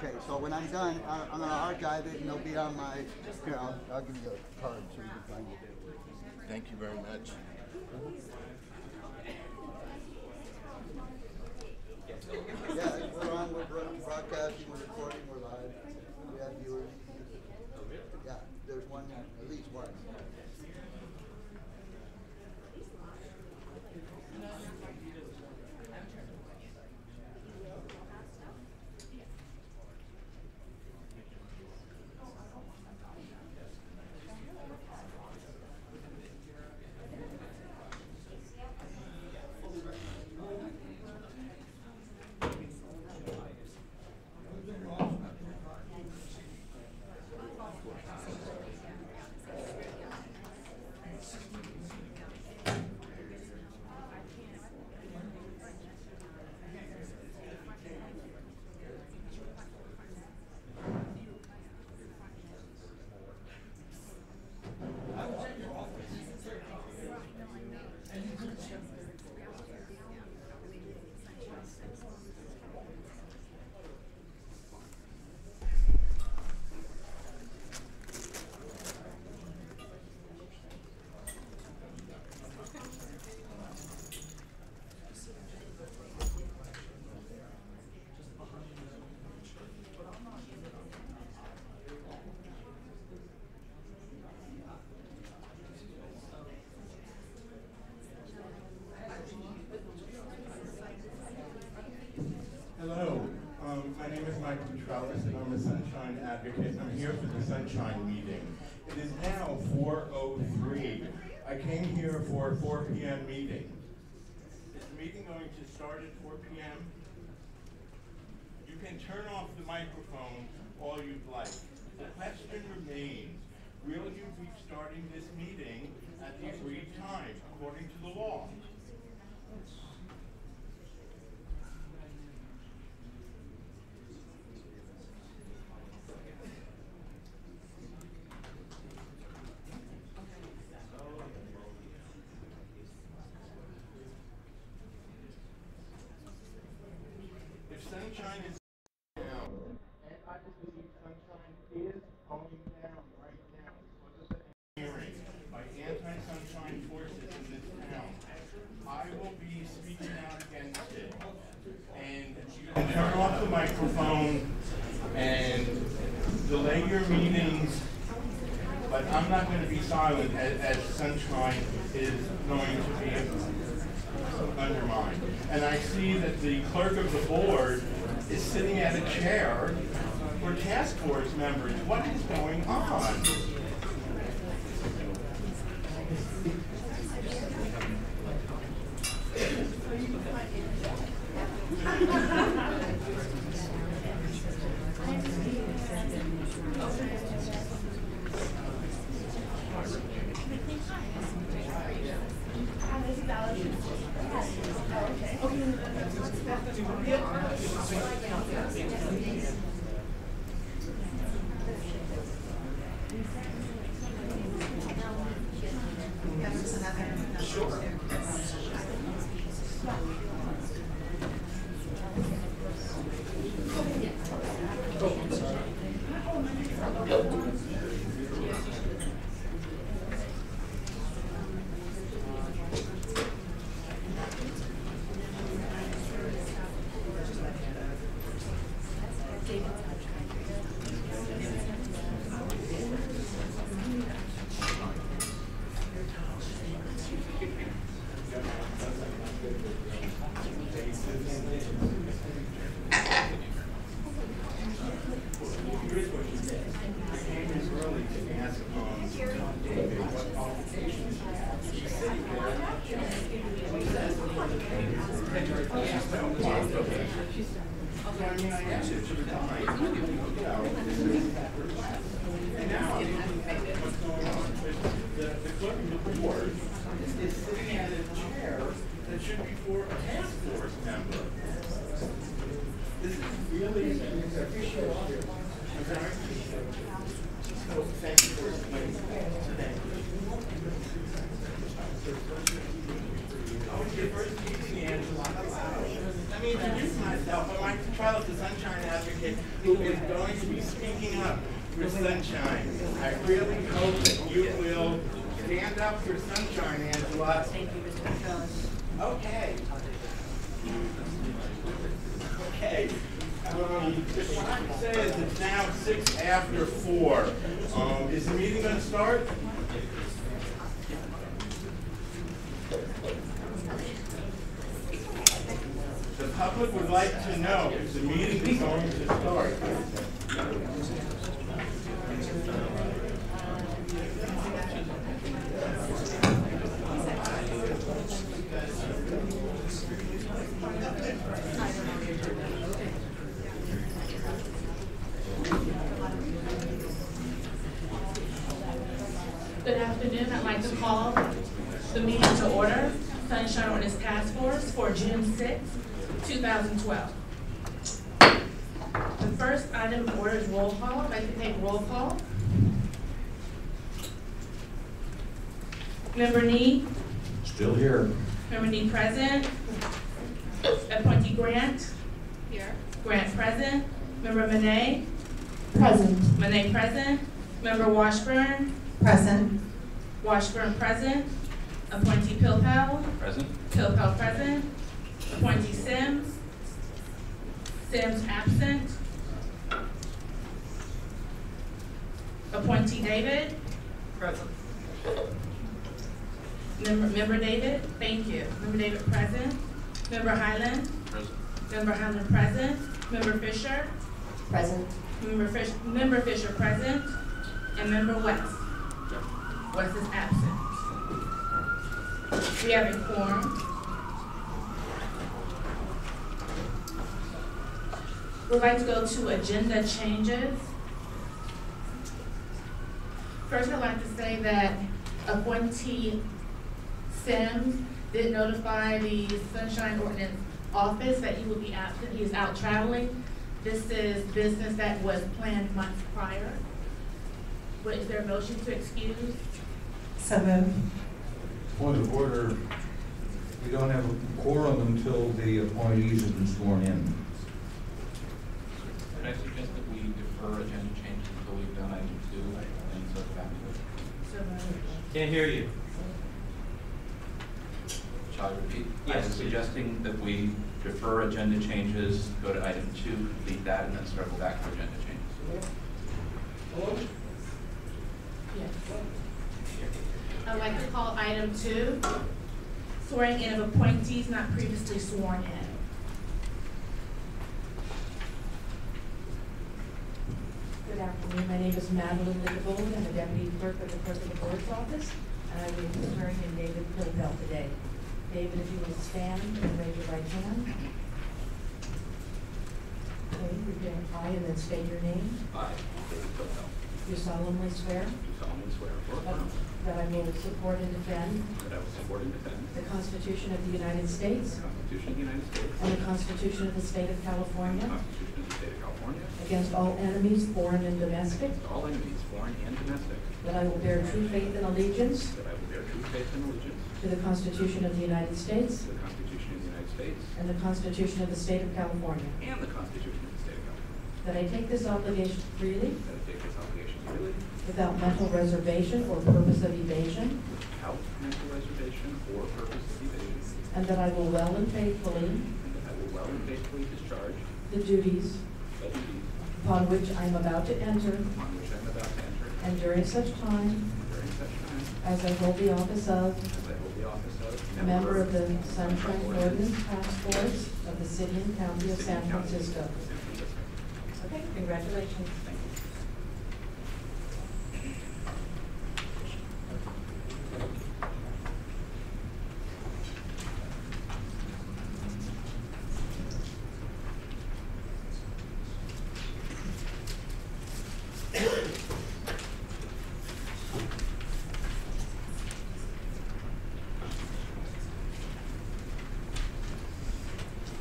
Okay, so when I'm done, I'm going to archive it and it'll be on my, here, I'll give you a card so you can find it. Thank you very much. Yeah, we're on, we're broadcasting, we're recording, we're live. We have viewers. Yeah, there's one, at least one. Hello, my name is Michael Petralis and I'm a Sunshine Advocate. I'm here for the Sunshine meeting. It is now 4:03. I came here for a 4 p.m. meeting. Is the meeting going to start at 4 p.m.? You can turn off the microphone all you'd like. The question remains, will you be starting this meeting at the agreed time, according to the law? If Sunshine is down, and I believe Sunshine is going down right now because of the hearing by anti-Sunshine forces in this town, I will be speaking out against it. And you can turn off the microphone and delay your meetings, but I'm not going to be silent as Sunshine is going to be undermined. And I see that the clerk of the board is sitting at a chair for task force members. What is going on? Let me introduce myself. I'm Mike Petralis, the Sunshine Advocate. advocate who is going to be speaking up for Sunshine. I really hope that you will stand up for Sunshine, Angela. Thank you, Mr. Gonzalez. Okay. Okay. The clock says it's now 6 after 4. Is the meeting going to start? The public would like to know if the meeting is going to start. Good afternoon. I'd like to call the meeting to order, Sunshine Ordinance Task Force for June 6, 2012. The first item of order is roll call. I'd like to take roll call. Member Nee? Still here. Member Nee present. Appointee Grant? Here. Grant present. Member Monet? Present. Monet present. Member Washburn? Present. Washburn present. Appointee Pilpel? Present. Pilpel present. Appointee Sims? Sims absent. Appointee David? Present. Member David? Thank you. Member David present. Member Highland? Present. Member Highland present. Member Fisher? Present. Member Fisher present. And Member West? West is absent. We have a quorum. We'd like to go to agenda changes. First, I'd like to say that appointee Sims did notify the Sunshine Ordinance office that he will be absent. He is out traveling. This is business that was planned months prior. Is there a motion to excuse? So moved. Point of order, we don't have a quorum until the appointees have been sworn in. Could I suggest that we defer agenda changes until we've done item 2 and circle back to it? So moved. Can't hear you. Shall I repeat? Yes. I'm suggesting that we defer agenda changes, go to item 2, complete that, and then circle back to agenda changes. Yes. I'd like to call item 2, swearing in of appointees not previously sworn in. Good afternoon. My name is Madeline Lindegold. I'm the Deputy Clerk of the Clerk of the Board's Office, and I will be swearing in David Pilpel today. David, if you will stand and raise your right hand. Okay, repeat I and then state your name. I, David Pilpel, You solemnly swear do solemnly swear or affirm that I will support and defend that I will support and defend the Constitution of the United States the Constitution of the United States and the Constitution of the State of and California the Constitution of the State of California against all enemies, foreign and domestic, against all enemies, foreign and domestic, that I will bear true faith and allegiance that I will bear true faith and allegiance to the Constitution of the United States to the Constitution of the United States and the Constitution of the State of California, and the Constitution of the State of California, that I take this obligation freely that I take this obligation freely without mental reservation or purpose of evasion, without mental reservation or purpose of evasion, and that I will well and faithfully and that I will well and faithfully discharge the duties the duties upon which I am about to enter, upon which I am about to enter, and during such time during such time as I hold the office of as I hold the office of member of the Sunshine Ordinance Task Force of the City and County of San Francisco. San Francisco. Okay, congratulations. Thank you.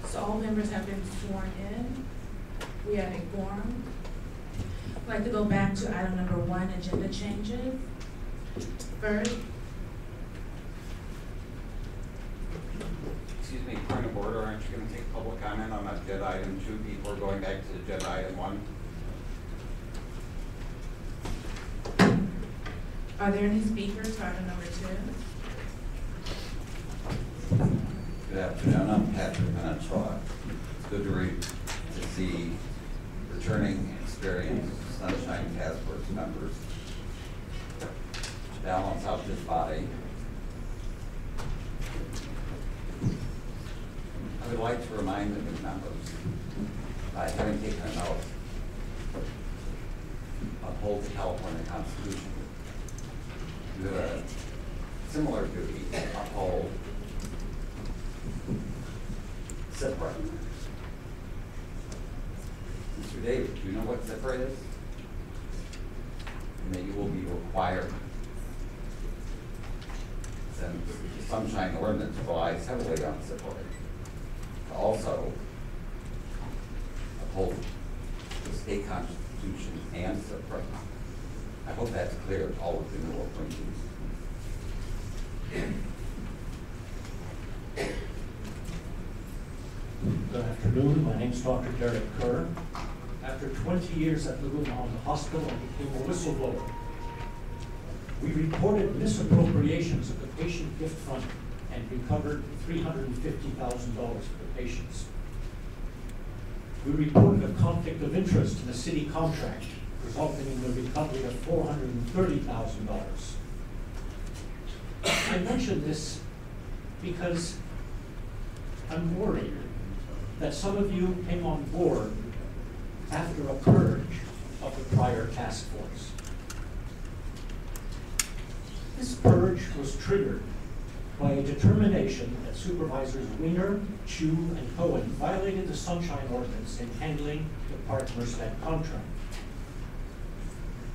So all members have been sworn in. We have a quorum. I'd like to go back to item number 1, agenda changes. First, Excuse me, point of order, aren't you gonna take public comment on agenda item 2 before going back to agenda item 1? Are there any speakers for item number 2? Good afternoon, I'm Patrick Peninsula. It's good to see returning experienced Sunshine Task Force members to balance out this body. I would like to remind the new members, by having taken an oath, uphold the California Constitution. You have a similar duty to uphold CIPRA. Mr. David, do you know what CIPRA is? And that you will be required, since the Sunshine Ordinance relies heavily on CIPRA, to also uphold the state constitution and CIPRA. I hope that's clear to all of the new appointees. Good afternoon. My name is Dr. Derek Kerr. After 20 years at Laguna Hospital, I became a whistleblower. We reported misappropriations of the patient gift fund and recovered $350,000 for the patients. We reported a conflict of interest in a city contract, resulting in the recovery of $430,000. I mention this because I'm worried that some of you came on board after a purge of the prior task force. This purge was triggered by a determination that Supervisors Wiener, Chu, and Cohen violated the Sunshine Ordinance in handling the Park Merced contract.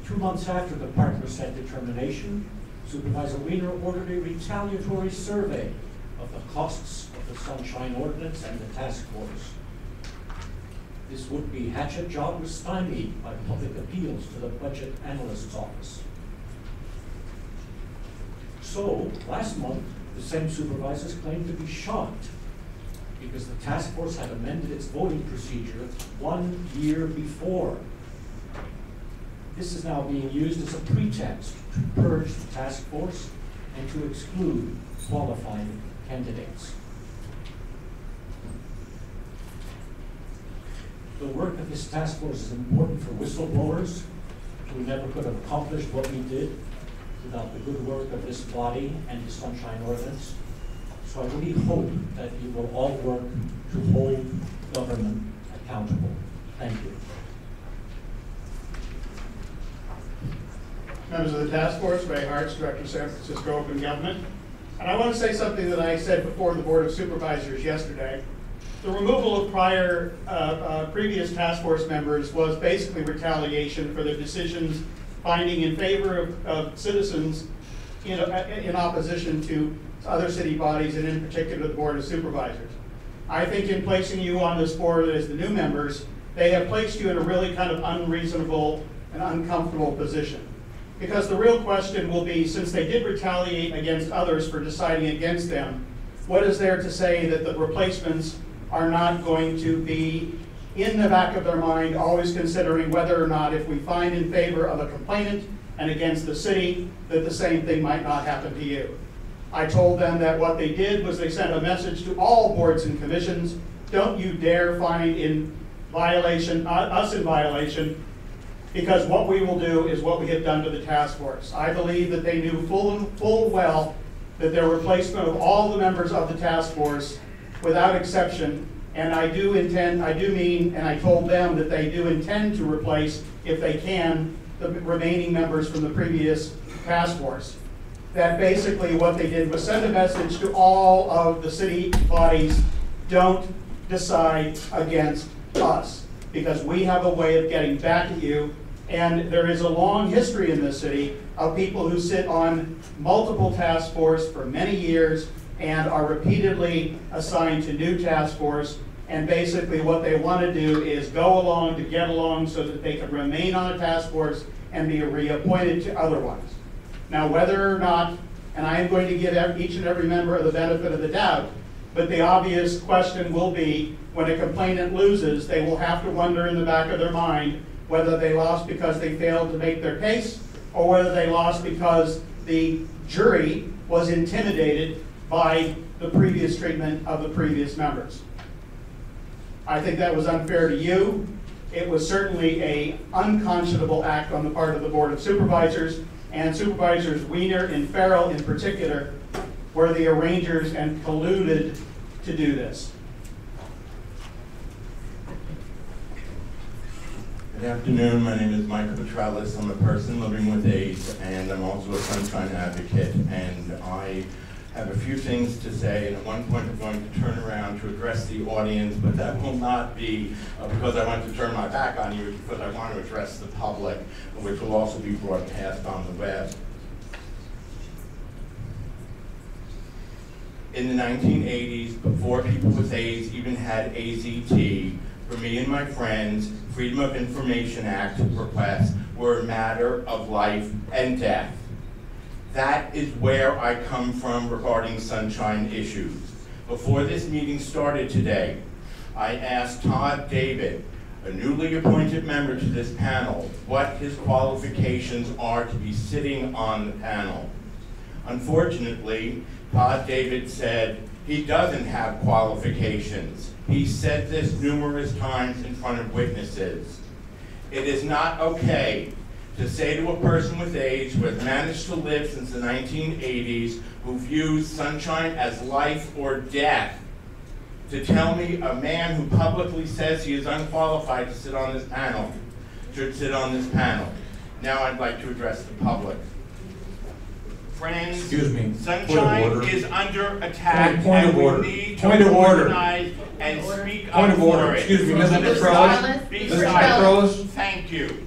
2 months after the Park Merced determination, Supervisor Wiener ordered a retaliatory survey of the costs of the Sunshine Ordinance and the task force. This would-be hatchet job was stymied by public appeals to the Budget Analyst's Office. So, last month, the same supervisors claimed to be shocked because the task force had amended its voting procedure 1 year before. This is now being used as a pretext to purge the task force and to exclude qualified candidates. The work of this task force is important for whistleblowers. We never could have accomplished what we did without the good work of this body and the Sunshine Ordinance. So I really hope that you will all work to hold government accountable. Thank you. Members of the task force, Ray Hartz, Director of San Francisco Open Government. And I want to say something that I said before the Board of Supervisors yesterday. The removal of previous task force members was basically retaliation for the decisions finding in favor of citizens in opposition to other city bodies, and in particular the Board of Supervisors. I think in placing you on this board as the new members, they have placed you in a really kind of unreasonable and uncomfortable position. Because the real question will be, since they did retaliate against others for deciding against them, what is there to say that the replacements are not going to be in the back of their mind, always considering whether or not, if we find in favor of a complainant and against the city, that the same thing might not happen to you. I told them that what they did was they sent a message to all boards and commissions: don't you dare find in violation, us in violation, because what we will do is what we have done to the task force. I believe that they knew full well that their replacement of all the members of the task force, without exception, and I told them that they do intend to replace, if they can, the remaining members from the previous task force. That basically what they did was send a message to all of the city bodies: don't decide against us, because we have a way of getting back at you. And there is a long history in this city of people who sit on multiple task force for many years and are repeatedly assigned to new task force. And basically what they want to do is go along to get along so that they can remain on a task force and be reappointed to other ones. Now, whether or not, and I am going to give each and every member the benefit of the doubt, But the obvious question will be, when a complainant loses, they will have to wonder in the back of their mind whether they lost because they failed to make their case, or whether they lost because the jury was intimidated by the previous treatment of the previous members. I think that was unfair to you. It was certainly an unconscionable act on the part of the Board of Supervisors, and Supervisors Wiener and Farrell in particular were the arrangers and colluded to do this. Good afternoon, my name is Michael Petralis. I'm a person living with AIDS, and I'm also a Sunshine advocate, and I have a few things to say, and at one point I'm going to turn around to address the audience, but that will not be because I want to turn my back on you, because I want to address the public, which will also be broadcast on the web. In the 1980s, before people with AIDS even had AZT, for me and my friends, Freedom of Information Act requests were a matter of life and death. That is where I come from regarding sunshine issues. Before this meeting started today, I asked Todd David, a newly appointed member to this panel, what his qualifications are to be sitting on the panel. Unfortunately, Todd David said he doesn't have qualifications. He said this numerous times in front of witnesses. It is not okay to say to a person with AIDS who has managed to live since the 1980s, who views sunshine as life or death, to tell me a man who publicly says he is unqualified to sit on this panel should sit on this panel. Now I'd like to address the public. Friends, excuse me. Sunshine is under attack, point and of order. we need Point to of order. organize and speak Point up of order. for it. Excuse me, Mr. Petralis. Be Mr. silent. Petralis. Thank you.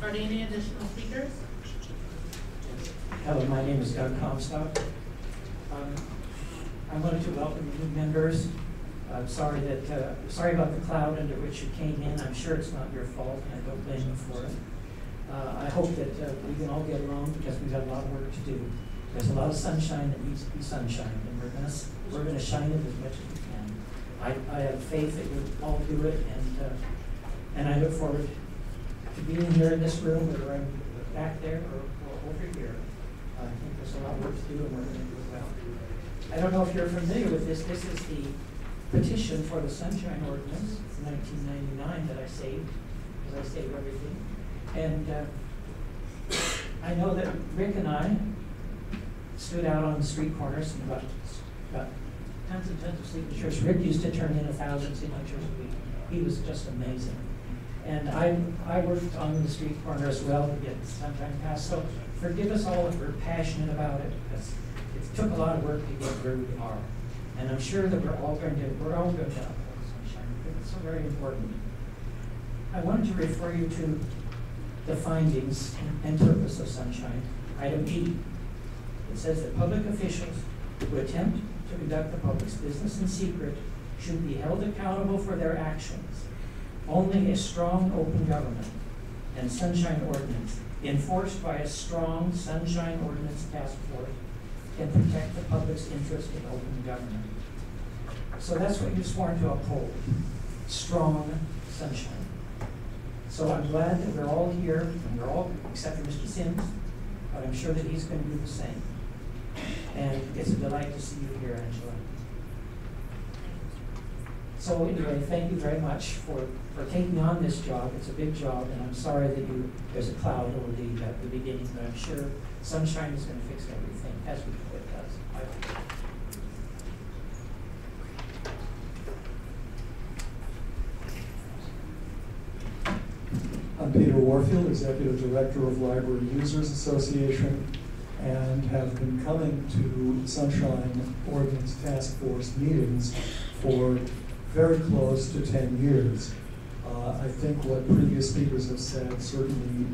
Are there any additional speakers? Hello, my name is Doug Comstock. I wanted to welcome new members. I'm sorry sorry about the cloud under which you came in. I'm sure it's not your fault, and I don't blame you for it. I hope that we can all get along, because we've got a lot of work to do. There's a lot of sunshine that needs to be sunshine, and we're gonna shine it as much as we can. I have faith that you'll all do it, and I look forward to being here in this room, whether I'm back there or over here. I think there's a lot of work to do, and we're going to do it well. I don't know if you're familiar with this. This is the petition for the Sunshine Ordinance in 1999 that I saved, because I saved everything. And I know that Rick and I stood out on the street corners and got tons and tons of signatures. Rick used to turn in 1,000 signatures a week. He was just amazing. And I worked on the street corner as well to get Sunshine passed. So forgive us all if we're passionate about it, because it took a lot of work to get where we are. And I'm sure that we're all going to uphold sunshine, because it's so very important. I wanted to refer you to the findings and purpose of sunshine. Item E. It says that public officials who attempt to conduct the public's business in secret should be held accountable for their actions. Only a strong open government and sunshine ordinance enforced by a strong sunshine ordinance task force can protect the public's interest in open government. So that's what you're sworn to uphold, strong sunshine. So I'm glad that we're all here, and we're all, except for Mr. Sims, but I'm sure that he's going to do the same. And it's a delight to see you here, Angela. So anyway, thank you very much for taking on this job. It's a big job, and I'm sorry that there's a cloud over the beginning, but I'm sure sunshine is going to fix everything, as we know it does. I hope. I'm Peter Warfield, Executive Director of Library Users Association, and have been coming to Sunshine Ordinance Task Force meetings for very close to 10 years. I think what previous speakers have said certainly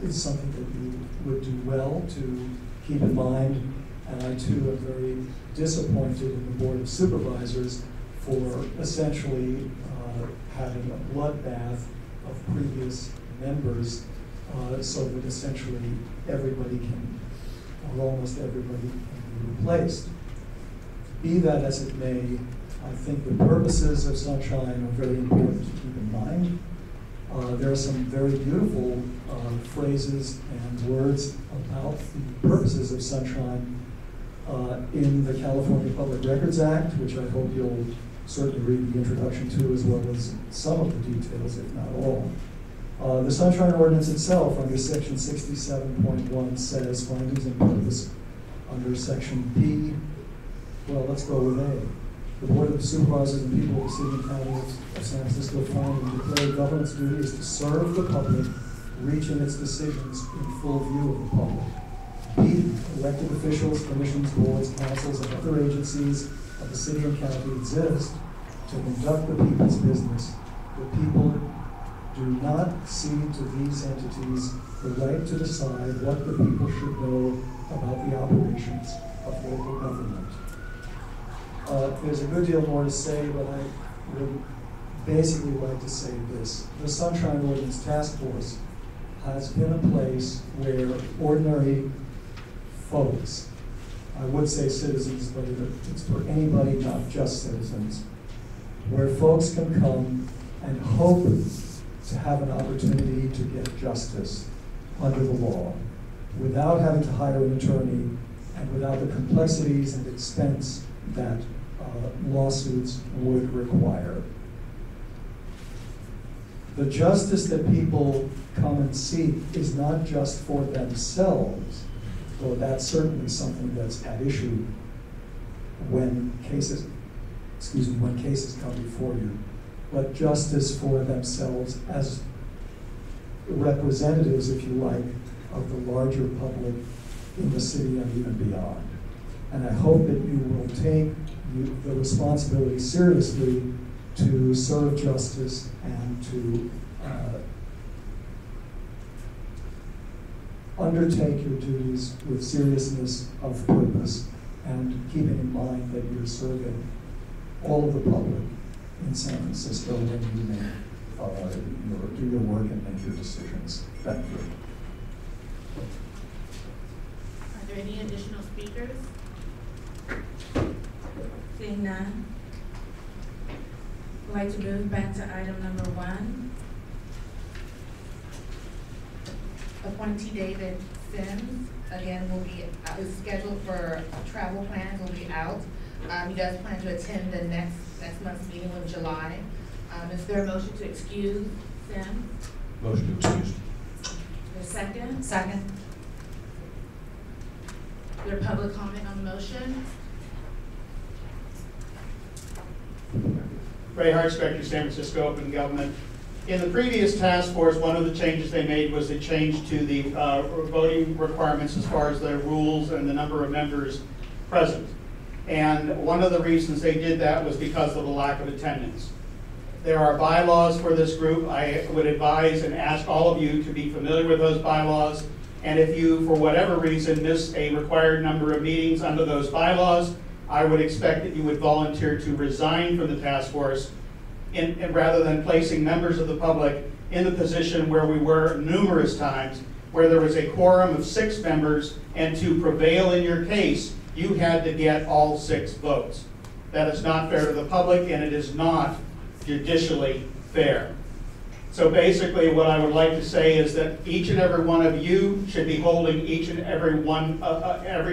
is something that you would do well to keep in mind, and I too am very disappointed in the Board of Supervisors for essentially having a bloodbath of previous members so that essentially everybody can, or almost everybody can be replaced. Be that as it may, I think the purposes of Sunshine are very important to keep in mind. There are some very beautiful phrases and words about the purposes of Sunshine in the California Public Records Act, which I hope you'll certainly read the introduction to, as well as some of the details, if not all. The Sunshine Ordinance itself, under Section 67.1, says findings and purpose. Under Section P, well, let's go with A. The Board of Supervisors and people of the City and County of San Francisco find and declare government's duty is to serve the public, reaching its decisions in full view of the public. B, elected officials, commissions, boards, councils, and other agencies of the city and county exist to conduct the people's business. The people do not cede to these entities the right to decide what the people should know about the operations of local government. There's a good deal more to say, but I would basically like to say this. The Sunshine Ordinance Task Force has been a place where ordinary folks, I would say citizens, but it's for anybody, not just citizens, where folks can come and hope to have an opportunity to get justice under the law without having to hire an attorney and without the complexities and expense that lawsuits would require. The justice that people come and seek is not just for themselves, though that's certainly something that's at issue when cases come before you, but justice for themselves as representatives, if you like, of the larger public in the city and even beyond. And I hope that you will take the responsibility seriously to serve justice and to undertake your duties with seriousness of purpose and keeping in mind that you're serving all of the public in San Francisco when you do your work and make your decisions. Thank you. Are there any additional speakers? Seeing none, I'd like to move back to item number 1. Appointee David Sims, again, is scheduled for travel plans, will be out. He does plan to attend the next month's meeting in July. Is there a motion to excuse Sims? Motion to excuse. The second? Second. Is there public comment on the motion? Ray Hartspector, San Francisco Open Government. In the previous task force, one of the changes they made was a change to the voting requirements as far as the rules and the number of members present. And one of the reasons they did that was because of the lack of attendance. There are bylaws for this group. I would advise and ask all of you to be familiar with those bylaws. And if you, for whatever reason, miss a required number of meetings under those bylaws, I would expect that you would volunteer to resign from the task force and rather than placing members of the public in the position where we were numerous times, where there was a quorum of 6 members, and to prevail in your case, you had to get all 6 votes. That is not fair to the public, and it is not judicially fair. So basically what I would like to say is that each and every one of you should be holding each and every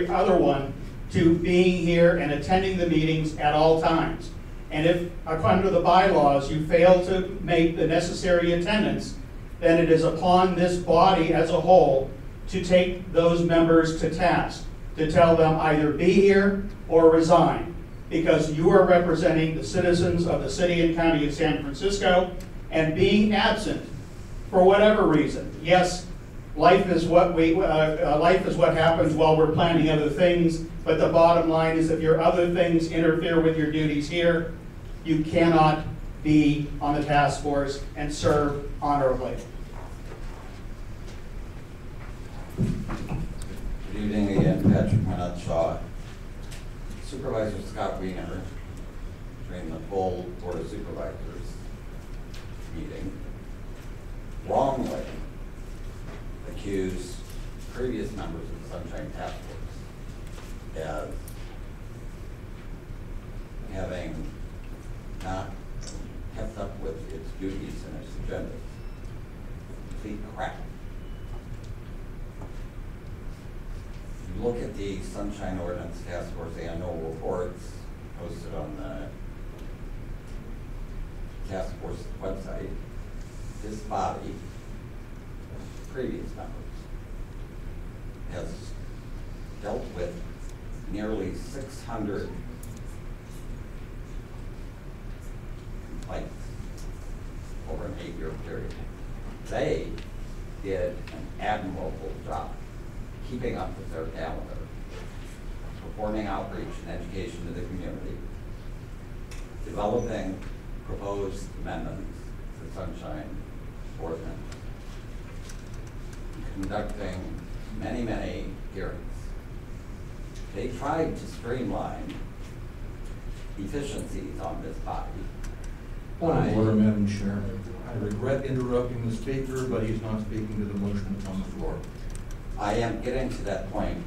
other one to being here and attending the meetings at all times. And if under the bylaws you fail to make the necessary attendance, then it is upon this body as a whole to take those members to task, to tell them either be here or resign, because you are representing the citizens of the city and county of San Francisco, and being absent for whatever reason. Yes, life is what happens while we're planning other things, but the bottom line is if your other things interfere with your duties here, you cannot be on the task force and serve honorably. Good evening again, Patrick Manat-Shaw. Supervisor Scott Wiener, during the full Board of Supervisors meeting, wrongly accuse previous members of the Sunshine Task Force as having not kept up with its duties and its agendas. Complete crap. You look at the Sunshine Ordinance Task Force annual reports posted on the task force website. This body, previous members, has dealt with nearly 600 complaints over an 8-year period. They did an admirable job keeping up with their calendar, performing outreach and education to the community, developing proposed amendments to the Sunshine Ordinance, conducting many, many hearings. They tried to streamline efficiencies on this body. Point of order, Madam Chair. I regret interrupting the speaker, but he's not speaking to the motion that's on the floor. I am getting to that point.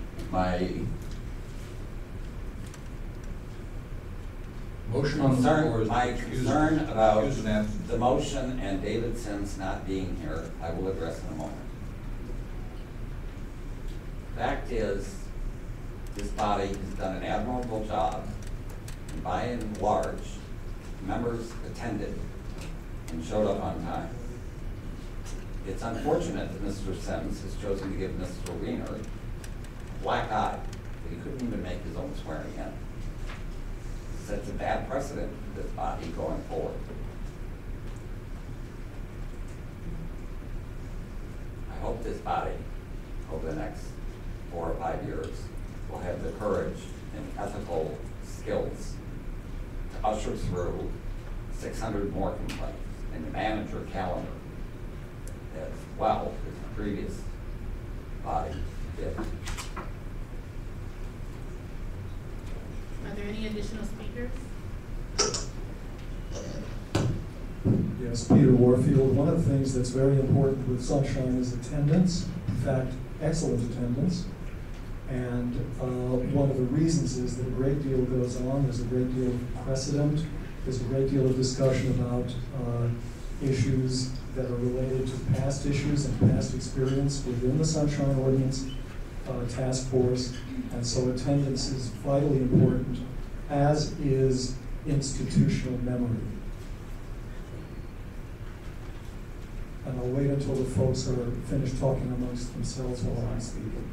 Motion on the floor is my concern about the motion and David Sims not being here, I will address in a moment. Fact is, this body has done an admirable job, and by and large, members attended and showed up on time. It's unfortunate that Mr. Sims has chosen to give Mr. Wiener a black eye, that he couldn't even make his own swearing in. It sets a bad precedent for this body going forward. I hope this body, over the next 4 or 5 years, will have the courage and ethical skills to usher through 600 more complaints and to manage your calendar as well as the previous body did. Are there any additional speakers? Yes, Peter Warfield. One of the things that's very important with Sunshine is attendance. In fact, excellent attendance. And one of the reasons is that a great deal goes on. There's a great deal of precedent. There's a great deal of discussion about issues that are related to past issues and past experience within the Sunshine Ordinance Task Force. And so attendance is vitally important, as is institutional memory. And I'll wait until the folks are finished talking amongst themselves while I'm speaking.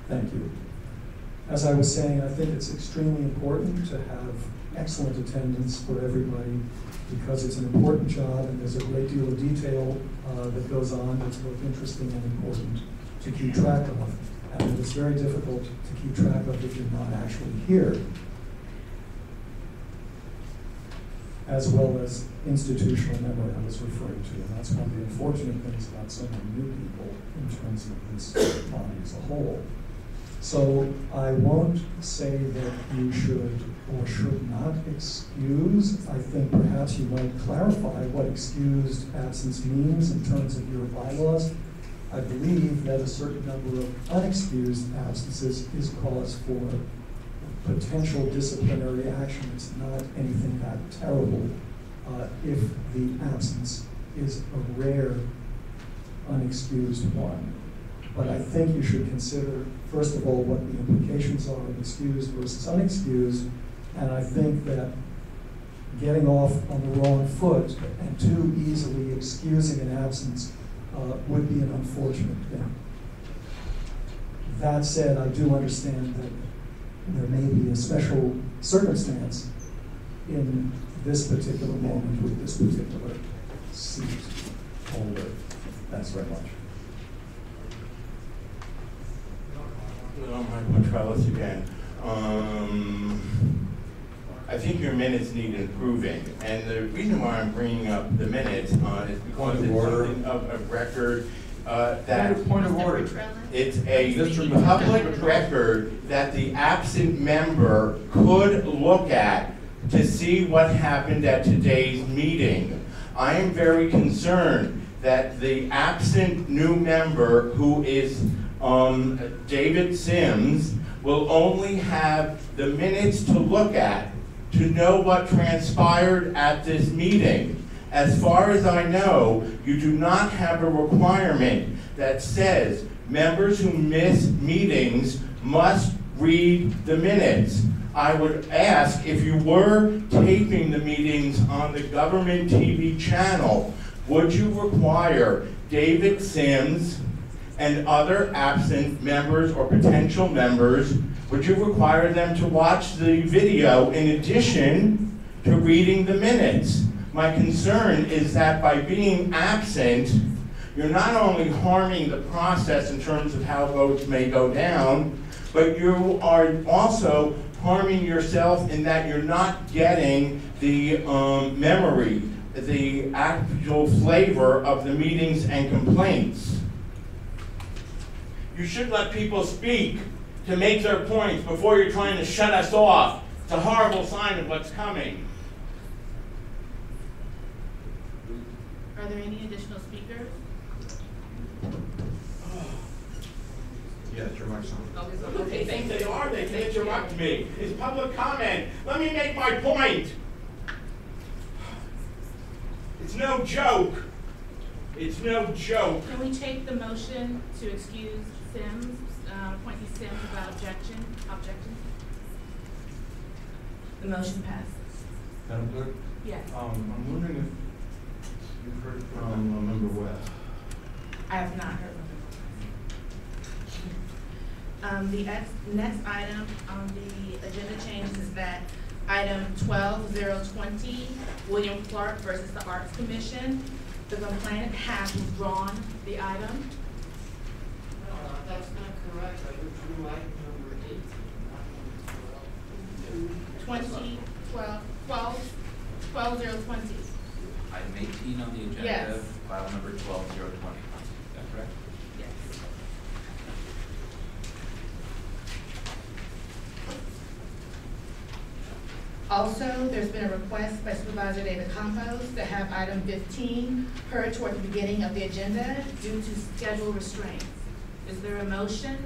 Thank you. As I was saying, I think it's extremely important to have excellent attendance for everybody because it's an important job and there's a great deal of detail that goes on that's both interesting and important to keep track of. And it's very difficult to keep track of if you're not actually here. As well as institutional memory I was referring to. And that's one of the unfortunate things about so many new people in terms of this body as a whole. So I won't say that you should or should not excuse. I think perhaps you might clarify what excused absence means in terms of your bylaws. I believe that a certain number of unexcused absences is cause for potential disciplinary action. It's not anything that terrible if the absence is a rare unexcused one. But I think you should consider, first of all, what the implications are of excused versus unexcused. And I think that getting off on the wrong foot and too easily excusing an absence would be an unfortunate thing. That said, I do understand that there may be a special circumstance in this particular moment with this particular seat holder. Thanks very much. Michael Trellis again. I think your minutes need improving, and the reason why I'm bringing up the minutes is because it's something of a record that point of order. It's a public record that the absent member could look at to see what happened at today's meeting. I am very concerned that the absent new member, who is David Sims, will only have the minutes to look at to know what transpired at this meeting. As far as I know, you do not have a requirement that says members who miss meetings must read the minutes. I would ask, if you were taping the meetings on the government TV channel, would you require David Sims and other absent members or potential members, would you require them to watch the video in addition to reading the minutes? My concern is that by being absent, you're not only harming the process in terms of how votes may go down, but you are also harming yourself in that you're not getting the memory, the actual flavor of the meetings and complaints. You should let people speak to make their points before you're trying to shut us off. It's a horrible sign of what's coming. Are there any additional speakers? Yes, your mic's on. Okay, thank you. They are, they can interrupt me. It's public comment. Let me make my point. It's no joke. It's no joke. Can we take the motion to excuse Sims, appointee Sims without objection? The motion passes. Madam Clerk? Yes. I'm wondering if you've heard from Member West. I have not heard from the next item on the agenda change is that item 12020, William Clark versus the Arts Commission. The complainant has withdrawn the item. No, that's not correct. I withdrew item number 18, not number 12. 12020. Item 18 on the agenda, Yes. file number 12020. Is that correct? Yes. Also, there's been a request by Supervisor David Campos to have item 15 heard toward the beginning of the agenda due to schedule restraints. Is there a motion?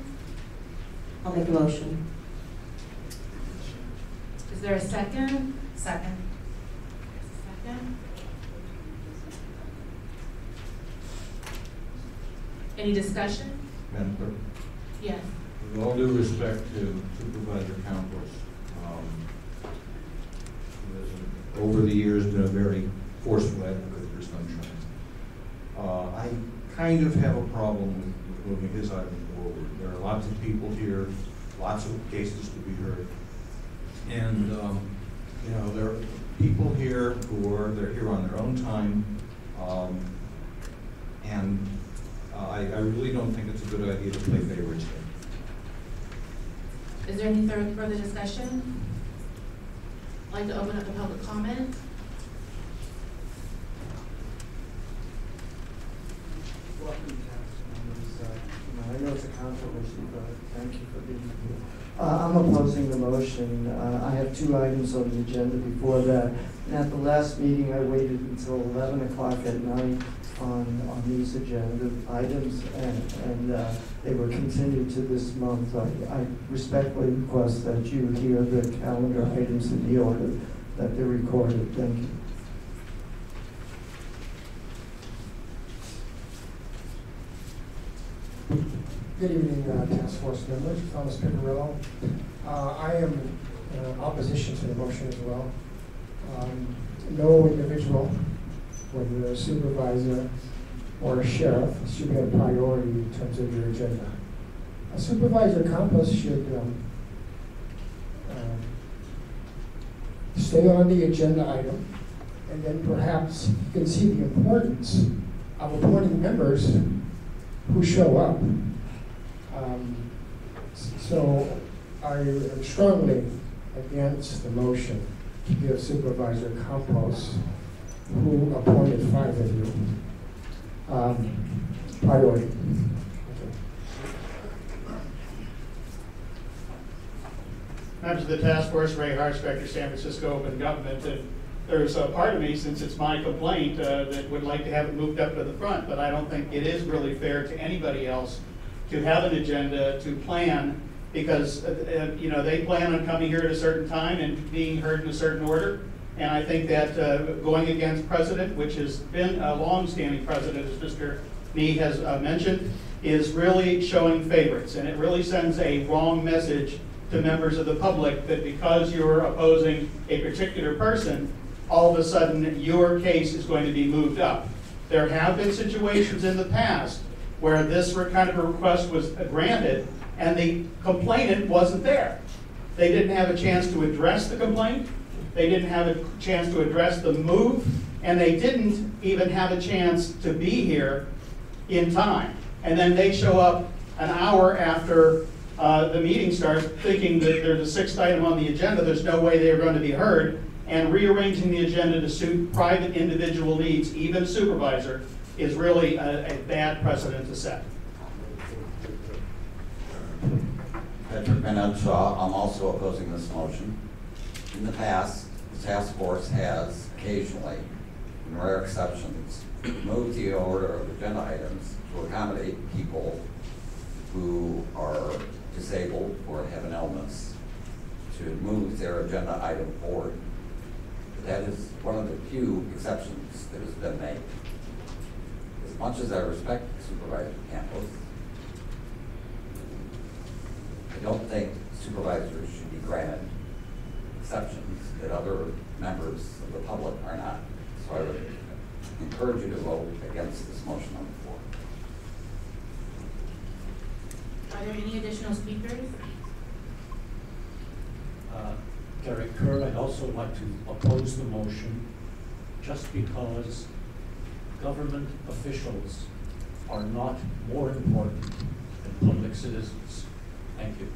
I'll make a motion. Is there a second? Second. Second. Any discussion? Madam Clerk? Yes. With all due respect to Supervisor Campos, who has over the years been a very forceful advocate for sunshine, I kind of have a problem with moving his item forward. There are lots of people here, lots of cases to be heard, and you know, there are people here who they're here on their own time, and I really don't think it's a good idea to play favorites here. Is there any further discussion? I'd like to open up the public comment. Welcome, council members. I know it's a controversy, but thank you for being here. I'm opposing the motion. I have two items on the agenda before that. And at the last meeting, I waited until 11 o'clock at night on these agenda items, and they were continued to this month. I respectfully request that you hear the calendar items in the order that they're recorded. Thank you. Good evening, task force members. Thomas Picarillo. I am in opposition to the motion as well. No individual, whether a supervisor or a sheriff, should be a priority in terms of your agenda. Supervisor Campos should stay on the agenda item, and then perhaps you can see the importance of appointing members who show up. So I am strongly against the motion to give Supervisor Campos, who appointed 5 of you, priority. Members of the task force, Ray Hart, Inspector, San Francisco Open Government, and there's a part of me, since it's my complaint, that would like to have it moved up to the front, but I don't think it is really fair to anybody else to have an agenda to plan, because you know, they plan on coming here at a certain time and being heard in a certain order. And I think that going against precedent, which has been a long-standing precedent, as Mr. Nee has mentioned, is really showing favorites. And it really sends a wrong message to members of the public that because you're opposing a particular person, all of a sudden your case is going to be moved up. There have been situations in the past where this kind of a request was granted and the complainant wasn't there. They didn't have a chance to address the complaint, they didn't have a chance to address the move, and they didn't even have a chance to be here in time. And then they show up an hour after the meeting starts thinking that there's a sixth item on the agenda, there's no way they're going to be heard, and rearranging the agenda to suit private individual needs, even supervisor, is really a bad precedent to set. Patrick Manenshaw, I'm also opposing this motion. In the past, the task force has occasionally, in rare exceptions, moved the order of agenda items to accommodate people who are disabled or have an illness, to move their agenda item forward. That is one of the few exceptions that has been made. As much as I respect Supervisor Campos, I don't think supervisors should be granted exceptions that other members of the public are not. So I would encourage you to vote against this motion on the floor. Are there any additional speakers? Gary Kerr, I'd also like to oppose the motion just because government officials are not more important than public citizens. Thank you.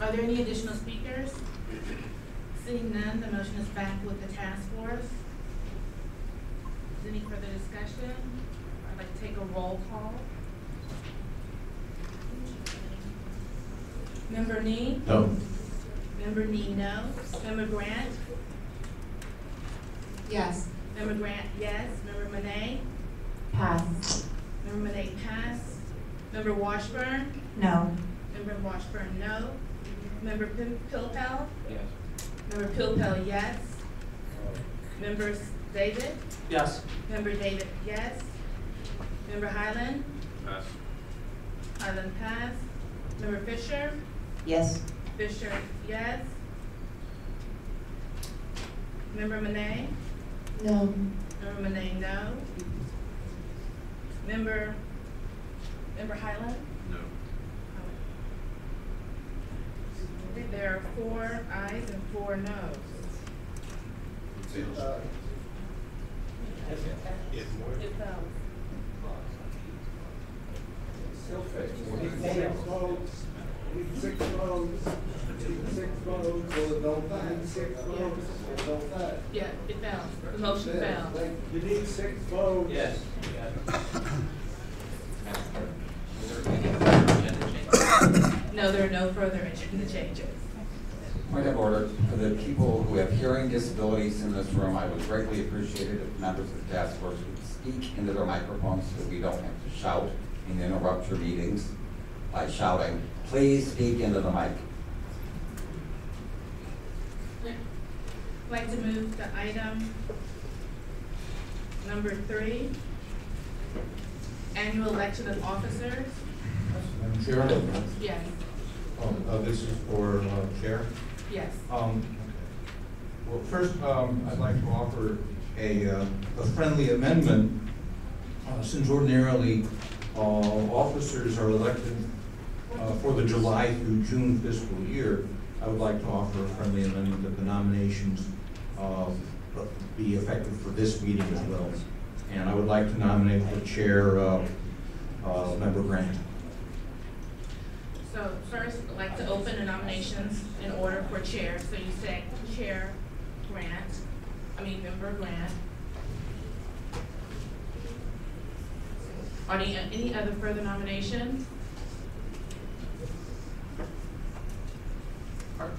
Are there any additional speakers? Seeing none, the motion is back with the task force. Is any further discussion? I'd like to take a roll call. Member Nee? No. Member Nee, no. Member Grant? Yes. Member Grant, yes. Member Monet? Pass. Member Monet, pass. Member Washburn? No. Member Washburn, no. Member Pilpel? Yes. Member Pilpel, yes. Member David? Yes. Member David, yes. Member Highland? Pass. Highland, pass. Member Fisher? Yes. Fisher, yes. Member Monet? No. Member Monet, no. Member Highland? No. There are 4 ayes and 4 noes. It fails. Six votes, so it don't pass. 6 votes, it don't pass. Yeah, it fails. The motion fails. You need 6 votes. Yes. No, there are no further agenda changes. Point of order, for the people who have hearing disabilities in this room, I would greatly appreciate it if members of the task force would speak into their microphones so we don't have to shout and interrupt your meetings by shouting. Please speak into the mic. I'd like to move to item number 3, annual election of officers. Madam Chair? Yes. This is for Chair? Yes. Well, first, I'd like to offer a friendly amendment. Since ordinarily officers are elected for the July through June fiscal year, I would like to offer a friendly amendment that the nominations be effective for this meeting as well. And I would like to nominate for Chair Member Grant. So first, I'd like to open the nominations in order for chair. So you say Chair Member Grant. Are there any other further nominations? I have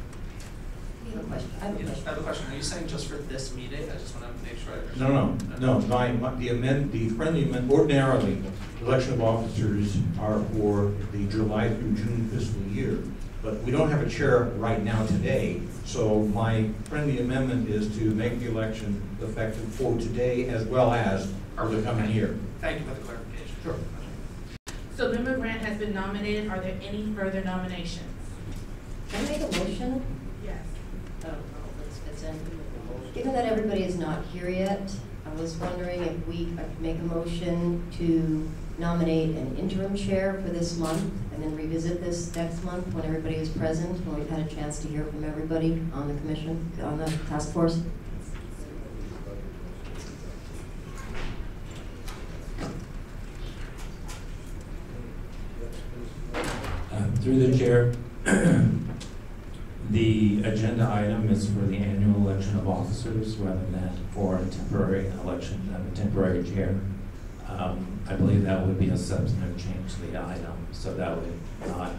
a question. I have a question. I have a question. Are you saying just for this meeting? I just want to make sure I understand. No. The friendly amendment, ordinarily, election of officers are for the July through June fiscal year. But we don't have a chair right now today, so my friendly amendment is to make the election effective for today as well as for the coming year. Thank you for the clarification. Sure. So Member Grant has been nominated. Are there any further nominations? Can I make a motion? Yes. Oh, let's fit in. Given that everybody is not here yet, I was wondering if we could make a motion to nominate an interim chair for this month and then revisit this next month when everybody is present, when we've had a chance to hear from everybody on the commission, on the task force. Through the chair, the agenda item is for the annual election of officers rather than for a temporary election of a temporary chair. I believe that would be a substantive change to the item, so that would not,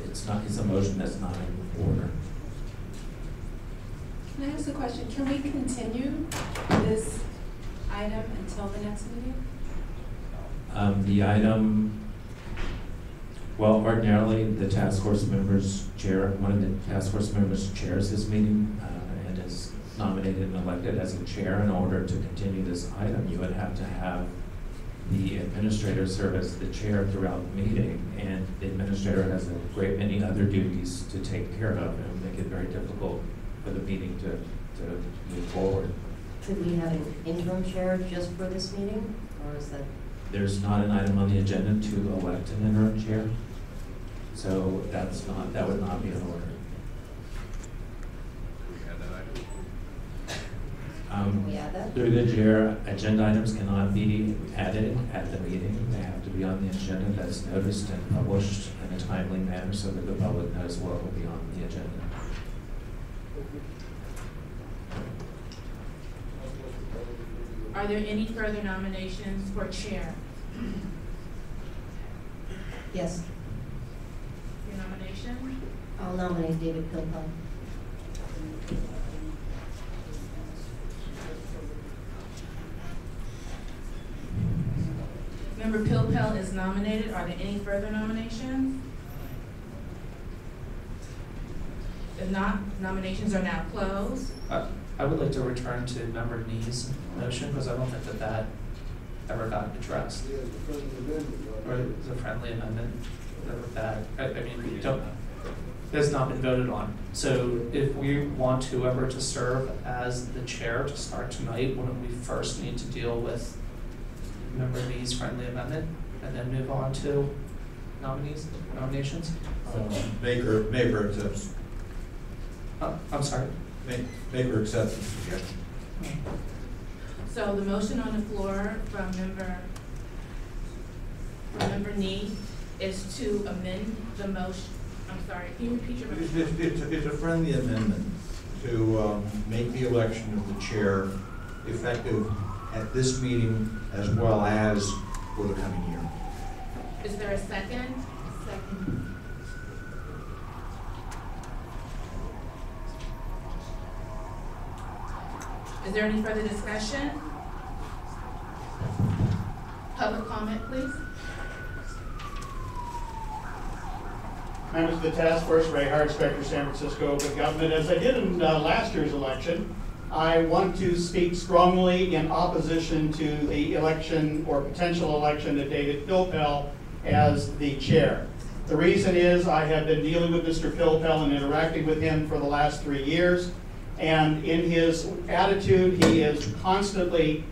it's a motion that's not in order. Can I ask a question? Can we continue this item until the next meeting? The item, well, ordinarily, the task force members chair, one of the task force members chairs this meeting and is nominated and elected as a chair. In order to continue this item, you would have to have the administrator serve as the chair throughout the meeting, and the administrator has a great many other duties to take care of, and it would make it very difficult for the meeting to move forward. Could we have an interim chair just for this meeting, or is that? There's not an item on the agenda to elect an interim chair, so that would not be in order. Can we add that? Through the chair, agenda items cannot be added at the meeting. They have to be on the agenda that's noticed and published in a timely manner so that the public knows what will be on the agenda. Are there any further nominations for chair? Yes. Your nomination? I'll nominate David Pilpel. Member Pilpel is nominated. Are there any further nominations? If not, nominations are now closed. I would like to return to Member Nee's motion because I don't think that ever got addressed. Or it's a friendly amendment that, I mean, has not been voted on. So if we want whoever to serve as the chair to start tonight, wouldn't we first need to deal with Member Nee's friendly amendment and then move on to nominations? Maker accepts. I'm sorry? Maker accepts the suggestion. So the motion on the floor from Member Nee is to amend the motion. I'm sorry, can you repeat your motion? It's a friendly amendment to make the election of the chair effective at this meeting as well as for the coming year. Is there a second? Second. Is there any further discussion? Public comment, please. Members of the task force, Ray Hart, Inspector, San Francisco Open Government. As I did in last year's election, I want to speak strongly in opposition to the election or potential election of David Pilpel as the chair. The reason is I have been dealing with Mr. Pilpel and interacting with him for the last 3 years. And in his attitude, he is constantly,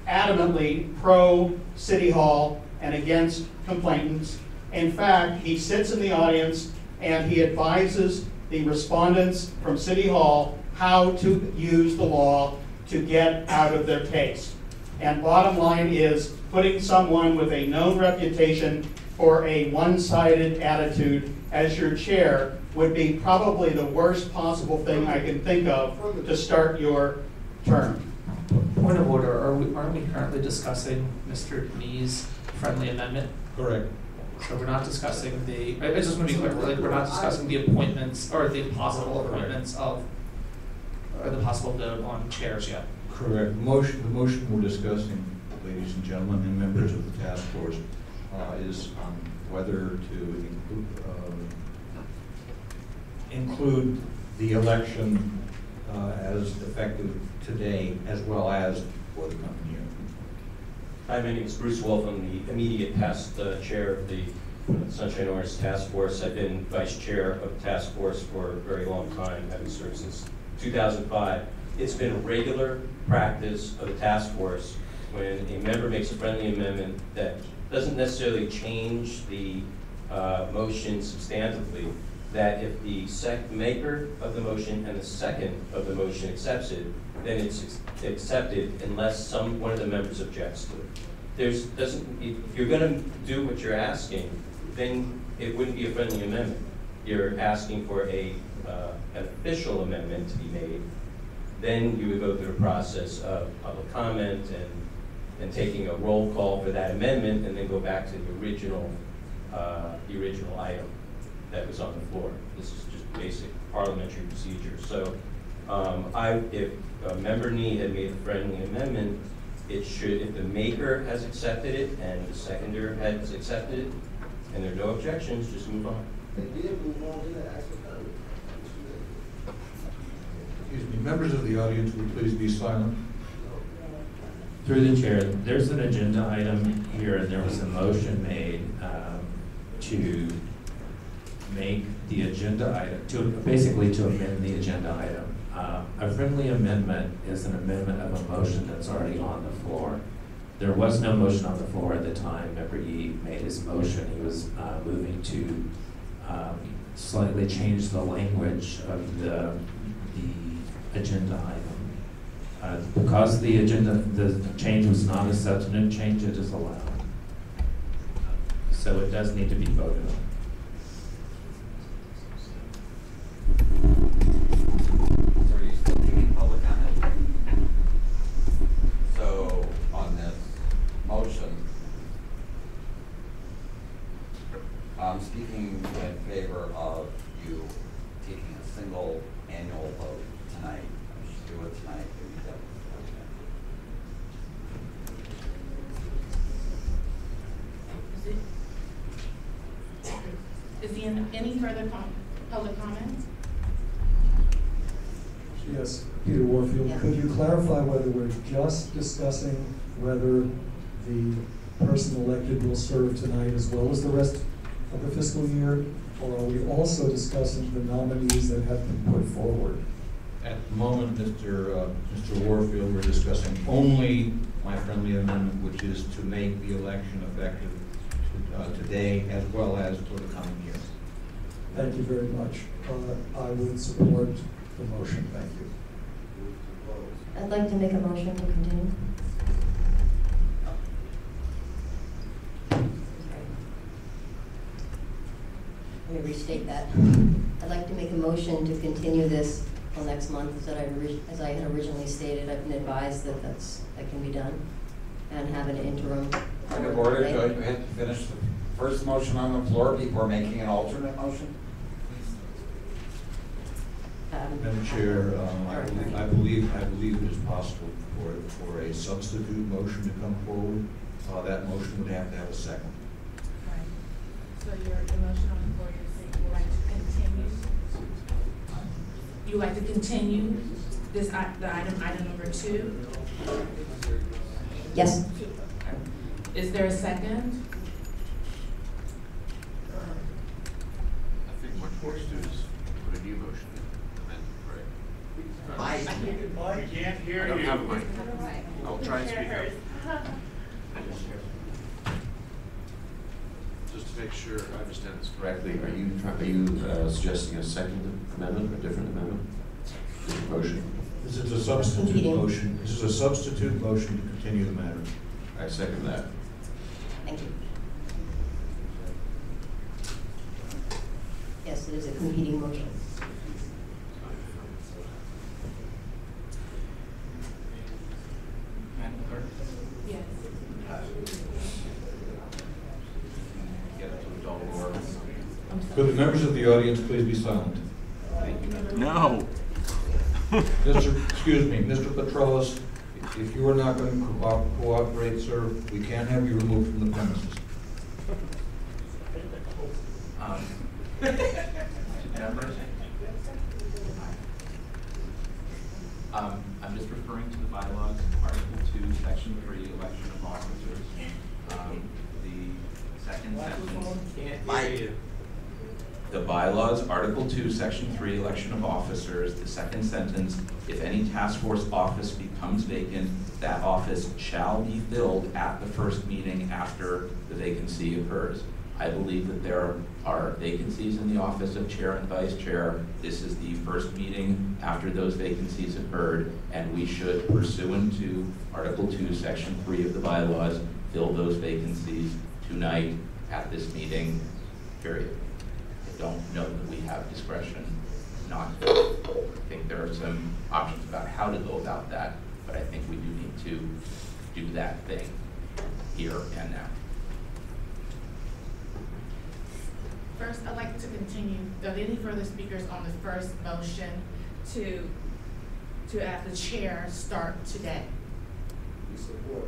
adamantly pro-City Hall and against complainants. In fact, he sits in the audience and he advises the respondents from City Hall how to use the law to get out of their case. And bottom line is putting someone with a known reputation for a one-sided attitude as your chair would be probably the worst possible thing I can think of to start your term. Point of order, aren't we currently discussing Mr. Nee's friendly amendment? Correct. So we're not discussing the, I just want to be clear, like, we're not discussing the appointments or the possible appointments of, or the possible vote on chairs yet. Correct. The motion we're discussing, ladies and gentlemen, and members of the task force, is on whether to include the election as effective today as well as for the coming year. Hi, my name is Bruce Wolf. I'm the immediate past chair of the Sunshine Ordinance Task Force. I've been vice chair of the task force for a very long time, having served since 2005. It's been a regular practice of the task force when a member makes a friendly amendment that doesn't necessarily change the motion substantively, that if the maker of the motion and the second of the motion accepts it, then it's accepted unless one of the members objects to it. If you're going to do what you're asking, then it wouldn't be a friendly amendment. You're asking for an official amendment to be made. Then you would go through the process of public comment and taking a roll call for that amendment, and then go back to the original item that was on the floor. This is just basic parliamentary procedure. So if a member had made a friendly amendment, it should, if the maker has accepted it and the seconder has accepted it, and there are no objections, just move on. Excuse me, members of the audience, would you please be silent? Through the chair, there's an agenda item here, and there was a motion made to make the agenda item, basically to amend the agenda item. A friendly amendment is an amendment of a motion that's already on the floor. There was no motion on the floor at the time Member Yee made his motion. He was moving to slightly change the language of the agenda item. Because the change was not a substantive change, it is allowed. So it does need to be voted on. So are you still taking public comment? So on this motion, I'm speaking in favor of you taking a single annual vote tonight. We should do it tonight. Is there any further public comments? Yes, Peter Warfield, Yeah. could you clarify whether we're just discussing whether the person elected will serve tonight as well as the rest of the fiscal year? Or are we also discussing the nominees that have been put forward? At the moment, Mr. Warfield, we're discussing only my friendly amendment, which is to make the election effective today as well as for the coming year. Thank you very much. I would support the motion. Thank you. I'd like to make a motion to continue. Let me restate that. I'd like to make a motion to continue this till next month, as I had originally stated. I've been advised that that can be done, and have an interim. Point of order, do I have to finish the first motion on the floor before making an alternate motion? Madam Chair, I believe it is possible for a substitute motion to come forward. That motion would have to have a second. Right. So your motion on the floor, you're saying you would like to continue? You would like to continue this, item number 2? Yes. Is there a second? I think what we're supposed to do is put a new motion in, and then, right? We can't hear you. I don't have a mic. I'll try and speak up. Just to make sure I understand this correctly, are you suggesting a second amendment or a different amendment? Different motion? This is a substitute motion. This is a substitute motion to continue the matter. I second that. Thank you. Yes, it is a competing motion. Madam Clerk? Yes. Get it to Could the members of the audience please be silent? No. Excuse me, Mr. Petrellis, if you are not going to cooperate, sir, we can have you removed from the premises. Members? I'm just referring to the bylaws, Article 2, Section 3, election of officers. The second sentence. The bylaws, Article 2, Section 3, election of officers, the second sentence, if any task force office becomes vacant, that office shall be filled at the first meeting after the vacancy occurs. I believe that there are vacancies in the office of chair and vice chair. This is the first meeting after those vacancies occurred, and we should, pursuant to Article 2, Section 3 of the bylaws, fill those vacancies tonight at this meeting, period. I don't know that we have discretion not to. I think there are some options about how to go about that, but I think we do need to do that thing here and now. First, I'd like to continue. Are there any further speakers on the first motion to have the chair start today? We support.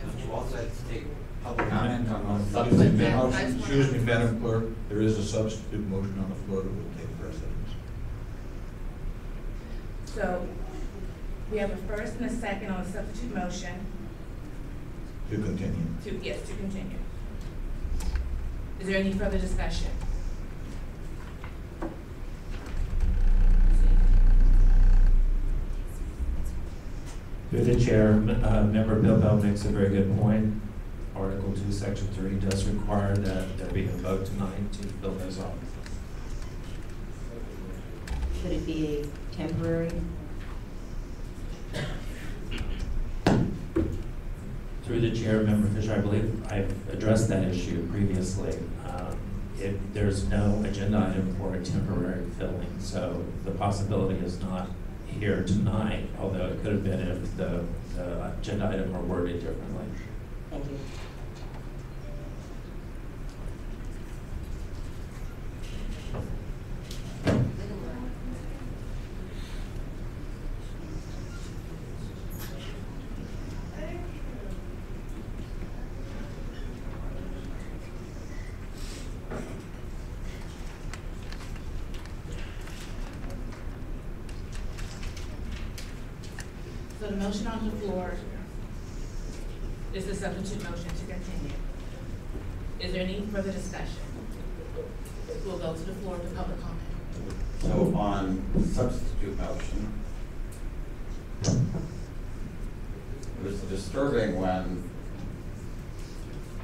Don't you also have to take public comment on the But substitute that- motion? Excuse me, Madam Clerk, there is a substitute motion on the floor that will take precedence. So we have a first and a second on the substitute motion To continue. to continue. Is there any further discussion? Through the chair, Member Bilbao makes a very good point. Article 2, Section 3 does require that there be a vote tonight to fill those offices. Should it be a temporary? Through the chair, Member Fisher, I believe I've addressed that issue previously. If there's no agenda item for a temporary filling, so the possibility is not here tonight, although it could have been if the agenda item were worded differently. Thank you. So the motion on the floor is the substitute motion to continue. Is there any further discussion? We'll go to the floor to public comment. So on substitute motion, it was disturbing when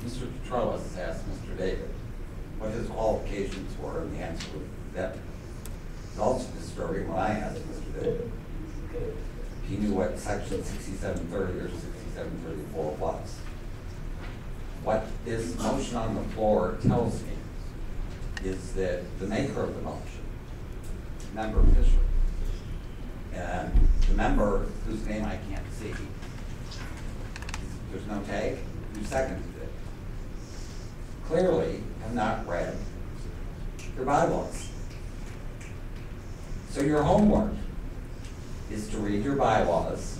Mr. Petrellis asked Mr. David what his qualifications were, and the answer was that. It's also disturbing when I asked Mr. David if he knew what section 6730 or 6734 was. What this motion on the floor tells me is that the maker of the motion, Member Fisher, and the member whose name I can't see, there's no tag, who seconded it, clearly have not read your bylaws. So your homework is to read your bylaws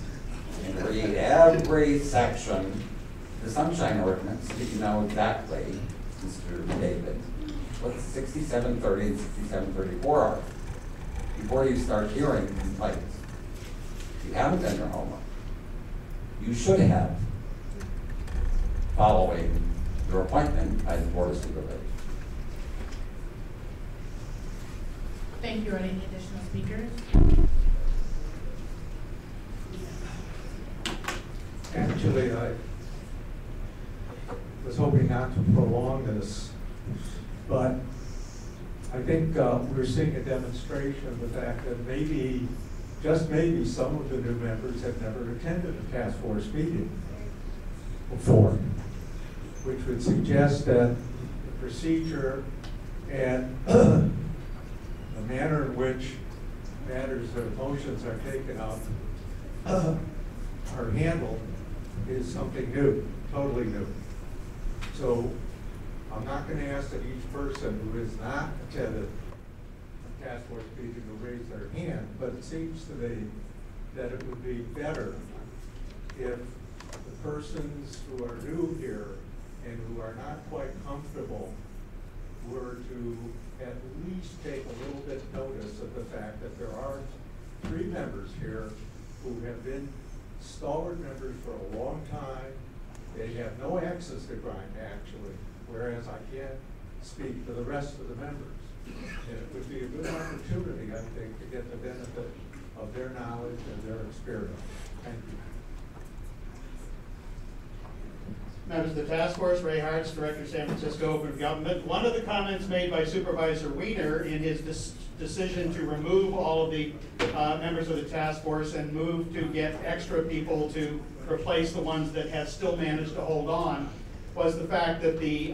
and read every section of the Sunshine Ordinance so that you know exactly, Mr. David, what 6730 and 6734 are before you start hearing complaints. If you haven't done your homework, you should have, following your appointment by the Board of Supervisors. Thank you. Are there any additional speakers? Actually, I was hoping not to prolong this, but I think we're seeing a demonstration of the fact that maybe, just maybe, some of the new members have never attended a task force meeting before, which would suggest that the procedure and the manner in which matters or motions are taken up are handled is something new, totally new. So I'm not gonna ask that each person who has not attended a task force meeting to raise their hand, but it seems to me that it would be better if the persons who are new here and who are not quite comfortable were to at least take a little bit notice of the fact that there are 3 members here who have been stalwart members for a long time. They have no access to grind, actually, whereas I can't speak for the rest of the members. And it would be a good opportunity, I think, to get the benefit of their knowledge and their experience. Thank you. Members of the task force, Ray Hartz, Director of San Francisco Open Government. One of the comments made by Supervisor Wiener in his decision to remove all of the members of the task force and move to get extra people to replace the ones that have still managed to hold on was the fact that the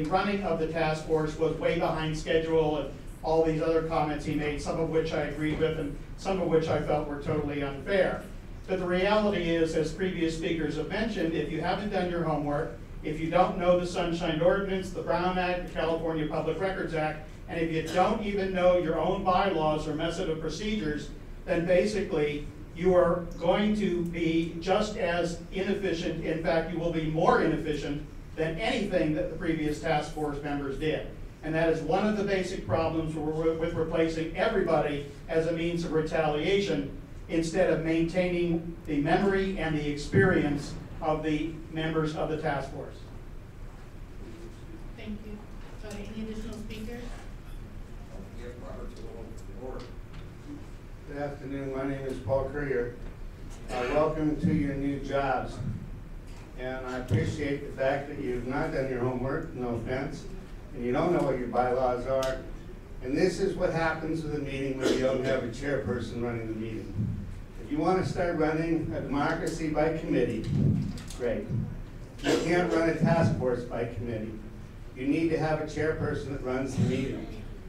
running of the task force was way behind schedule, and all these other comments he made, some of which I agreed with and some of which I felt were totally unfair. But the reality is, as previous speakers have mentioned, if you haven't done your homework, if you don't know the Sunshine Ordinance, the Brown Act, the California Public Records Act, and if you don't even know your own bylaws or method of procedures, then basically you are going to be just as inefficient. In fact, you will be more inefficient than anything that the previous task force members did. And that is one of the basic problems with replacing everybody as a means of retaliation, instead of maintaining the memory and the experience of the members of the task force. Thank you. Are there any additional speakers? Good afternoon, my name is Paul Courier. Welcome to your new jobs. And I appreciate the fact that you've not done your homework, no offense, and you don't know what your bylaws are. And this is what happens with a meeting when you don't have a chairperson running the meeting. If you want to start running a democracy by committee, great. You can't run a task force by committee. You need to have a chairperson that runs the meeting.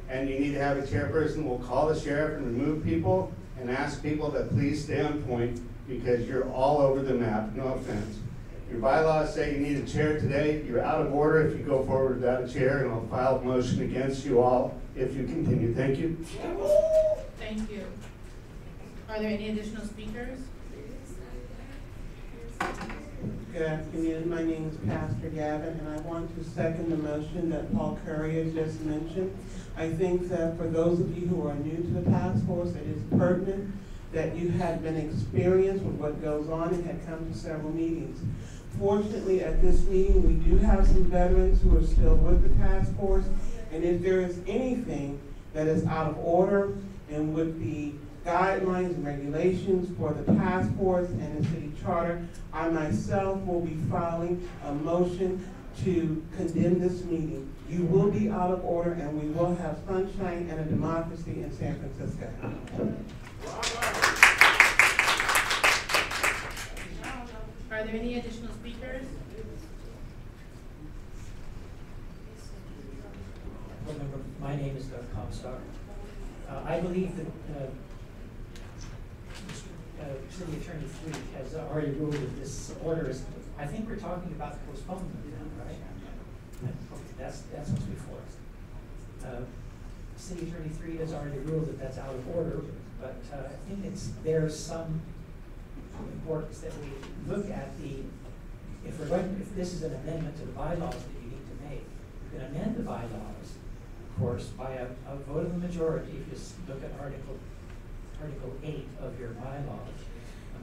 And you need to have a chairperson who will call the sheriff and remove people and ask people to please stay on point, because you're all over the map, no offense. Your bylaws say you need a chair today. You're out of order if you go forward without a chair, and I'll file a motion against you all if you continue. Thank you. Thank you. Are there any additional speakers? Good afternoon. My name is Pastor Gavin, and I want to second the motion that Paul Courier just mentioned. I think that for those of you who are new to the task force, it is pertinent that you had been experienced with what goes on and had come to several meetings. Fortunately, at this meeting, we do have some veterans who are still with the task force, and if there is anything that is out of order and would be guidelines and regulations for the task force and the city charter, I myself will be filing a motion to condemn this meeting. You will be out of order, and we will have sunshine and a democracy in San Francisco. Are there any additional speakers? Remember, my name is Doug Comstock. I believe that City Attorney Fleet has already ruled that this order is, I think we're talking about the postponement now, right? Okay, that's what's before us. City Attorney 3 has already ruled that that's out of order, but I think there's some importance that we look at if this is an amendment to the bylaws that you need to make. You can amend the bylaws, of course, by a vote of the majority. If you look at Article 8 of your bylaws,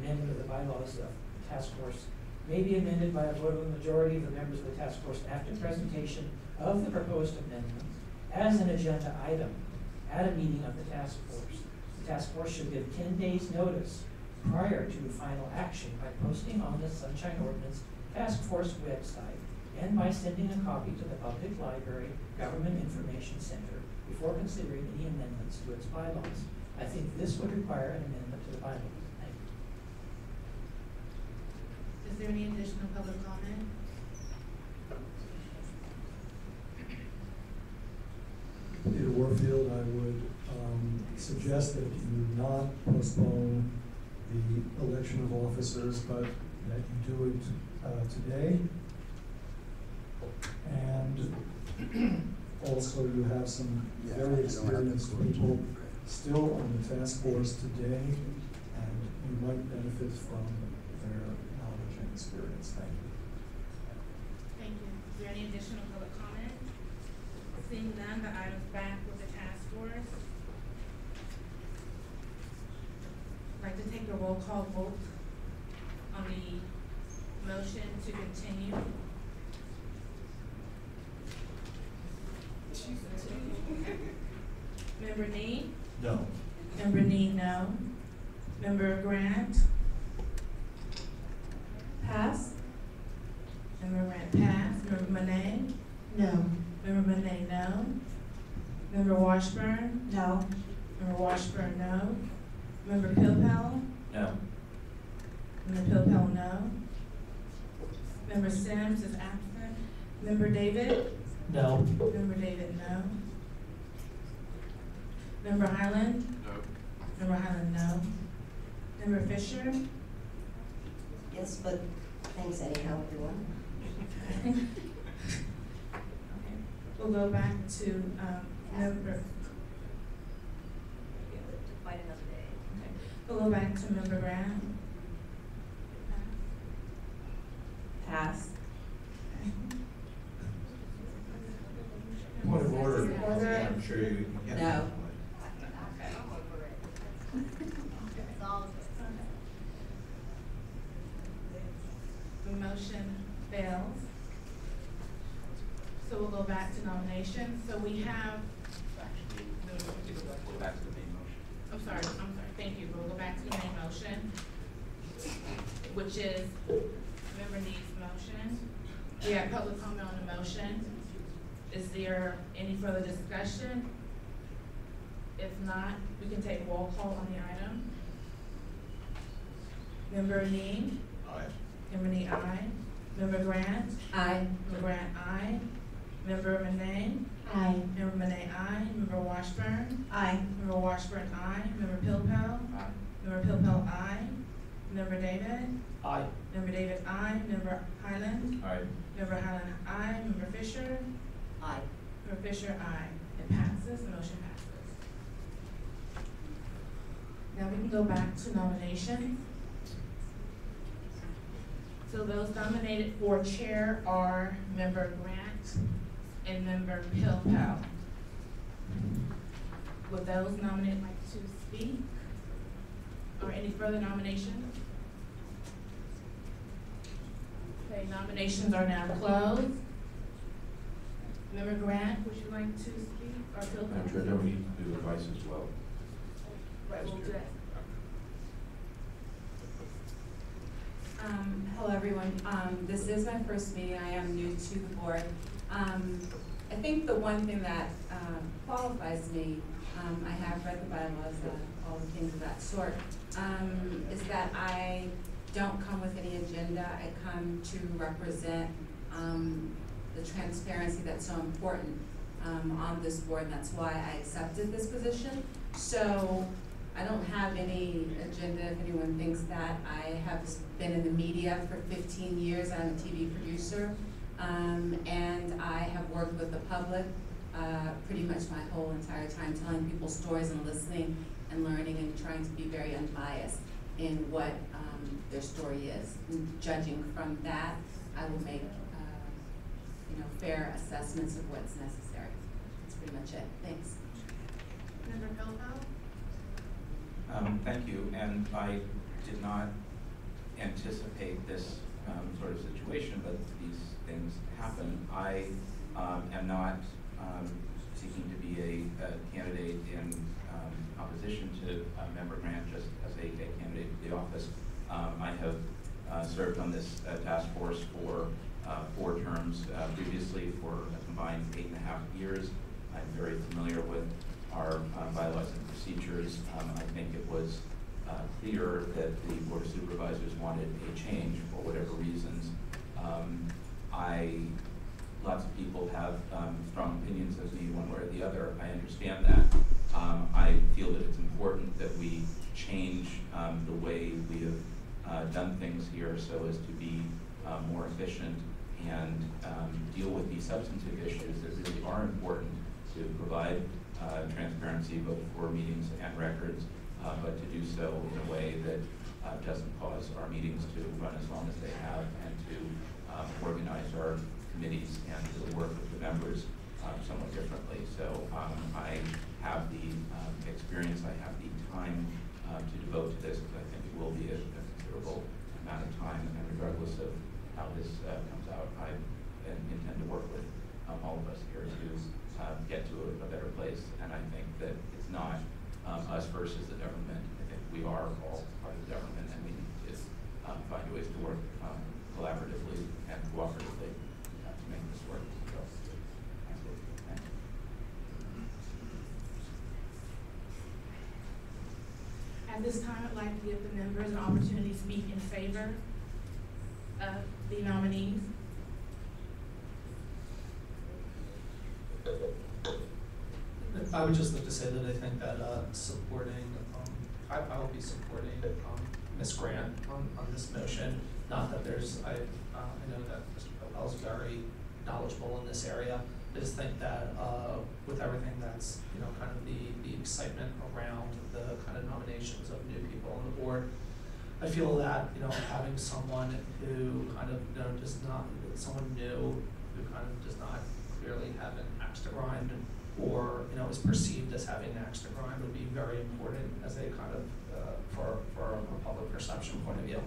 amendment of the bylaws of the task force may be amended by a vote of the majority of the members of the task force after presentation of the proposed amendment as an agenda item at a meeting of the task force. The task force should give 10 days notice prior to final action by posting on the Sunshine Ordinance Task Force website and by sending a copy to the Public Library Government Information Center before considering any amendments to its bylaws. I think this would require an amendment to the bylaws. Thank you. Is there any additional public comment? Peter Warfield, I would suggest that you not postpone the election of officers, but that you do it today. And also you have some very experienced people still on the task force today, and you might benefit from their knowledge and experience. Thank you. Thank you. Is there any additional public comment? Seeing none, the item's back with the task force. I'd like to take a roll call vote on the motion to continue. Member Nee? No. Member Nee, no. Member Grant? Pass. Member Grant, pass. Member Monet? No. Member Monet, no. Member Washburn? No. Member Washburn, no. Member Pilpel? No. Member Pilpel, no. Member Sims is absent. Member David? No. Member David, no. Member Highland? No. Member Highland, no. Member Fisher? Yes, but thanks anyhow, everyone. We'll go back to member. Fight another day. Okay. We'll go back to member Grant. Pass. Point of order. Order. I'm sure you can. No. The motion fails. So we'll go back to nominations. So we have, Go back to the main motion. I'm sorry, thank you. We'll go back to the main motion, which is member Nee's motion. We have public comment on the motion. Is there any further discussion? If not, we can take roll call on the item. Member Nee? Aye. Member Nee, aye. Member Grant? Aye. Member Grant, aye. Member Monet? Aye. Member Monet, aye. Member Washburn? Aye. Member Washburn, aye. Member Pilpel? Aye. Member Pilpel, aye. Member David? Aye. Member David, aye. Member Highland? Aye. Member Highland, aye. Member Fisher? Aye. Member Fisher, aye. It passes, the motion passes. Now we can go back to nominations. So those nominated for chair are Member Grant and Member Pilpel. Would those nominated like to speak? Or any further nominations? Okay, nominations are now closed. Member Grant, would you like to speak, or Pilpel? Madam Chair, then we need to do advice as well. Right, we'll do that. Hello, everyone. This is my first meeting. I am new to the board. I think the one thing that qualifies me, I have read the bylaws, all the things of that sort, is that I don't come with any agenda. I come to represent the transparency that's so important on this board, and that's why I accepted this position. So I don't have any agenda if anyone thinks that. I have been in the media for 15 years. I'm a TV producer, and I have worked with the public pretty much my whole entire time, telling people stories and listening and learning and trying to be very unbiased in what their story is. And judging from that, I will make fair assessments of what's necessary. That's pretty much it. Thanks. Member Pilpel? Thank you, and I did not anticipate this sort of situation, but these things happen. I am not seeking to be a candidate in opposition to Member Grant, just as a candidate for the office. I have served on this task force for 4 terms previously for a combined 8.5 years. I'm very familiar with our bylaws and procedures. I think it was clear that the Board of Supervisors wanted a change for whatever reasons. Lots of people have strong opinions of me one way or the other. I understand that. I feel that it's important that we change the way we have done things here so as to be more efficient and deal with these substantive issues that really are important to provide transparency both for meetings and records, but to do so in a way that doesn't cause our meetings to run as long as they have, and to organize our committees and the work of the members somewhat differently. So I have the experience, I have the time to devote to this, because I think it will be a considerable amount of time, and regardless of how this comes out, I intend to work with all of us here to get to a better place. And I think that it's not us versus the government. I think we are all part of the government, and we need to find ways to work collaboratively and cooperatively to make this work. So, thank you. At this time, I'd like to give the members an opportunity to speak in favor of the nominees. I would just like to say that I think that supporting, I will be supporting Ms. Grant on this motion. Not that there's, I know that Mr. Popel is very knowledgeable in this area. I just think that with everything that's, kind of the excitement around the kind of nominations of new people on the board, I feel that, having someone who kind of, does not, someone new who kind of does not clearly have an axe to grind, or is perceived as having an axe to grind, would be very important as a kind of for a public perception point of view.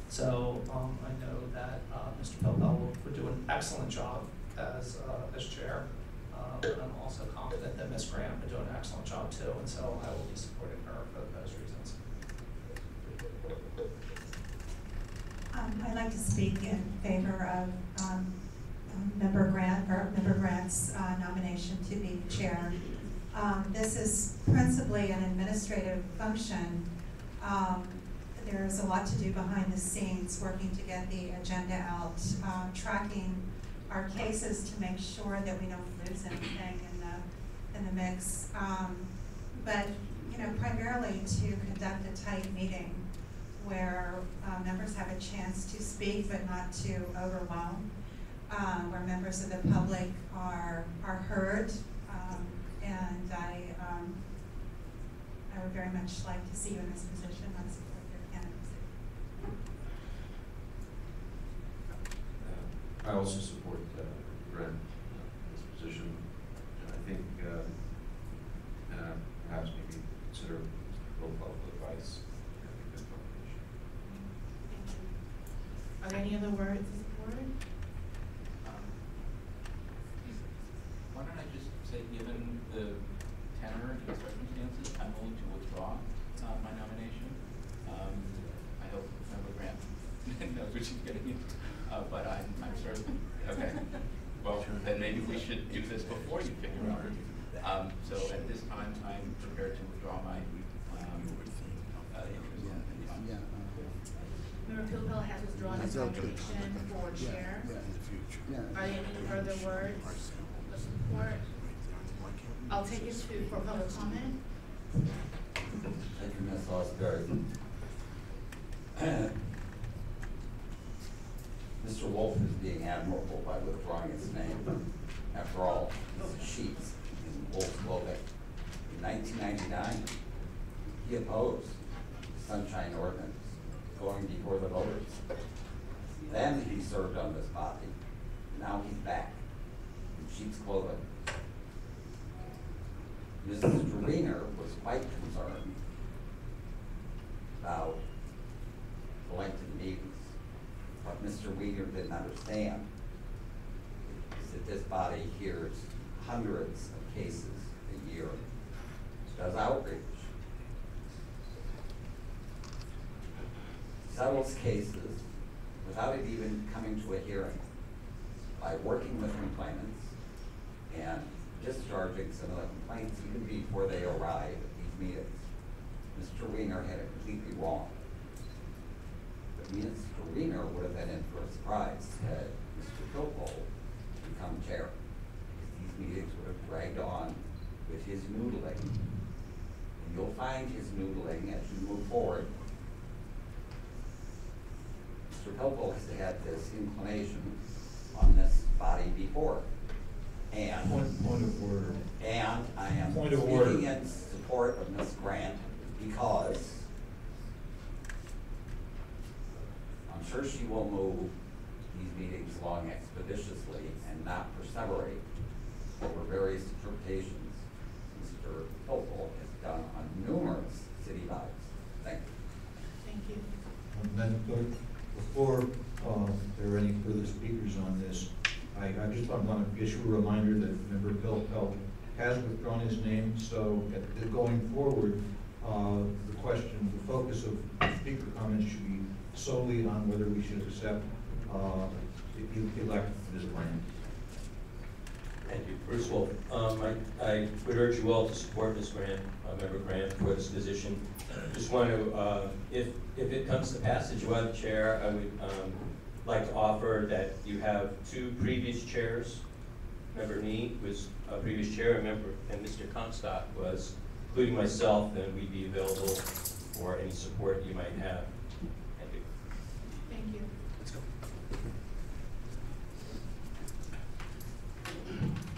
So I know that Mr. Popel would do an excellent job as chair. And I'm also confident that Ms. Grant would do an excellent job too, and so I will be supporting her for those reasons. I'd like to speak in favor of Member Grant's nomination to be chair. This is principally an administrative function. There's a lot to do behind the scenes, working to get the agenda out, tracking our cases to make sure that we don't lose anything in the mix. But primarily to conduct a tight meeting where members have a chance to speak but not to overwhelm. Where members of the public are heard, and I would very much like to see you in this position. I support your candidacy. I also support Grant in this position, and I think perhaps maybe consider profile for advice. Are there any other words of support? Why don't I just say, given the tenor and the circumstances, I'm willing to withdraw my nomination. I hope Member Grant knows what she's getting into, but I'm sort of, okay. Well, then maybe we should do this before you figure out. So at this time, I'm prepared to withdraw my Member Popel has withdrawn his nomination for chair. Are there any further words of support? I'll take it for public comment. Thank you, Ms. Osbury. Mr. Wolf is being admirable by withdrawing his name. After all, he's sheets in Wolf's clothing. In 1999, he opposed the Sunshine Ordinance going before the voters. Then he served on this body. Now he's back in sheep's clothing. Mrs. Wiener was quite concerned about the length of the meetings. What Mr. Wiener didn't understand is that this body hears hundreds of cases a year, does outreach, settles cases without it even coming to a hearing, by working with complainants and discharging some of the complaints even before they arrive at these meetings. Mr. Wiener had it completely wrong. But Mr. Wiener would have been in for a surprise had Mr. Kilpole become chair. These meetings would have dragged on with his noodling. And you'll find his noodling as you move forward. Mr. Kilpole has had this inclination on this body before. And Point of order. And I am Point of order. speaking in support of Ms. Grant because I'm sure she will move these meetings along expeditiously and not perseverate over various interpretations Mr. Hopeful has done on numerous city bodies. Thank you. Thank you. Madam Clerk, before there are any further speakers on this, I just want to issue a reminder that Member Pilpelt has withdrawn his name, so going forward, the focus of speaker comments should be solely on whether we should accept, elect Ms. Grant. Thank you. Bruce Wolf. I would urge you all to support Ms. Grant, Member Grant, for this position. Just want to, if it comes to passage, you are the chair, I would like to offer that you have two previous chairs. Member Nee was a previous chair, and Mr. Comstock was, including myself, and we'd be available for any support you might have. Thank you. Thank you. Let's go.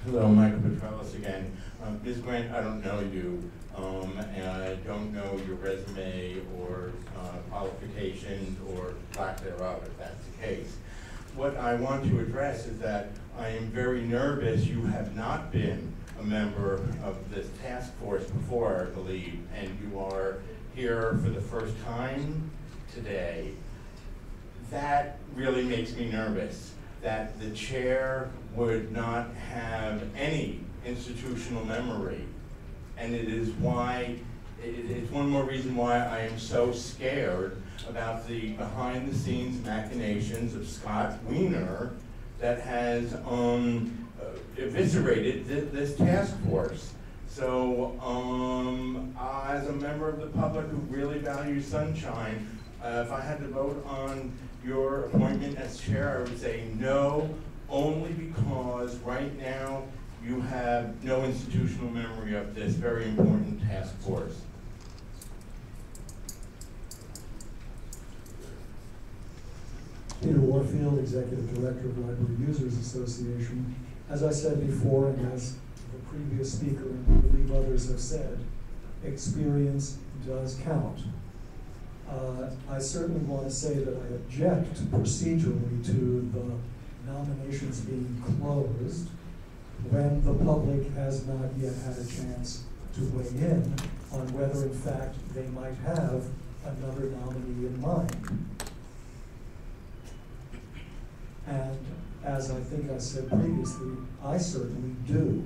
Hello, Michael Petralis again. Ms. Grant, I don't know you, and I don't know your resume or qualifications or lack thereof, if that's the case. What I want to address is that I am very nervous you have not been a member of this task force before, I believe, and you are here for the first time today. That really makes me nervous, that the chair would not have any institutional memory. And it is one more reason why I am so scared about the behind-the-scenes machinations of Scott Wiener that has eviscerated this task force. So as a member of the public who really values sunshine, if I had to vote on your appointment as chair, I would say no, only because right now you have no institutional memory of this very important task force. Peter Warfield, Executive Director of Library Users Association. As I said before, and as the previous speaker and I believe others have said, experience does count. I certainly want to say that I object procedurally to the nominations being closed when the public has not yet had a chance to weigh in on whether in fact they might have another nominee in mind. And as I think I said previously, I certainly do,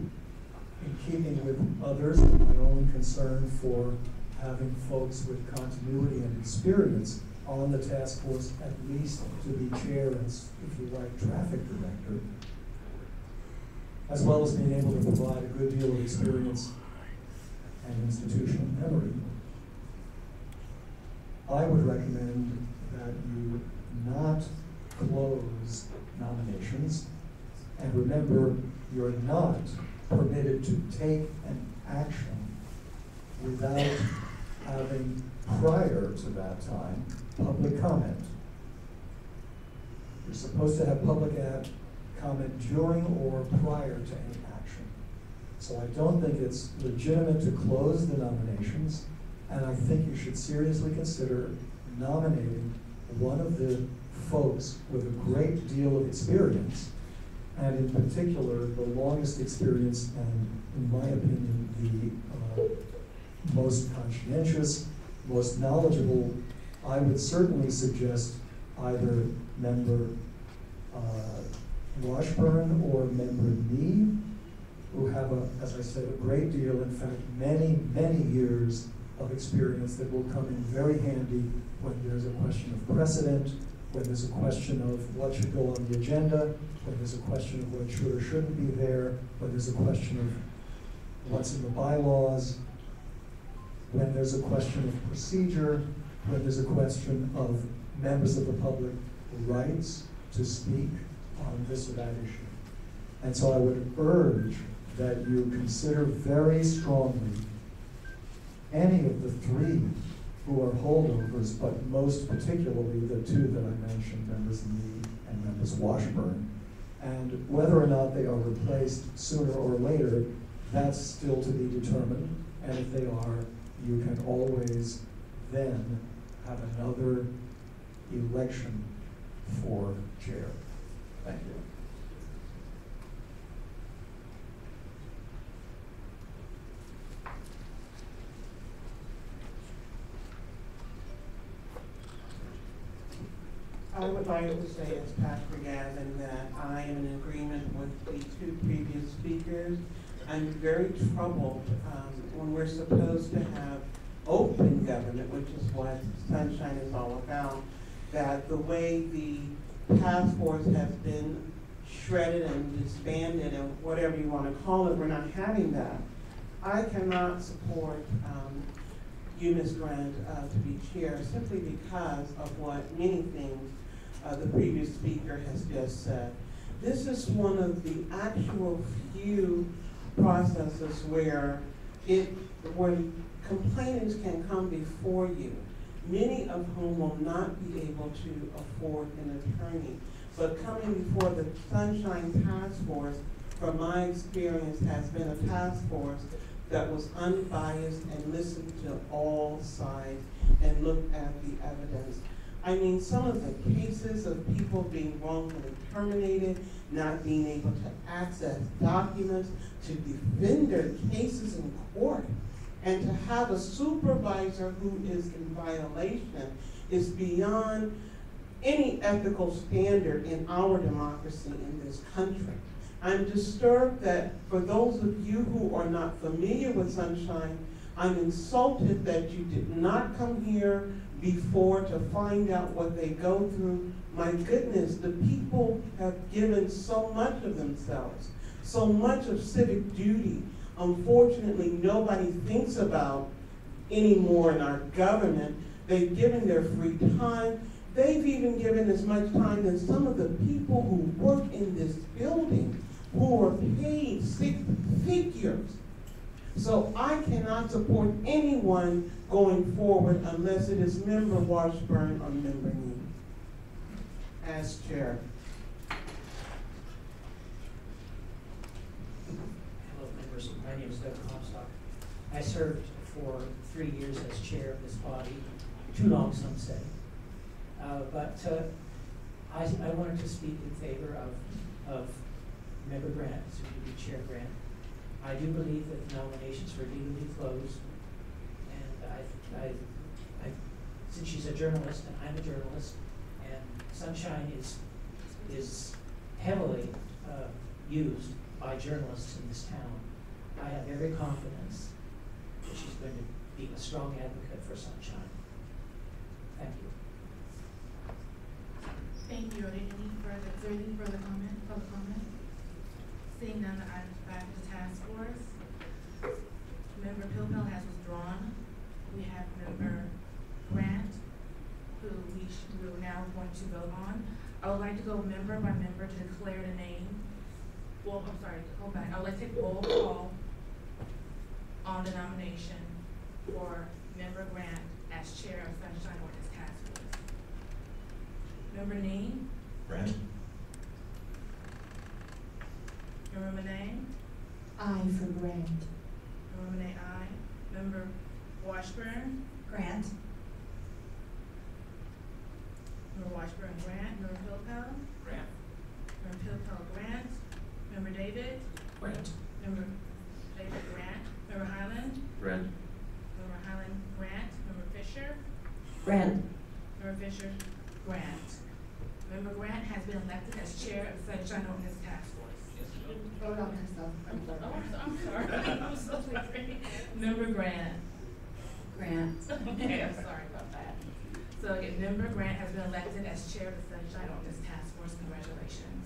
in keeping with others and my own concern for having folks with continuity and experience on the task force, at least to be chair and, if you like, traffic director, as well as being able to provide a good deal of experience and institutional memory. I would recommend that you not close nominations, and remember, you're not permitted to take an action without having, prior to that time, public comment. You're supposed to have public comment during or prior to any action. So I don't think it's legitimate to close the nominations, and I think you should seriously consider nominating one of the folks with a great deal of experience, and in particular, the longest experience and, in my opinion, the most conscientious, most knowledgeable. I would certainly suggest either member Washburn or member Nee, who have, as I said, a great deal, in fact, many, many years of experience that will come in very handy when there's a question of precedent, when there's a question of what should go on the agenda, when there's a question of what should or shouldn't be there, when there's a question of what's in the bylaws, when there's a question of procedure, when there's a question of members of the public rights to speak on this or that issue. And so I would urge that you consider very strongly any of the three who are holdovers, but most particularly the two that I mentioned, members Nee and members Washburn, And whether or not they are replaced sooner or later, that's still to be determined. And if they are, you can always then have another election for chair. Thank you. I would like to say as Pastor Gavin that I am in agreement with the two previous speakers. I'm very troubled when we're supposed to have open government, which is what Sunshine is all about, that the way the task force has been shredded and disbanded and whatever you want to call it, we're not having that. I cannot support you, Ms. Grant, to be chair simply because of what many things the previous speaker has just said. This is one of the actual few processes where complainants can come before you, many of whom will not be able to afford an attorney. But coming before the Sunshine Task Force, from my experience, has been a task force that was unbiased and listened to all sides and looked at the evidence. I mean, some of the cases of people being wrongfully terminated, not being able to access documents, to defend their cases in court, and to have a supervisor who is in violation is beyond any ethical standard in our democracy in this country. I'm disturbed that for those of you who are not familiar with Sunshine, I'm insulted that you did not come here before to find out what they go through. My goodness, the people have given so much of themselves, so much of civic duty. Unfortunately, nobody thinks about anymore in our government. They've given their free time. They've even given as much time as some of the people who work in this building, who are paid six figures. So I cannot support anyone going forward unless it is Member Washburn or Member Nee as chair. Hello, members. My name is Doug Comstock. I served for 3 years as chair of this body. Too long, some say. I wanted to speak in favor of Member Grant, soon to be Chair Grant. I do believe that the nominations were legally closed, and since she's a journalist and I'm a journalist, and Sunshine is heavily used by journalists in this town, I have every confidence that she's going to be a strong advocate for Sunshine. Thank you. Thank you. Is there any further public comment? Seeing none, I'm back to the task force. Member Pilpel has withdrawn. We have Member Grant, who we're now going to vote on. I would like to go member by member to declare the name. Well, I'm sorry, hold back. I would like to take roll call on the nomination for Member Grant as chair of Sunshine Ordinance Task Force. Member Nee? Grant. Member Monet? Aye for Grant. Member Monet, aye. Member Washburn? Grant. Member Washburn, Grant. Member Pilpel? Grant. Member Pilpel, Grant. Member David? Grant. Member David, Grant. Member Highland? Grant. Member Highland, Grant. Member Fisher? Grant. Member Fisher, Grant. Member Grant has been elected as chair of the Sunshine Ordinance Task Force. Vote on herself. I'm sorry. I'm so sorry. Member Grant. Grant. Okay, I'm sorry about that. So again, Member Grant has been elected as chair of the Sunshine Ordinance Task Force. Congratulations.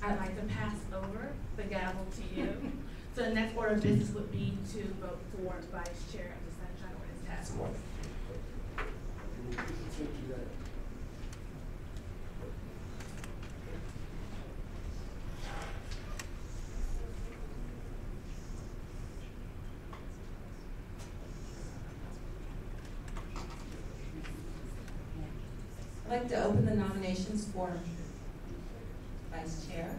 I'd like to pass over the gavel to you. So the next order of business would be to vote for vice chair of the Sunshine Ordinance Task Force. I'd like to open the nominations for Vice Chair.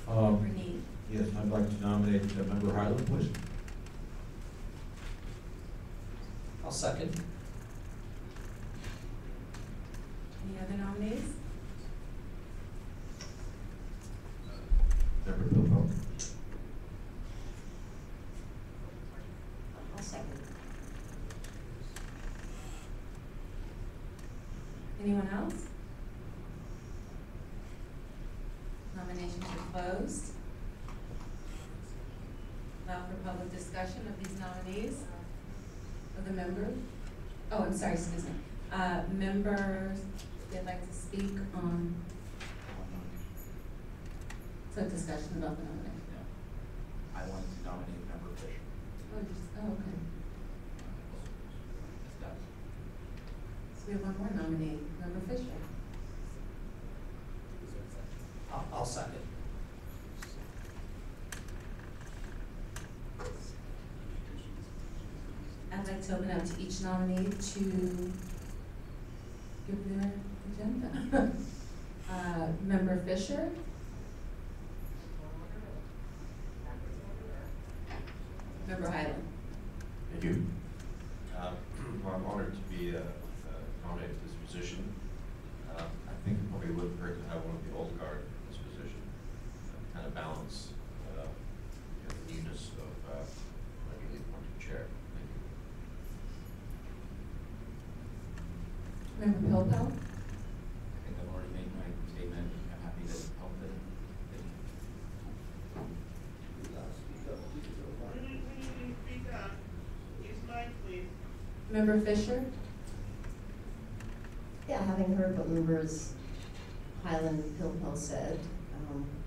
Member Need. Yes, I'd like to nominate Member Highland, please. I'll second. Any other nominees? Member Pilpel. I'll second. Anyone else? Nominations are closed. Allow for public discussion of these nominees, of the members. Oh, I'm sorry, excuse me. Members, they'd like to speak on, so discussion about the nomination. I want to nominate Member Fisher. Oh, okay. So we have one more nominee, Member Fisher. I'll second. I'd like to open up to each nominee to give their agenda. Member Fisher. Member Highland. Thank you. Well, I'm honored to be nominated for this position. I think it probably would hurt to have one of the old guard in this position, kind of balance the newness of the appointed chair. Thank you. Member Pilpel. I think I've already made my statement. I'm happy to help them. Member Fisher. Yeah, having heard what members Highland and Pilpel said,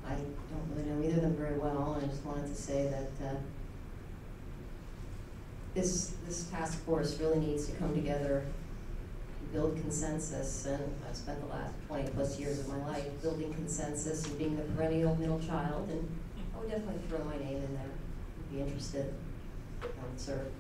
I don't really know either of them very well, and I just wanted to say that this task force really needs to come together, build consensus, and I've spent the last 20+ years of my life building consensus and being the perennial middle child, and I would definitely throw my name in there. I'd be interested. I would serve.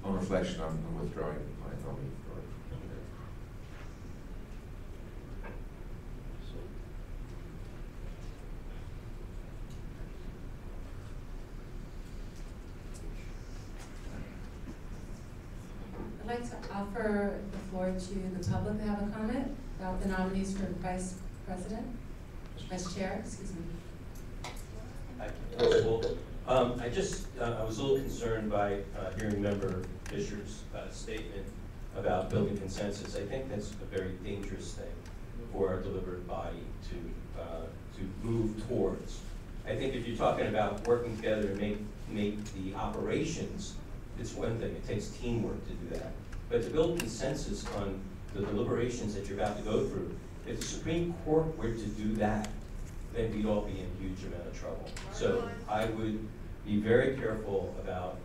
On reflection, I'm withdrawing my nomination. I'd like to offer the floor to the public to have a comment about the nominees for Vice President, Vice Chair, excuse me. Hi, Constable. I was a little concerned by hearing Member Fisher's statement about building consensus. I think that's a very dangerous thing for our deliberative body to move towards. I think if you're talking about working together to make the operations, it's one thing. It takes teamwork to do that. But to build consensus on the deliberations that you're about to go through, if the Supreme Court were to do that, then we'd all be in a huge amount of trouble. So I would be very careful about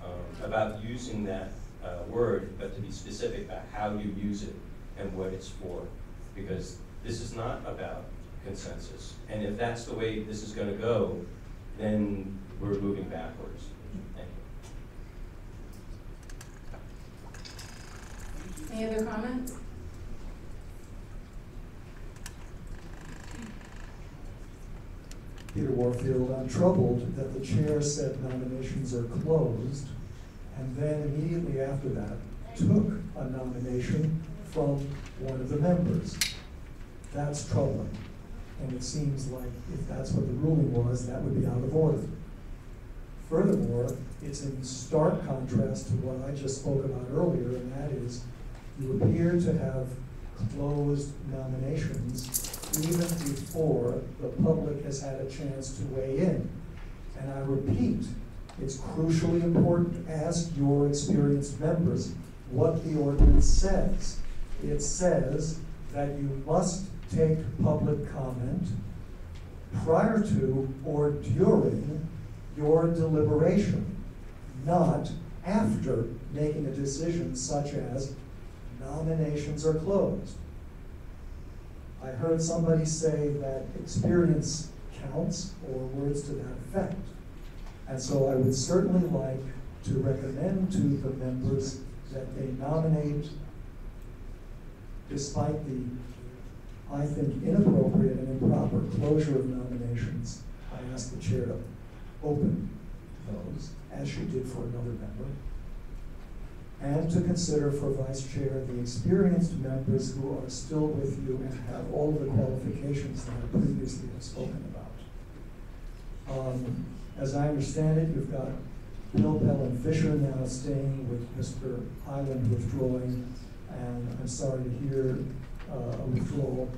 using that word, but to be specific about how you use it and what it's for, because this is not about consensus. And if that's the way this is going to go, then we're moving backwards. Thank you. Any other comments? Peter Warfield, I'm troubled that the chair said nominations are closed, and then immediately after that took a nomination from one of the members. That's troubling. And it seems like if that's what the ruling was, that would be out of order. Furthermore, it's in stark contrast to what I just spoke about earlier, and that is you appear to have closed nominations even before the public has had a chance to weigh in. And I repeat, it's crucially important, ask your experienced members what the ordinance says. It says that you must take public comment prior to or during your deliberation, not after making a decision such as nominations are closed. I heard somebody say that experience counts, or words to that effect. And so I would certainly like to recommend to the members that they nominate, despite the, I think, inappropriate and improper closure of nominations. I ask the chair to open those, as she did for another member, and to consider for vice chair the experienced members who are still with you and have all of the qualifications that I previously have spoken about. As I understand it, you've got Bill, Bell, and Fisher now staying with Mr. Highland withdrawing, and I'm sorry to hear a withdrawal.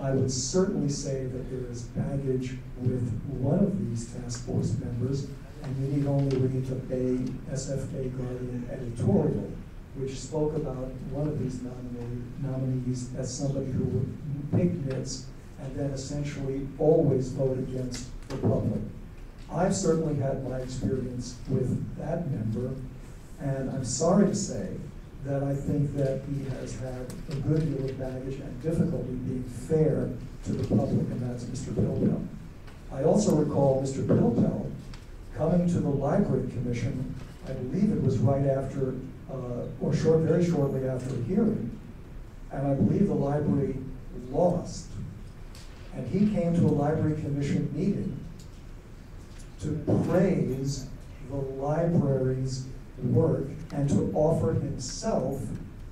I would certainly say that there is baggage with one of these task force members, and you need only read the Bay SFA Guardian editorial, which spoke about one of these nominees as somebody who would pick nits and then essentially always vote against the public. I've certainly had my experience with that member, and I'm sorry to say that I think that he has had a good deal of baggage and difficulty being fair to the public, and that's Mr. Pilpel. I also recall Mr. Pilpel coming to the Library Commission, I believe it was right after, very shortly after a hearing, and I believe the library lost. And he came to a Library Commission meeting to praise the library's work and to offer himself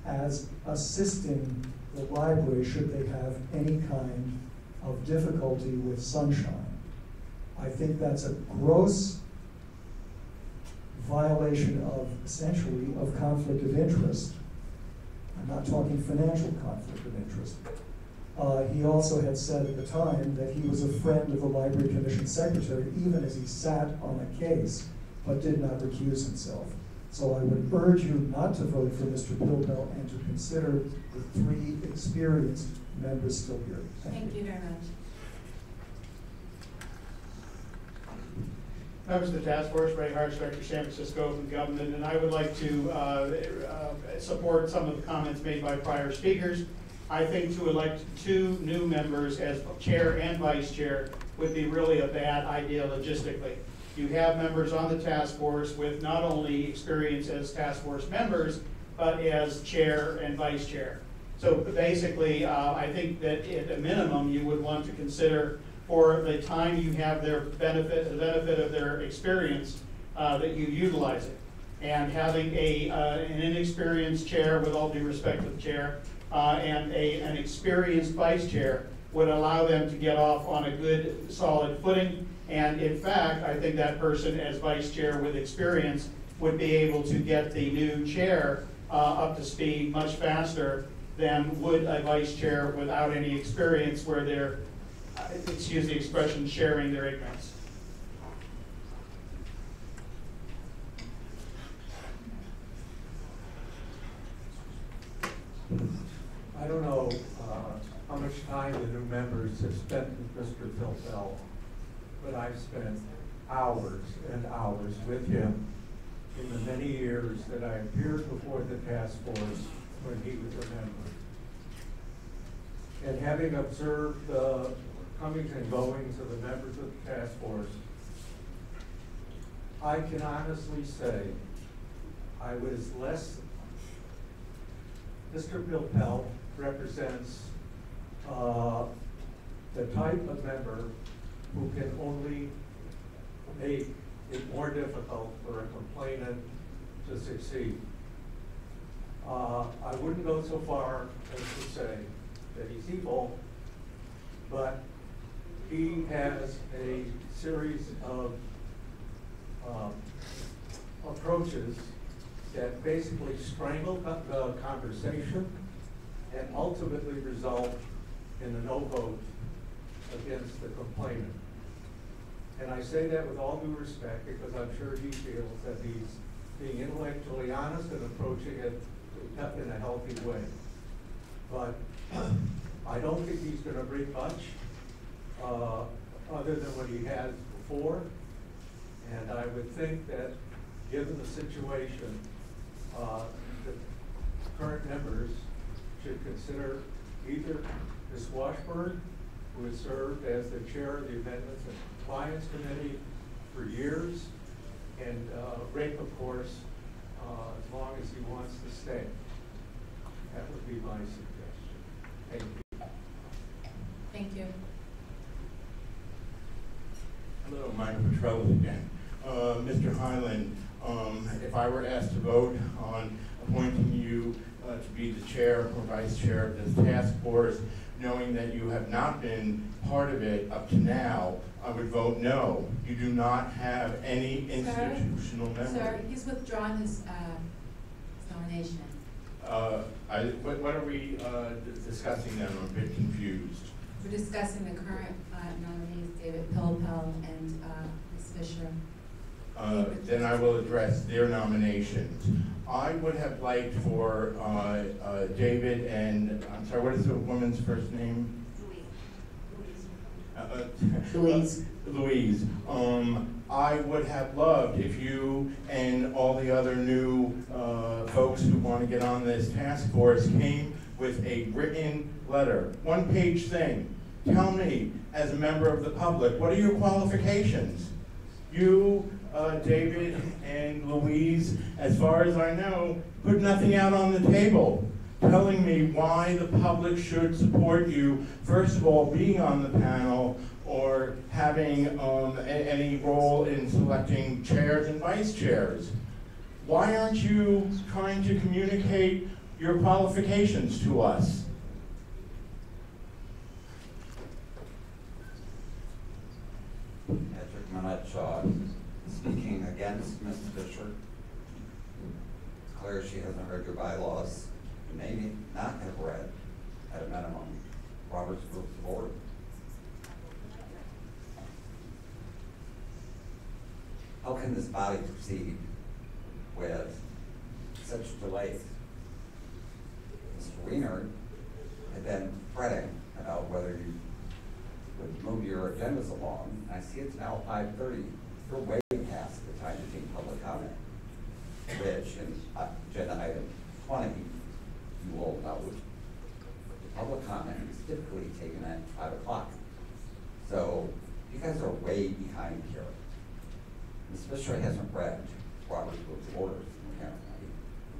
as assisting the library should they have any kind of difficulty with sunshine. I think that's a gross violation of, essentially, of conflict of interest. I'm not talking financial conflict of interest. He also had said at the time that he was a friend of the Library Commission Secretary, even as he sat on a case, but did not recuse himself. So I would urge you not to vote for Mr. Pilpel and to consider the 3 experienced members still here. Thank you very much. Members of the task force, Ray Hartz, Director, San Francisco Open Government, and I would like to support some of the comments made by prior speakers. I think to elect 2 new members as chair and vice chair would be really a bad idea logistically. You have members on the task force with not only experience as task force members, but as chair and vice chair. So basically, I think that at a minimum, you would want to consider for the time you have their benefit, the benefit of their experience, that you utilize it. And having an inexperienced chair, with all due respect to the chair, and an experienced vice chair would allow them to get off on a good, solid footing. And in fact, I think that person as vice chair with experience would be able to get the new chair up to speed much faster than would a vice chair without any experience, where they're, excuse the expression, sharing their ignorance. I don't know how much time the new members have spent with Mr. Pilpel, but I've spent hours and hours with him in the many years that I appeared before the task force when he was a member. And having observed the comings and goings of the members of the task force, I can honestly say I was less. Mr. Pilpel represents the type of member who can only make it more difficult for a complainant to succeed. I wouldn't go so far as to say that he's evil, but he has a series of approaches that basically strangle the conversation and ultimately result in a no vote against the complainant. And I say that with all due respect because I'm sure he feels that he's being intellectually honest and approaching it in a healthy way. But I don't think he's going to bring much other than what he has before. And I would think that given the situation, the current members should consider either Ms. Washburn, who has served as the chair of the Amendments and Compliance Committee for years, and Rick, of course, as long as he wants to stay. That would be my suggestion. Thank you. Thank you. Hello, Michael Petrellis again. Mr. Highland, if I were asked to vote on appointing you to be the chair or vice chair of this task force, knowing that you have not been part of it up to now, I would vote no. You do not have any institutional memory. Sir, he's withdrawn his nomination. What are we discussing then? I'm a bit confused. We're discussing the current nominees, David Pilpel and Ms. Fisher. Then I will address their nominations. I would have liked for David and, I'm sorry, what is the woman's first name? Louise. Louise. I would have loved if you and all the other new folks who want to get on this task force came with a written letter, one-page thing. Tell me, as a member of the public, what are your qualifications? You, David and Louise, as far as I know, put nothing out on the table telling me why the public should support you, first of all, being on the panel or having any role in selecting chairs and vice chairs. Why aren't you trying to communicate your qualifications to us? Patrick Manette-Shaw, speaking against Ms. Fisher. It's clear she hasn't read your bylaws. You may not have read, at a minimum, Robert's Rules of Order. How can this body proceed with such delays? Mr. Wiener had been fretting about whether you would move your agendas along. I see it's now 5:30. You're way past the time to take public comment, which in agenda item 20, you will note the public comment is typically taken at 5 o'clock. So you guys are way behind here. Ms. Fisher hasn't read Robert's Rules of Order, apparently.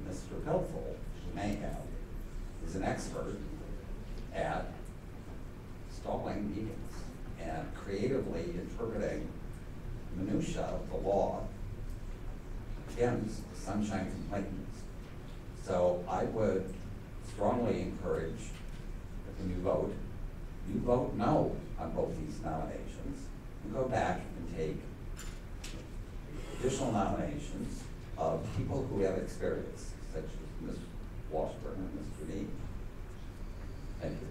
Mr. Pilpel, who may have, is an expert at stalling meetings and creatively interpreting minutia of the law against the sunshine complainants. So I would strongly encourage that when you vote no on both these nominations, and go back and take additional nominations of people who have experience, such as Ms. Washburn and Mr. Dean. Thank you.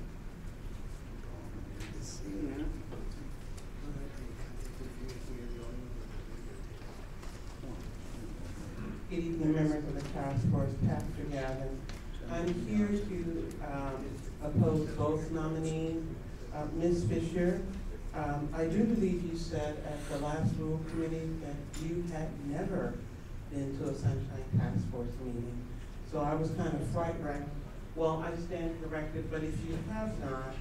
Good evening, members of the task force, Pastor Gavin. I'm here to oppose both nominees. Ms. Fisher, I do believe you said at the last rule committee that you had never been to a Sunshine Task Force meeting. So I was kind of frightened. Well, I stand corrected, but if you have not,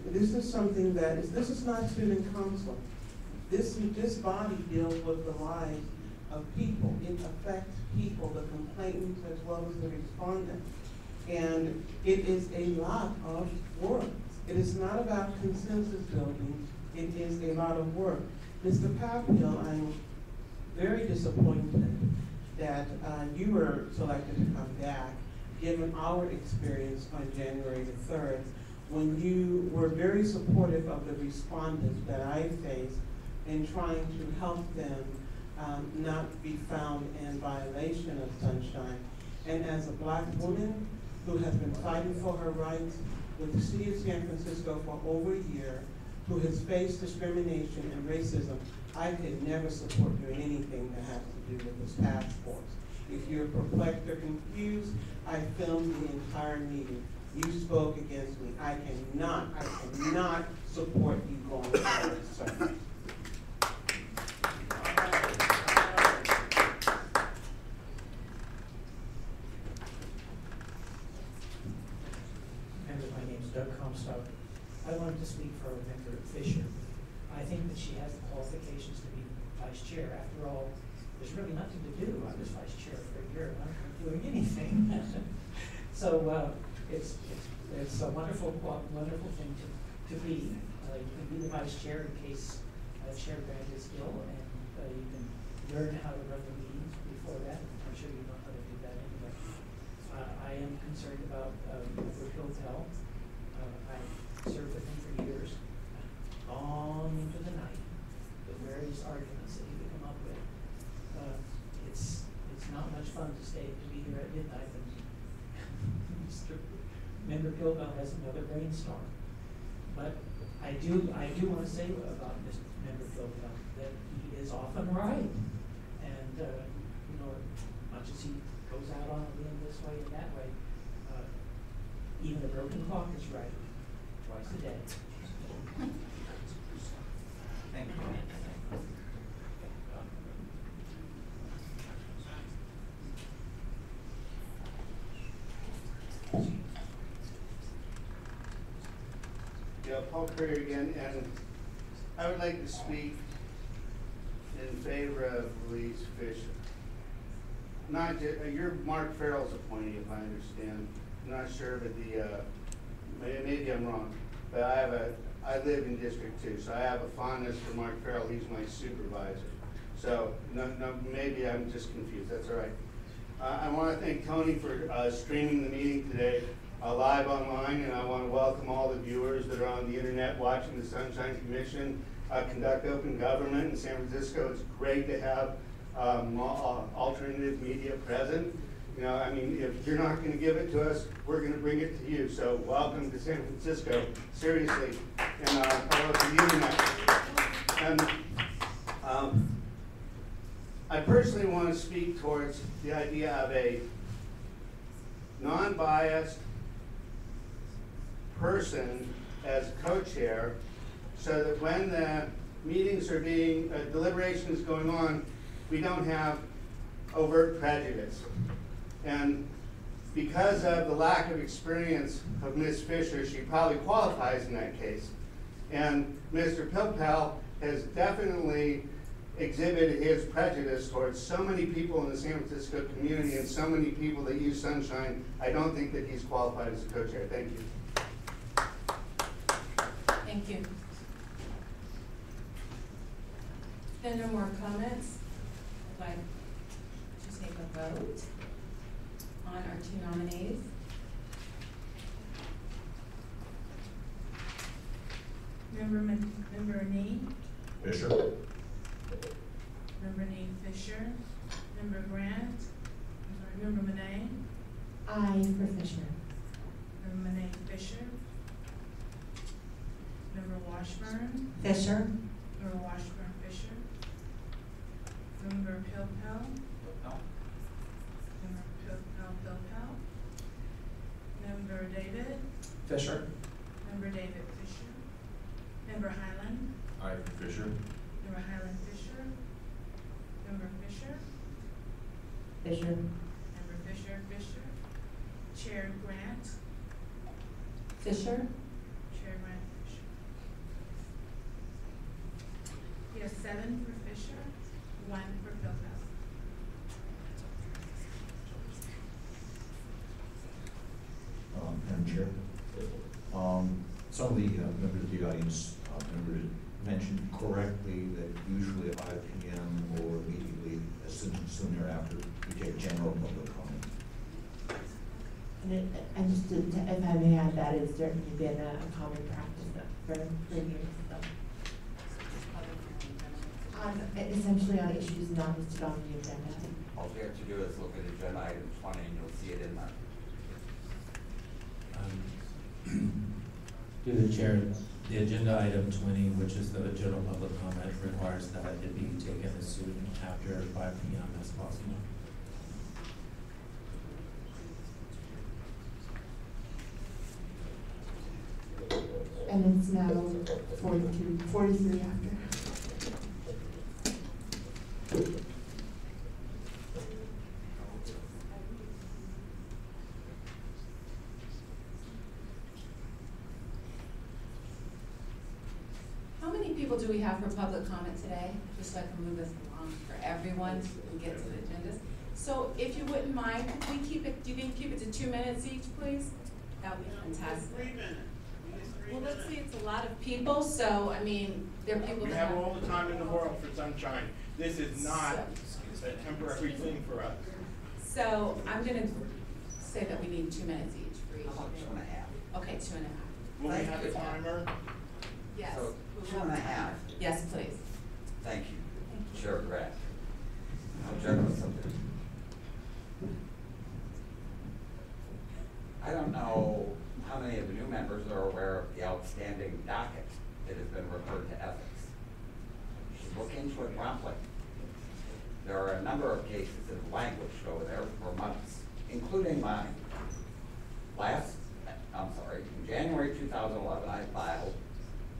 this is something that this is not student council. This body deals with the lives of people. It affects people, the complainants as well as the respondents. And it is a lot of work. It is not about consensus building. It is a lot of work. Mr. Papio, I'm very disappointed that you were selected to come back, given our experience on January the 3rd, when you were very supportive of the respondents that I faced in trying to help them not be found in violation of Sunshine. And as a Black woman who has been fighting for her rights with the city of San Francisco for over a year, who has faced discrimination and racism, I could never support you in anything that has to do with this task force. If you're perplexed or confused, I filmed the entire meeting. You spoke against me. I cannot support you going forward, sir. Member Fisher. I think that she has the qualifications to be vice chair. After all, there's really nothing to do. I was vice chair for a year, and I'm not doing anything. So it's a wonderful thing to be. You can be the vice chair in case Chair Grant is ill, and you can learn how to run the meetings before that. I'm sure you know how to do that anyway. I am concerned about Member Hilltel. I served with him for years, long into the night, the various arguments that he would come up with. It's not much fun to be here at midnight when Member Hilltel has another brainstorm. But I do want to say about Mr. Member Hilltel that he is often right, and you know, much as he goes out on a limb this way and that way, even a broken clock is right twice a day. Thank you. Yeah, Paul Curry again, and I would like to speak in favor of Louise Fisher. Not just, you're Mark Farrell's appointee, if I understand. I'm not sure, but maybe I'm wrong. But I live in District 2, so I have a fondness for Mark Farrell. He's my supervisor. So no, maybe I'm just confused. That's all right. I want to thank Tony for streaming the meeting today live online, and I want to welcome all the viewers that are on the internet watching the Sunshine Commission conduct open government in San Francisco. It's great to have alternative media present. You know, I mean, if you're not going to give it to us, we're going to bring it to you. So welcome to San Francisco, seriously, and hello to you tonight. And I personally want to speak towards the idea of a non-biased person as co-chair, so that when the meetings are being, deliberation is going on, we don't have overt prejudice. And because of the lack of experience of Ms. Fisher, she probably qualifies in that case. And Mr. Pilpel has definitely exhibited his prejudice towards so many people in the San Francisco community and so many people that use Sunshine. I don't think that he's qualified as a co-chair. Thank you. Thank you. If there are no more comments, I'd like to take a vote on our two nominees. Member Nee? Fisher. Member Nee Fisher. Member Grant? I'm sorry, Member Monet? Aye for Fisher. Member Monet Fisher. Member Washburn? Fisher. Member Washburn Fisher. Member Pilpel? No. Member Pilpel? Member David? Fisher. Member David Fisher. Member Highland? Aye for Fisher. Member Highland Fisher. Member Fisher. Fisher. Member Fisher Fisher. Chair Grant. Fisher. Chair Grant Fisher. We have 7 for Fisher, 1 for Pilpel. Madam Chair, some of the members of the audience mentioned correctly that usually at 5 p.m. or immediately as soon thereafter, we take general public comment. And just if I may add, that has certainly been a common practice for years. Essentially on issues not listed on the agenda. All you have to do is look at agenda item 20 and you'll see it in there. Through the chair, the agenda item 20, which is the general public comment, requires that it be taken as soon after 5 p.m. as possible. And it's now 43 after. people do we have for public comment today? Just so I can move this along for everyone and get to the agendas. So if you wouldn't mind, could we keep it, do you think keep it to 2 minutes each, please? That would be fantastic. 3 minutes. Well, let's see, it's a lot of people, so, I mean, there are people We that have all the time in the world for sunshine. This is not a temporary thing for us. So I'm gonna say that we need 2 minutes each for each. How about 2.5? Okay, 2.5. Will we have a timer? Yes. So, we will. 2.5. Yes, please. Thank you, Chair Grant. How generous of you. I don't know how many of the new members are aware of the outstanding docket that has been referred to ethics. You should look into it promptly. There are a number of cases that have languished over there for months, including mine. In January 2011, I filed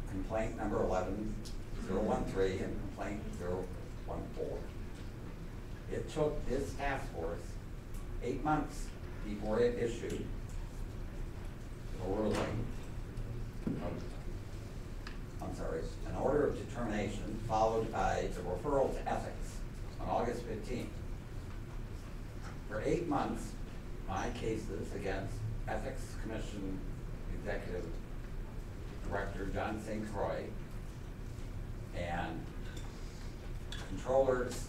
complaint number 11-013 and complaint 014. It took this task force 8 months before it issued a ruling, an order of determination followed by the referral to ethics on August 15th. For 8 months, my cases against Ethics Commission Executive Director John St. Croix and Controller's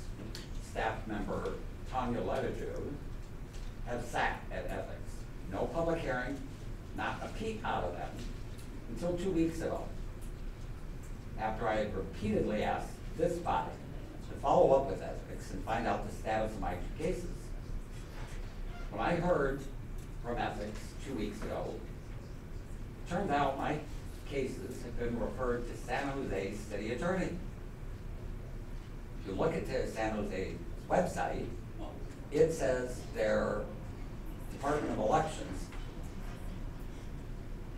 staff member Tanya Lettigieu have sat at ethics. No public hearing, not a peep out of them, until 2 weeks ago, after I had repeatedly asked this body to follow up with ethics and find out the status of my 2 cases. When I heard from ethics 2 weeks ago, it turns out my cases have been referred to San Jose's city attorney. If you look at the San Jose website, it says their Department of Elections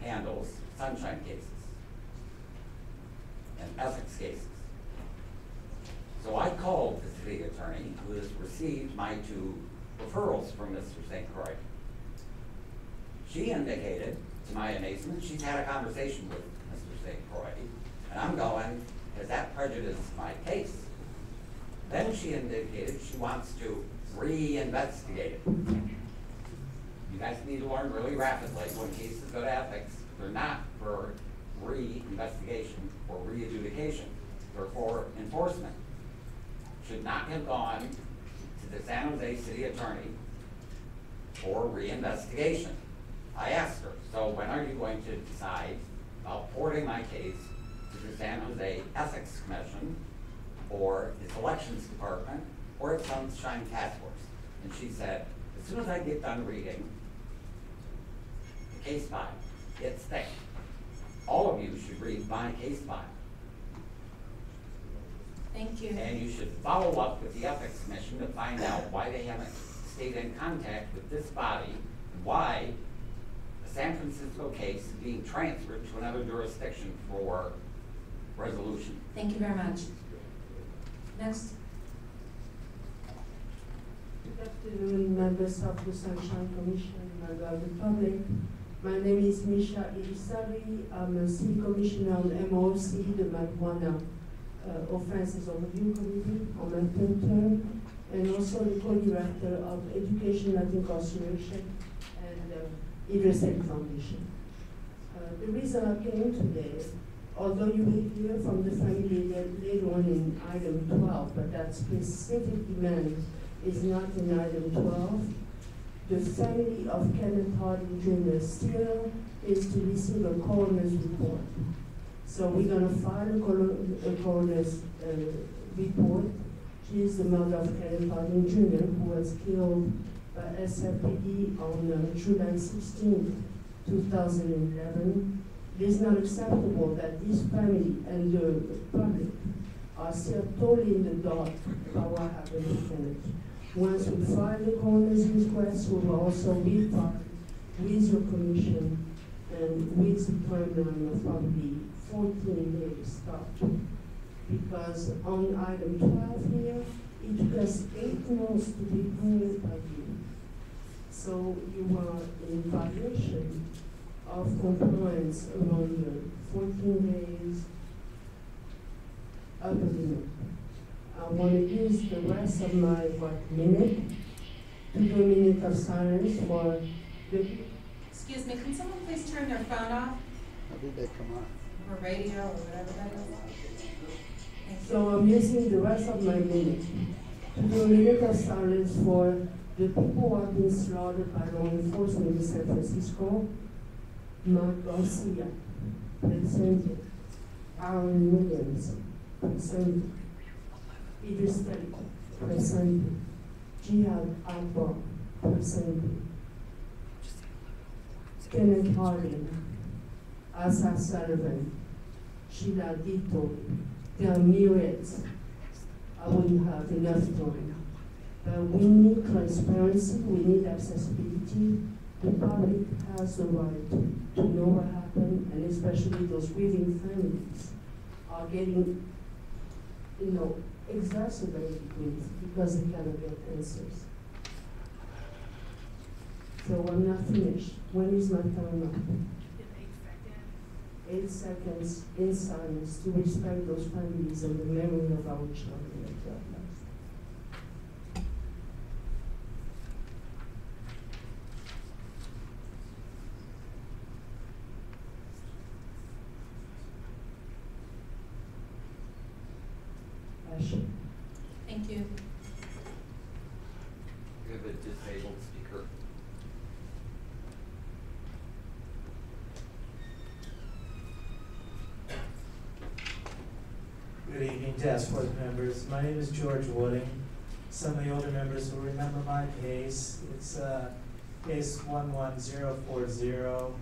handles sunshine cases and ethics cases. So I called the city attorney, who has received my 2 referrals from Mr. St. Croix. She indicated, to my amazement, she's had a conversation with Mr. St. Croix, and I'm going, has that prejudiced my case? Then she indicated she wants to re-investigate it. You guys need to learn really rapidly when cases go to ethics, they're not for re-investigation or re-adjudication. They're for enforcement. Should not have gone to the San Jose city attorney for re-investigation. I asked her, so when are you going to decide about forwarding my case to the San Jose Ethics Commission or its elections department or its Sunshine Task Force? And she said, as soon as I get done reading the case file, it's thick. All of you should read my case file. Thank you. And you should follow up with the Ethics Commission to find out why they haven't stayed in contact with this body and why the San Francisco case is being transferred to another jurisdiction for resolution. Thank you very much. Next. Good afternoon, members of the Sunshine Commission, member of the public. My name is Misha Irisari. I'm a city commissioner on MOC, the Marijuana Offenses Overview Committee on my 3rd term, and also the co-director of Education at Incarceration and Idris Elba Foundation. The reason I came today, although you will hear from the family later on in item 12, but that specific demand is not in item 12. The family of Kenneth Harding Jr. still is to receive a coroner's report. So we're going to file a coroner's report. She is the mother of Kenneth Harding Jr., who was killed by SFPD on July 16, 2011. It is not acceptable that this family and the public are still totally in the dark about what happened to Kenneth. Once we file the coroner's request, we will also refile with your commission and with the timeline of probably 14 days stop. Because on item 12 here, it took us 8 months to be heard by you. So you are in violation of compliance around the 14 days have a limit. I want to use the rest of my minute to do a minute of silence for the. Excuse me, can someone please turn their phone off? How did they come on? Or radio, or whatever that is? So I'm using the rest of my minute to do a minute of silence for the people who have been slaughtered by law enforcement in San Francisco: Mark Garcia, presente; Aaron Williams, presente; Idris Tate, presente; Jihad Akbar, presente; Kenneth Harding, Asa Sullivan, Sheila Dito. There are myriads. I wouldn't have enough time. But we need transparency, we need accessibility. The public has the right to know what happened, and especially those grieving families are getting, exacerbated grief because they cannot get answers. So I'm not finished. When is my time up? 8 seconds in silence to respect those families and the memory of our children that we have lost. Ashley. Thank you. We have a disabled speaker. Good evening, task force members. My name is George Wooding. Some of the older members will remember my case. It's case 11040,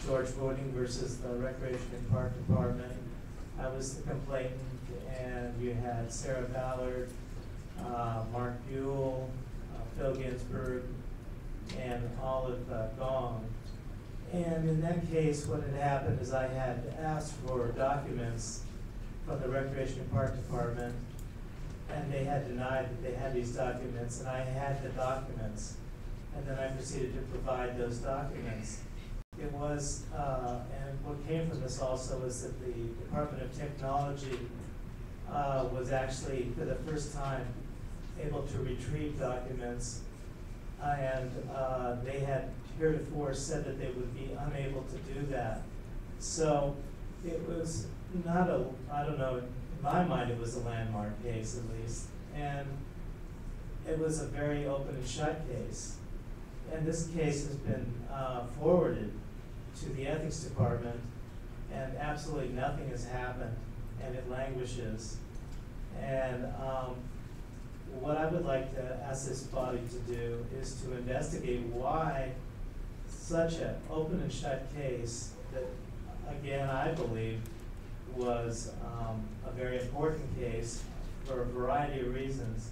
George Wooding versus the Recreation and Park Department. I was the complainant, and you had Sarah Ballard, Mark Buell, Phil Ginsburg, and Olive Gong. And in that case, what had happened is I had asked for documents from the Recreation and Park Department, and they had denied that they had these documents, and I had the documents. And then I proceeded to provide those documents. It was, and what came from this also was that the Department of Technology was actually, for the first time, able to retrieve documents, and they had heretofore said that they would be unable to do that. So it was not a, I don't know, in my mind it was a landmark case at least, and it was a very open and shut case. And this case has been forwarded to the ethics department, and absolutely nothing has happened, and it languishes. And what I would like to ask this body to do is to investigate why such an open and shut case that, again, I believe was a very important case for a variety of reasons,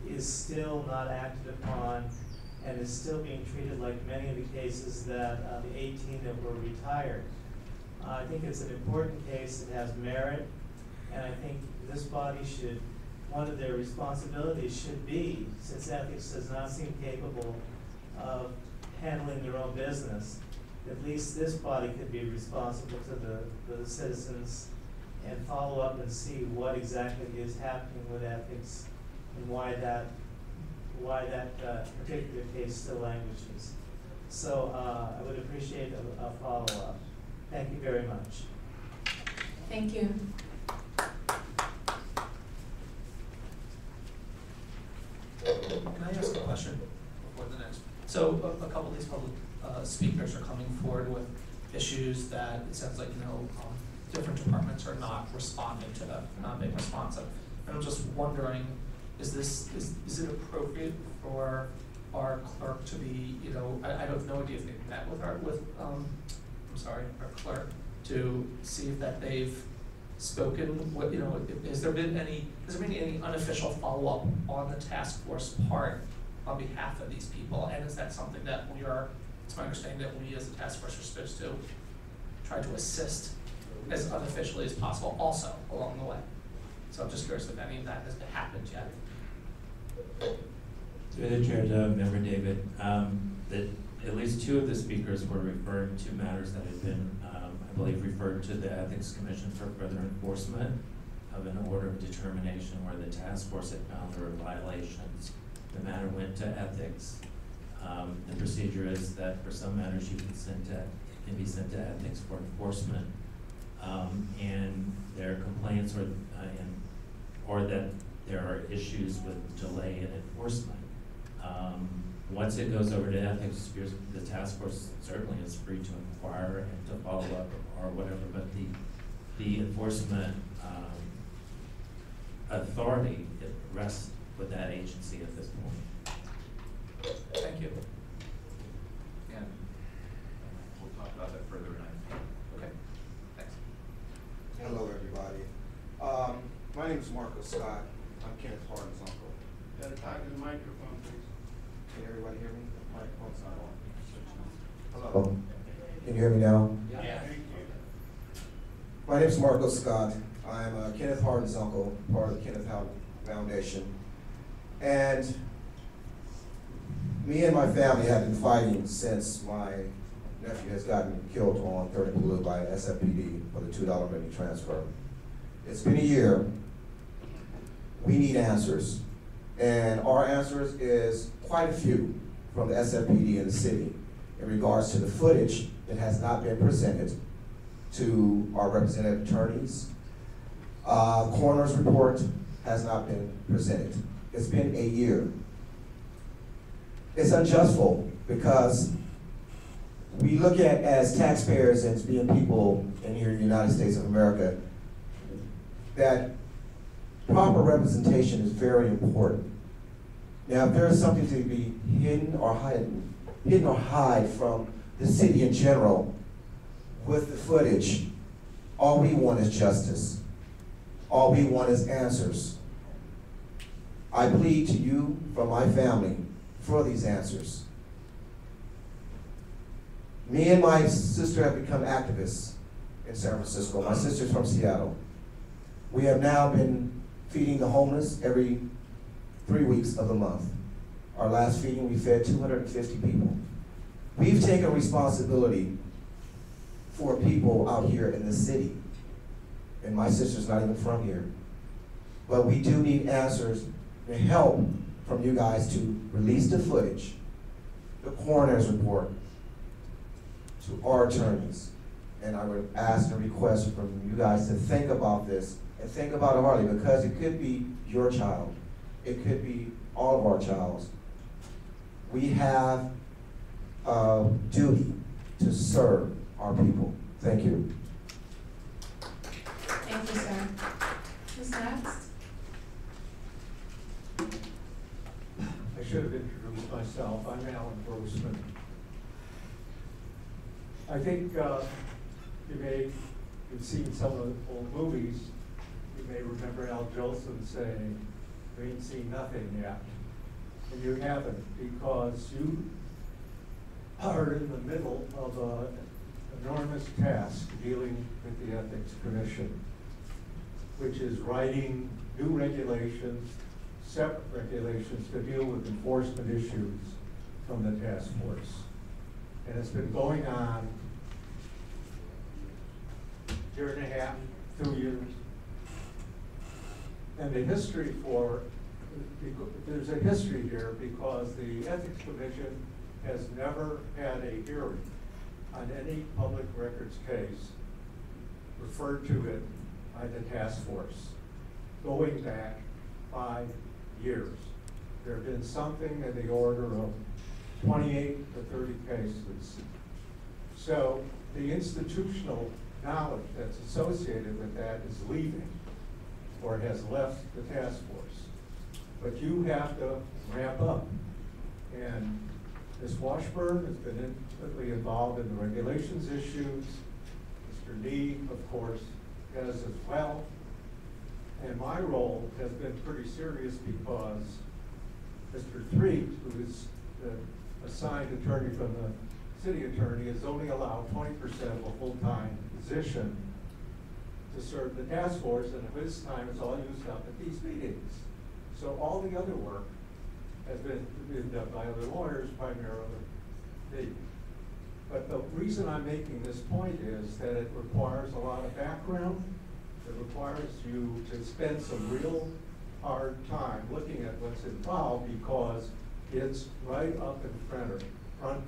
is still not acted upon and is still being treated like many of the cases that, the 18 that were retired. I think it's an important case, it has merit, and I think this body should, one of their responsibilities should be, since ethics does not seem capable of handling their own business, at least this body could be responsible to the citizens and follow up and see what exactly is happening with ethics and why that particular case still languishes. So I would appreciate a follow-up. Thank you very much. Thank you. Can I ask a question before the next? So a couple of these public speakers are coming forward with issues that it sounds like, different departments are not responding to, not being responsive. And I'm just wondering, is it appropriate for our clerk to be, I don't know if they've met with our clerk to see if that they've spoken, what, has there been any unofficial follow-up on the task force part on behalf of these people? And is that something that it's my understanding that we as a task force are supposed to try to assist as unofficially as possible also along the way. So I'm just curious if any of that has happened yet. Through the chair to Member David, that at least two of the speakers were referring to matters that had been, I believe, referred to the Ethics Commission for further enforcement. of an order of determination where the task force had found there were violations. The matter went to ethics. The procedure is that for some matters it can be sent to ethics for enforcement. And there are complaints or that there are issues with delay in enforcement. Once it goes over to ethics, the task force certainly is free to inquire and to follow up or whatever, but the enforcement authority, it rests with that agency at this point. Thank you. And we'll talk about that further in item 8. Okay, thanks. Hello, everybody. My name is Marco Scott. I'm Kenneth Harden's uncle. Better talk to the microphone, please. Can everybody hear me? The microphone's not on. Hello. Can you hear me now? Yeah. My name is Marco Scott. I'm Kenneth Harden's uncle, part of the Kenneth Howard Foundation. And me and my family have been fighting since my nephew has gotten killed on 30 Blue by SFPD for the $2 money transfer. It's been a year. We need answers. And our answers is quite a few from the SFPD in the city in regards to the footage that has not been presented to our representative attorneys. Coroner's report has not been presented. It's been a year. It's unjustful because we look at as taxpayers and as being people in here in the United States of America that proper representation is very important. Now, if there is something to be hidden or hide from the city in general with the footage, all we want is justice. All we want is answers. I plead to you from my family for these answers. Me and my sister have become activists in San Francisco. My sister's from Seattle. We have now been feeding the homeless every 3 weeks of the month. Our last feeding, we fed 250 people. We've taken responsibility for people out here in the city. And my sister's not even from here. But we do need answers and help from you guys to release the footage, the coroner's report, to our attorneys. And I would ask and request from you guys to think about this and think about it hardly, because it could be your child. It could be all of our child's. We have a duty to serve our people. Thank you. Thank you, sir. Who's next? I should have introduced myself. I'm Alan Grossman. I think you've seen some of the old movies. You may remember Al Jolson saying, "We ain't seen nothing yet." And you haven't, because you are in the middle of an enormous task dealing with the Ethics Commission, which is writing new regulations, separate regulations to deal with enforcement issues from the task force. And it's been going on a year and a half, 2 years. And the history there's a history here because the Ethics Commission has never had a hearing on any public records case referred to it by the task force, going back 5 years. There have been something in the order of 28 to 30 cases. So the institutional knowledge that's associated with that is leaving, or has left the task force. But you have to ramp up. And Ms. Washburn has been intimately involved in the regulations issues. Mr. Nee, of course, has as well. And my role has been pretty serious because Mr. Threet, who is the assigned attorney from the city attorney, is only allowed 20% of a full-time position to serve the task force, and his time is all used up at these meetings. So all the other work has been done by other lawyers, primarily me. But the reason I'm making this point is that it requires a lot of background, It requires you to spend some real hard time looking at what's involved because it's right up in front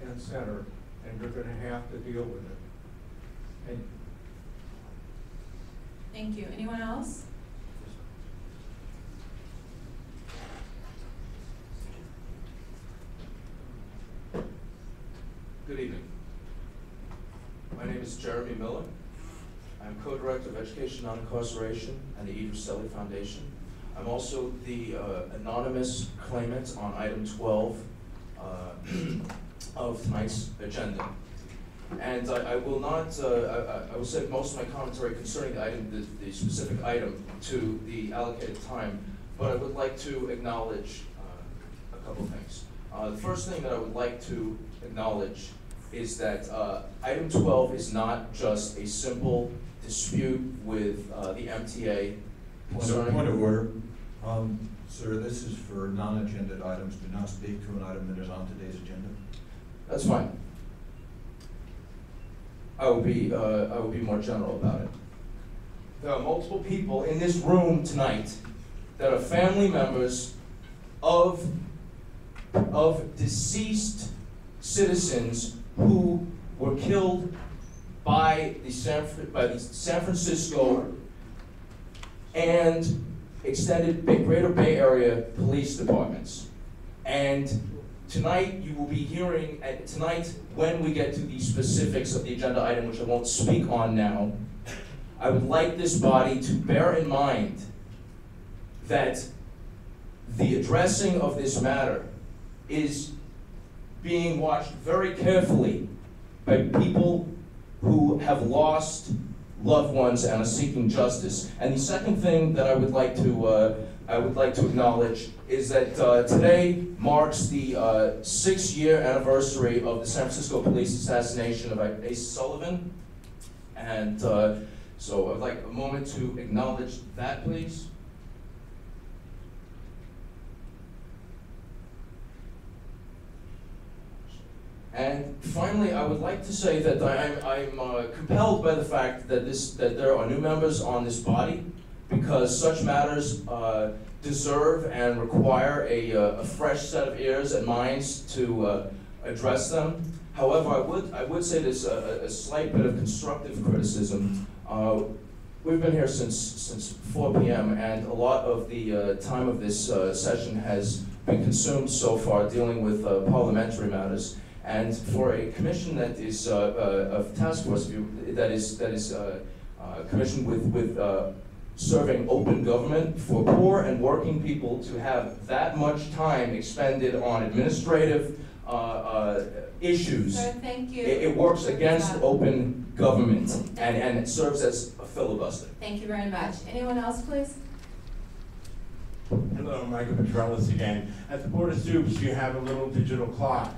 and center, and you're going to have to deal with it. And Thank you. Anyone else? Good evening. My name is Jeremy Miller. I'm co-director of Education Non-Incarceration and the Eve Selly Foundation. I'm also the anonymous claimant on item 12 of tonight's agenda. And I will not, I will save most of my commentary concerning the item, the specific item, to the allocated time, but I would like to acknowledge a couple things. The first thing that I would like to acknowledge is that item 12 is not just a simple dispute with the MTA. Point of order. Sir, this is for non-agenda items. Do not speak to an item that is on today's agenda. That's fine. I will be more general about it. There are multiple people in this room tonight that are family members of deceased citizens who were killed by the San Francisco and extended Greater Bay Area police departments. And tonight you will be hearing, tonight when we get to the specifics of the agenda item, which I won't speak on now, I would like this body to bear in mind that the addressing of this matter is being watched very carefully by people who have lost loved ones and are seeking justice. And the second thing that I would like to acknowledge is that today marks the 6-year anniversary of the San Francisco police assassination of Ace Sullivan. And so I'd like a moment to acknowledge that, please. And finally, I would like to say that I'm compelled by the fact that there are new members on this body, because such matters deserve and require a fresh set of ears and minds to address them. However, I would say there's a slight bit of constructive criticism. We've been here since 4 p.m. and a lot of the time of this session has been consumed so far dealing with parliamentary matters. And for a commission that is a task force that is commissioned with serving open government, for poor and working people to have that much time expended on administrative issues, Sir, thank you. It works against open government and it serves as a filibuster. Thank you very much. Anyone else, please? Hello, Michael Petrellis again. At the Board of Soups, you have a little digital clock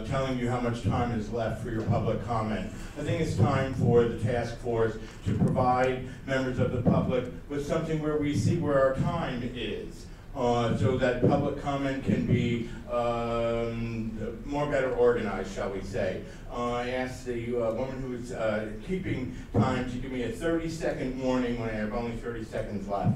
telling you how much time is left for your public comment. I think it's time for the task force to provide members of the public with something where we see where our time is, so that public comment can be more better organized, shall we say. I asked the woman who was keeping time to give me a 30-second warning when I have only 30 seconds left.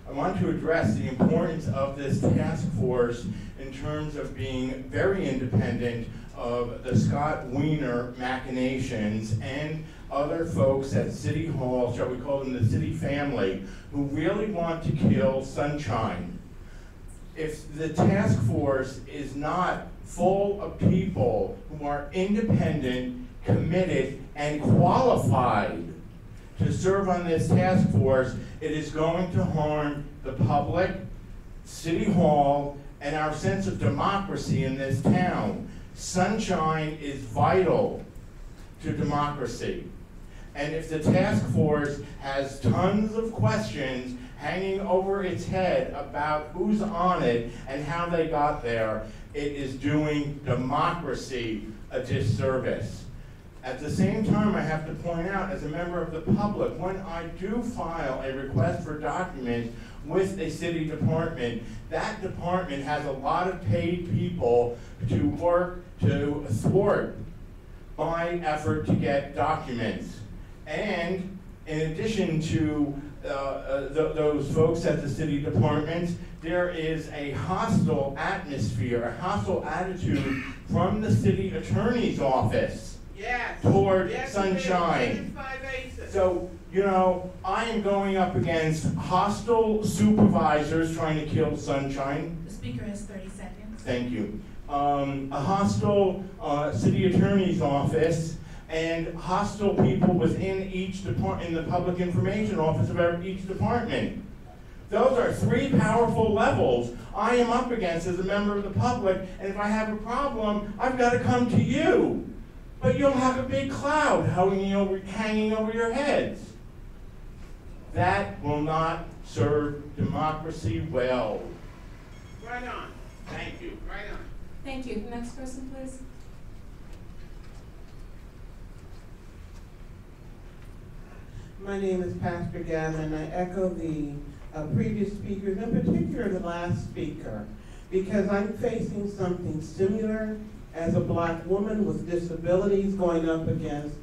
I want to address the importance of this task force in terms of being very independent of the Scott Wiener machinations and other folks at City Hall, shall we call them the city family, who really want to kill Sunshine. If the task force is not full of people who are independent, committed, and qualified to serve on this task force, it is going to harm the public, City Hall, and our sense of democracy in this town. Sunshine is vital to democracy. And if the task force has tons of questions hanging over its head about who's on it and how they got there, it is doing democracy a disservice. At the same time, I have to point out, as a member of the public, when I do file a request for documents with a city department, that department has a lot of paid people to work to thwart my effort to get documents. And in addition to those folks at the city departments, there is a hostile atmosphere, a hostile attitude from the city attorney's office toward Sunshine. So, you know, I am going up against hostile supervisors trying to kill Sunshine. The speaker has 30 seconds. Thank you. A hostile city attorney's office and hostile people within each department, in the public information office of each department. Those are three powerful levels I am up against as a member of the public, and if I have a problem, I've got to come to you. But you'll have a big cloud hanging over your heads. That will not serve democracy well. Right on. Thank you. Right on. Thank you. Next person, please. My name is Pastor Gavin. I echo the previous speakers, in particular the last speaker, because I'm facing something similar as a black woman with disabilities, going up against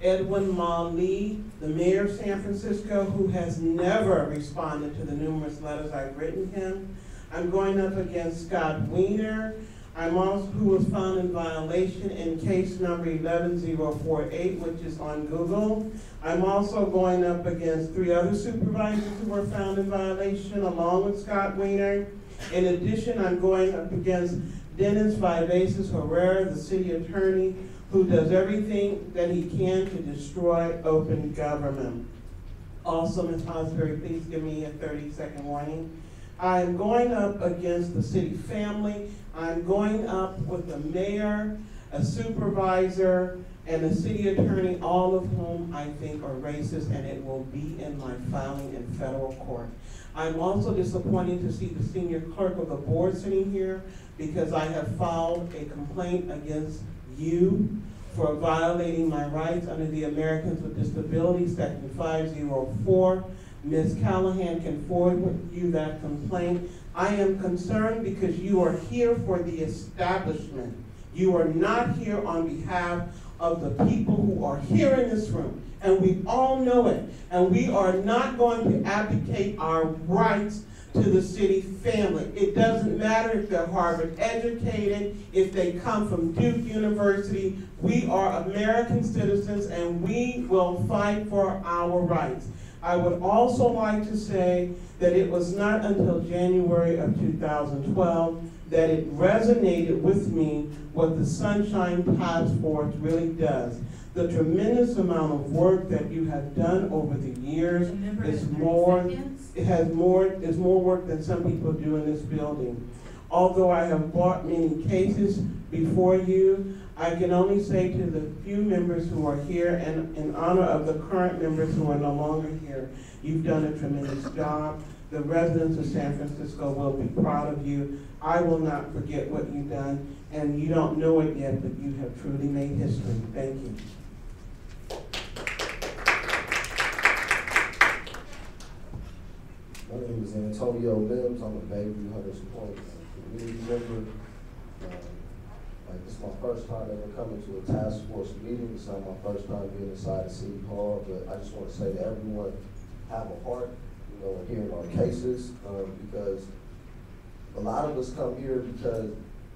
Edwin Ma Lee, the mayor of San Francisco, who has never responded to the numerous letters I've written him. I'm going up against Scott Wiener, who was found in violation in case number 11048, which is on Google. I'm also going up against 3 other supervisors who were found in violation, along with Scott Wiener. In addition, I'm going up against Dennis Vivaces Herrera, the city attorney, who does everything that he can to destroy open government. Also, Ms. Osbury, please give me a 30-second warning. I'm going up against the city family. I'm going up with the mayor, a supervisor, and a city attorney, all of whom I think are racist, and it will be in my filing in federal court. I'm also disappointed to see the senior clerk of the board sitting here, because I have filed a complaint against you for violating my rights under the Americans with Disabilities, Section 504. Ms. Callahan can forward with you that complaint. I am concerned because you are here for the establishment. You are not here on behalf of the people who are here in this room, and we all know it. And we are not going to abdicate our rights to the city family. It doesn't matter if they're Harvard educated, if they come from Duke University. We are American citizens, and we will fight for our rights. I would also like to say that it was not until January of 2012 that it resonated with me what the Sunshine Task Force really does. The tremendous amount of work that you have done over the years is more work than some people do in this building. Although I have brought many cases before you, I can only say to the few members who are here, and in honor of the current members who are no longer here, you've done a tremendous job. The residents of San Francisco will be proud of you. I will not forget what you've done, and you don't know it yet, but you have truly made history. Thank you. My name is Antonio Mims. I'm a Bayview Hunters Point community member. This is my first time ever coming to a task force meeting. It's not my first time being inside the city hall, but I just want to say to everyone, have a heart, in hearing our cases, because a lot of us come here because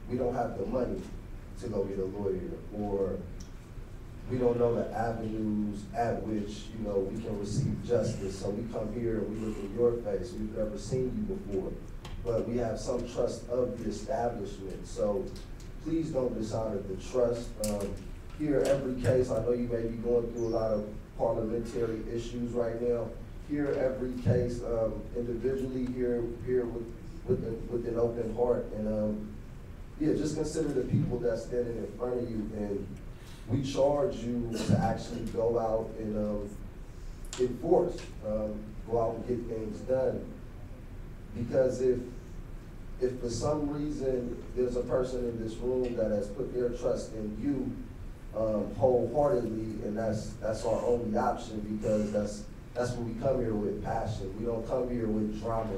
we don't have the money to go get a lawyer, or we don't know the avenues at which, we can receive justice. So we come here and we look in your face. We've never seen you before, but we have some trust of the establishment. So please don't dishonor the trust. Hear every case. I know you may be going through a lot of parliamentary issues right now. Hear every case individually. Hear with an open heart, and just consider the people that's standing in front of you. And we charge you to actually go out and enforce, go out and get things done. Because if for some reason there's a person in this room that has put their trust in you wholeheartedly, and that's our only option, because that's what we come here with, passion. We don't come here with drama,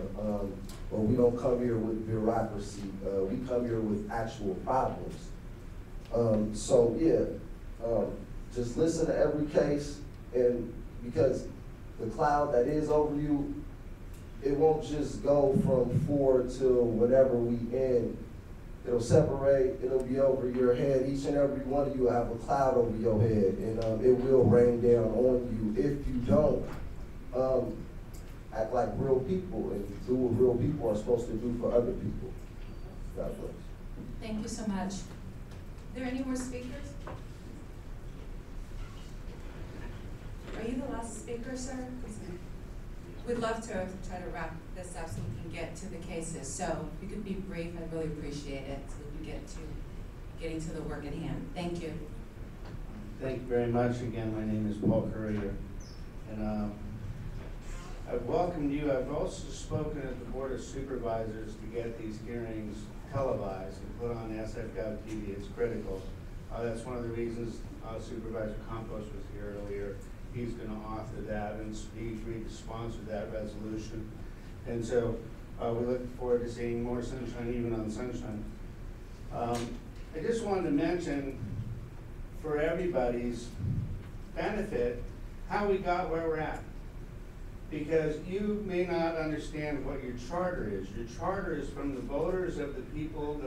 or we don't come here with bureaucracy. We come here with actual problems. Just listen to every case, and because the cloud that is over you, it won't just go from 4 till whenever we end. It'll separate, it'll be over your head. Each and every one of you will have a cloud over your head, and it will rain down on you if you don't act like real people and do what real people are supposed to do for other people. God bless. Thank you so much. Are there any more speakers? Are you the last speaker, sir? We'd love to try to wrap this up so we can get to the cases. So if you could be brief, I'd really appreciate it so we can get to getting to the work at hand. Thank you. Thank you very much. Again, my name is Paul Currier. And I've welcomed you. I've also spoken at the Board of Supervisors to get these hearings televised and put on SF.gov TV. It's critical. That's one of the reasons Supervisor Campos was here earlier. He's going to author that, and he's agreed to sponsor that resolution. And so we look forward to seeing more sunshine, even on sunshine. I just wanted to mention, for everybody's benefit, how we got where we're at. Because you may not understand what your charter is. Your charter is from the voters of the people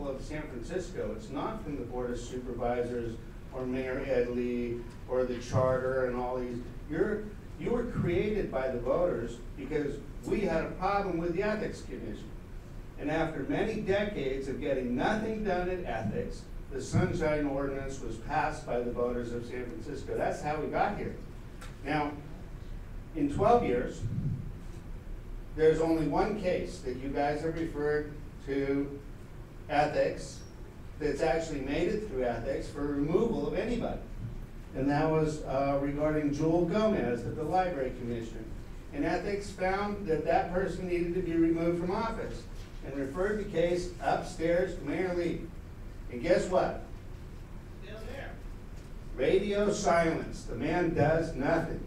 of San Francisco. It's not from the Board of Supervisors or Mayor Ed Lee or the charter and all these. You were created by the voters because we had a problem with the Ethics Commission. And after many decades of getting nothing done in ethics, the Sunshine Ordinance was passed by the voters of San Francisco. That's how we got here. Now, in 12 years, there's only one case that you guys have referred to ethics that's actually made it through ethics for removal of anybody. And that was regarding Jewel Gomez at the Library Commission. And ethics found that that person needed to be removed from office and referred the case upstairs to Mayor Lee. And guess what? Still there. Radio silence. The man does nothing.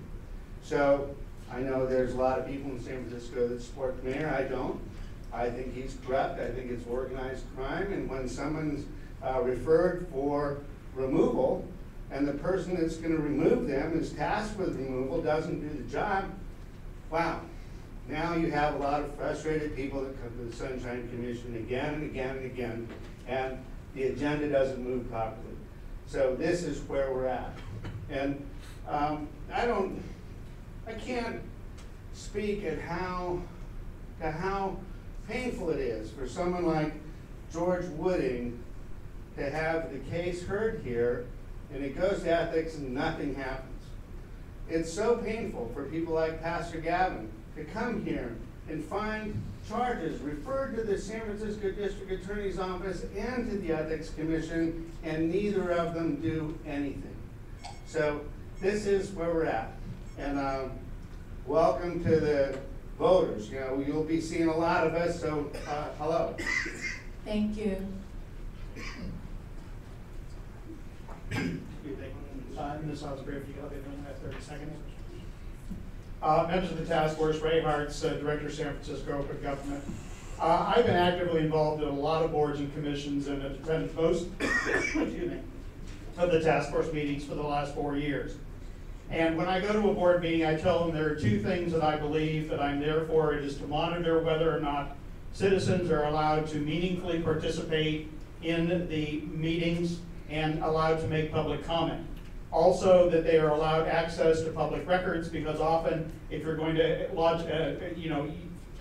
So I know there's a lot of people in San Francisco that support the mayor. I don't. I think he's corrupt. I think it's organized crime. And when someone's referred for removal and the person that's going to remove them is tasked with removal, doesn't do the job, wow. Now you have a lot of frustrated people that come to the Sunshine Commission again and again and again, and the agenda doesn't move properly. So this is where we're at. And I can't speak at how painful it is for someone like George Wooding to have the case heard here, and it goes to ethics and nothing happens. It's so painful for people like Pastor Gavin to come here and find charges referred to the San Francisco District Attorney's Office and to the Ethics Commission, and neither of them do anything. So this is where we're at. And welcome to the voters. You know, you'll be seeing a lot of us, so hello. Thank you. Ms. Osprey, if you got 30 seconds. Members of the task force, Ray Hartz, Director of San Francisco Open Government. I've been actively involved in a lot of boards and commissions and have attended most excuse me, of the task force meetings for the last 4 years. And when I go to a board meeting, I tell them there are two things that I believe that I'm there for. It is to monitor whether or not citizens are allowed to meaningfully participate in the meetings and allowed to make public comment. Also, that they are allowed access to public records, because often if you're going to lodge,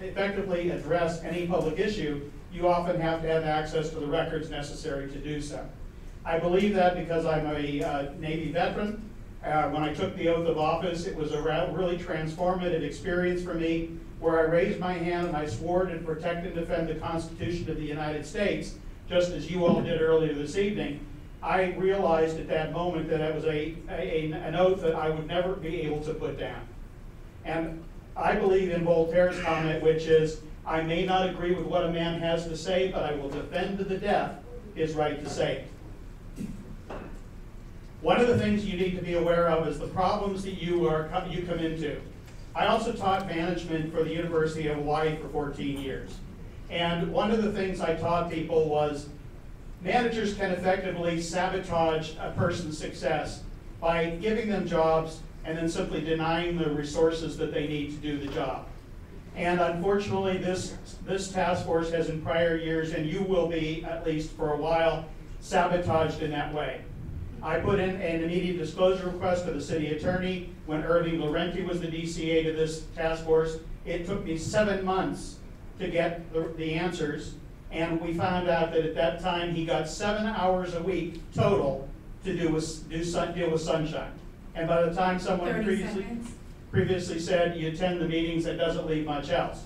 effectively address any public issue, you often have to have access to the records necessary to do so. I believe that because I'm a Navy veteran. When I took the oath of office, it was a really transformative experience for me, where I raised my hand and I swore to protect and defend the Constitution of the United States, just as you all did earlier this evening. I realized at that moment that it was an oath that I would never be able to put down. And I believe in Voltaire's comment, which is, I may not agree with what a man has to say, but I will defend to the death his right to say it. One of the things you need to be aware of is the problems that you come into. I also taught management for the University of Hawaii for 14 years. And one of the things I taught people was managers can effectively sabotage a person's success by giving them jobs and then simply denying the resources that they need to do the job. And unfortunately, this task force has in prior years, and you will be, at least for a while, sabotaged in that way. I put in an immediate disclosure request to the city attorney when Irving Laurenti was the DCA to this task force. It took me 7 months to get the answers, and we found out that at that time he got 7 hours a week total to deal with sunshine. And by the time someone previously said you attend the meetings, that doesn't leave much else.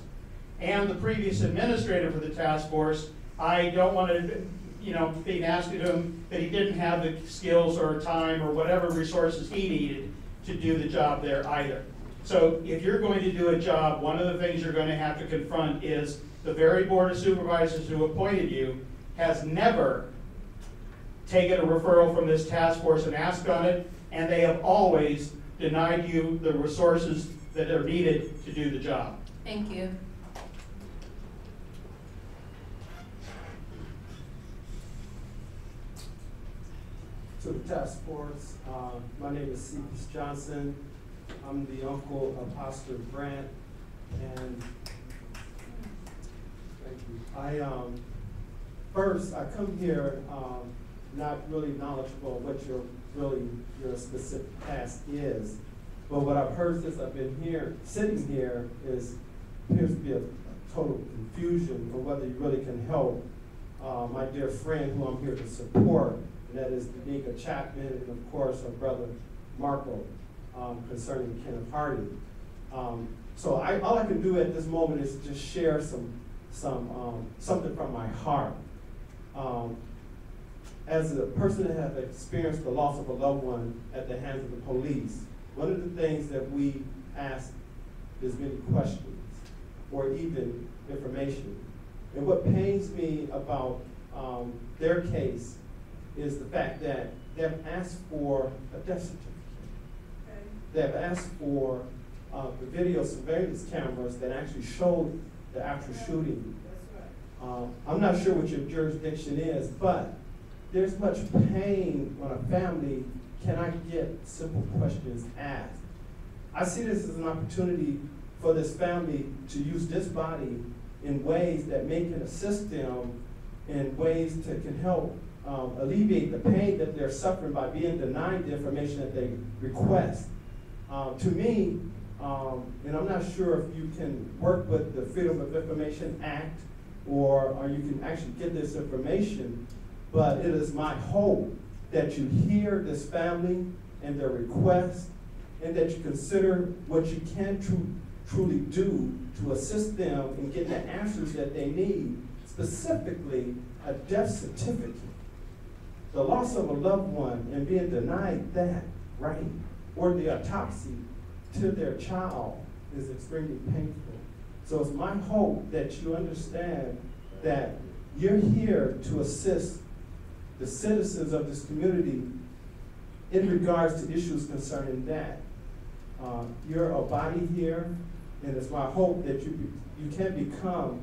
And the previous administrator for the task force, I don't want to, be nasty to him, that he didn't have the skills or time or whatever resources he needed to do the job there either. So if you're going to do a job, one of the things you're going to have to confront is the very Board of Supervisors who appointed you has never taken a referral from this task force and asked on it, and they have always denied you the resources that are needed to do the job. Thank you. To the task force, my name is C.P. Johnson. I'm the uncle of Oscar Grant, and thank you. First, I come here not really knowledgeable of what your specific task is, but what I've heard since I've been here, sitting here, appears to be a total confusion on whether you really can help my dear friend who I'm here to support, and that is Danica Chapman, and of course her brother Marco, concerning Kenneth Hardy. So all I can do at this moment is just share something from my heart. As a person that has experienced the loss of a loved one at the hands of the police, one of the things that we ask is many questions or even information. And what pains me about their case is the fact that they've asked for a death certificate. They've asked for the video surveillance cameras that actually showed the actual shooting. I'm not sure what your jurisdiction is, but there's much pain on a family. Can I get simple questions asked? I see this as an opportunity for this family to use this body in ways that can assist them in ways that can help alleviate the pain that they're suffering by being denied the information that they request. To me, and I'm not sure if you can work with the Freedom of Information Act or you can actually get this information, but it is my hope that you hear this family and their request, and that you consider what you can truly do to assist them in getting the answers that they need, specifically a death certificate. The loss of a loved one and being denied that right, or the autopsy to their child, is extremely painful. So it's my hope that you understand that you're here to assist the citizens of this community in regards to issues concerning that. You're a body here, and it's my hope that you can become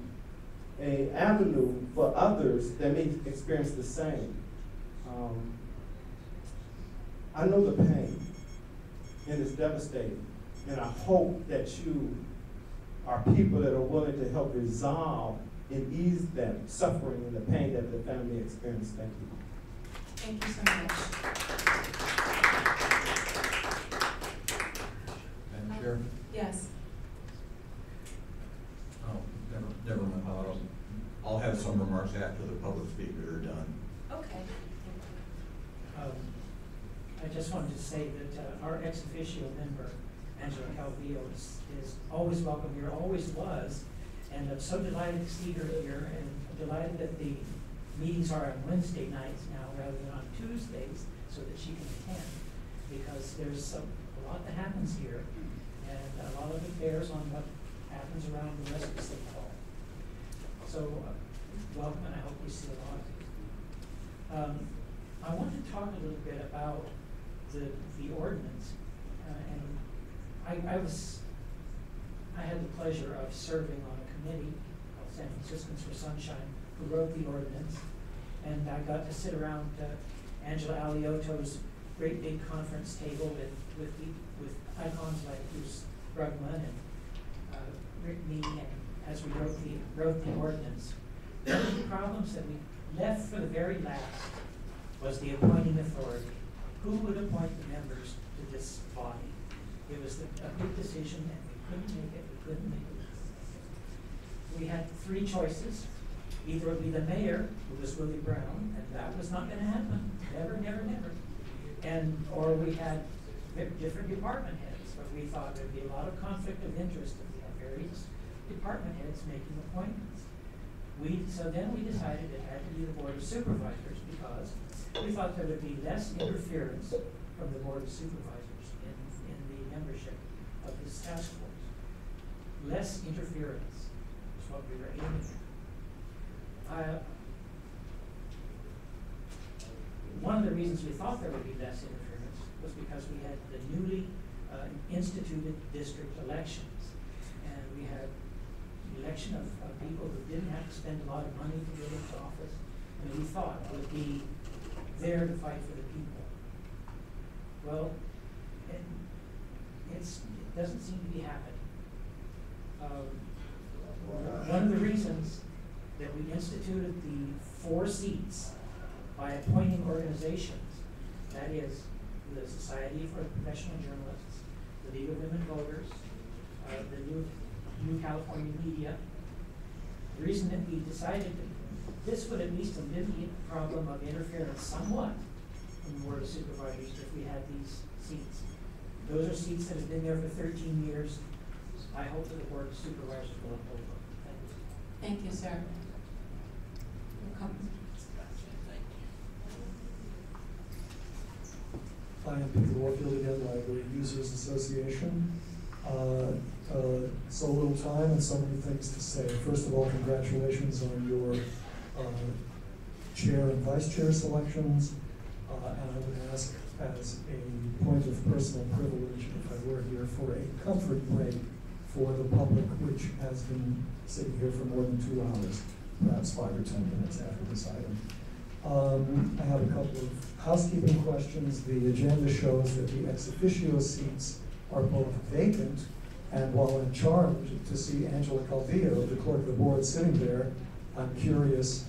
an avenue for others that may experience the same. I know the pain, and it's devastating, and I hope that you are people that are willing to help resolve and ease that suffering and the pain that the family experienced. Thank you. Thank you so much. Madam Chair? Yes. Oh, never mind. I'll have some remarks after the public speakers are done. Okay. I just wanted to say that our ex officio member, Angela Calvillo, is always welcome here, always was, and I'm so delighted to see her here, and I'm delighted that the meetings are on Wednesday nights now rather than on Tuesdays, so that she can attend, because there's a lot that happens here, and a lot of it bears on what happens around the rest of St. Paul. So welcome, and I hope we see a lot of you. I want to talk a little bit about the ordinance, and I had the pleasure of serving on a committee called San Franciscans for Sunshine, who wrote the ordinance, and I got to sit around Angela Aliotto's great big conference table with icons like Bruce Brugman and Rick Nee, and as we wrote the ordinance. One of the problems that we left for the very last was the appointing authority. Who would appoint the members to this body? It was a big decision, and we couldn't make it. We had three choices. Either it would be the mayor, who was Willie Brown, and that was not going to happen. Never, never, never. Or we had different department heads, but we thought there'd be a lot of conflict of interest if we had various department heads making appointments. So then we decided it had to be the Board of Supervisors, because we thought there would be less interference from the Board of Supervisors in the membership of this task force. Less interference is what we were aiming at. One of the reasons we thought there would be less interference was because we had the newly instituted district elections, and we had the election of people who didn't have to spend a lot of money to get into office, and we thought would be there to fight for the people. Well, it doesn't seem to be happening. One of the reasons that we instituted the 4 seats by appointing organizations, that is the Society for Professional Journalists, the League of Women Voters, the New California Media. The reason that we decided that this would at least alleviate the problem of interference somewhat from the Board of Supervisors if we had these seats. Those are seats that have been there for 13 years. I hope that the Board of Supervisors will uphold them. Thank you. Thank you, sir. I am Peter Warfield again, Library Users Association. So little time and so many things to say. First of all, congratulations on your chair and vice chair selections. And I would ask, as a point of personal privilege, if I were here, for a comfort break for the public, which has been sitting here for more than 2 hours, perhaps 5 or 10 minutes after this item. I have a couple of housekeeping questions. The agenda shows that the ex officio seats are both vacant, and while I'm charmed to see Angela Calvillo, the clerk of the board, sitting there, I'm curious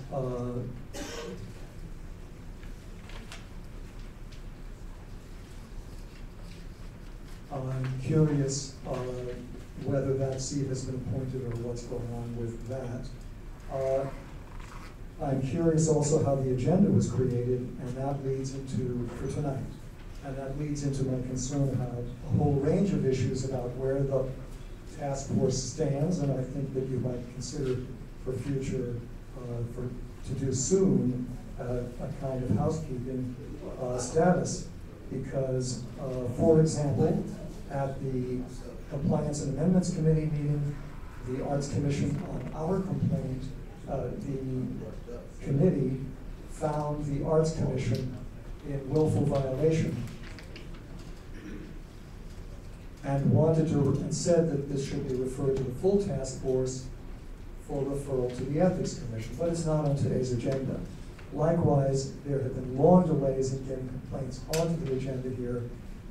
whether that seat has been appointed or what's going on with that. I'm curious also how the agenda was created, and that leads into, for tonight, and that leads into my concern about a whole range of issues about where the task force stands, and I think that you might consider for future, to do soon, a kind of housekeeping status. Because, for example, at the Compliance and Amendments Committee meeting, the Arts Commission, on our complaint, the committee found the Arts Commission in willful violation and said that this should be referred to the full task force for referral to the Ethics Commission, but it's not on today's agenda. Likewise, there have been long delays in getting complaints onto the agenda here,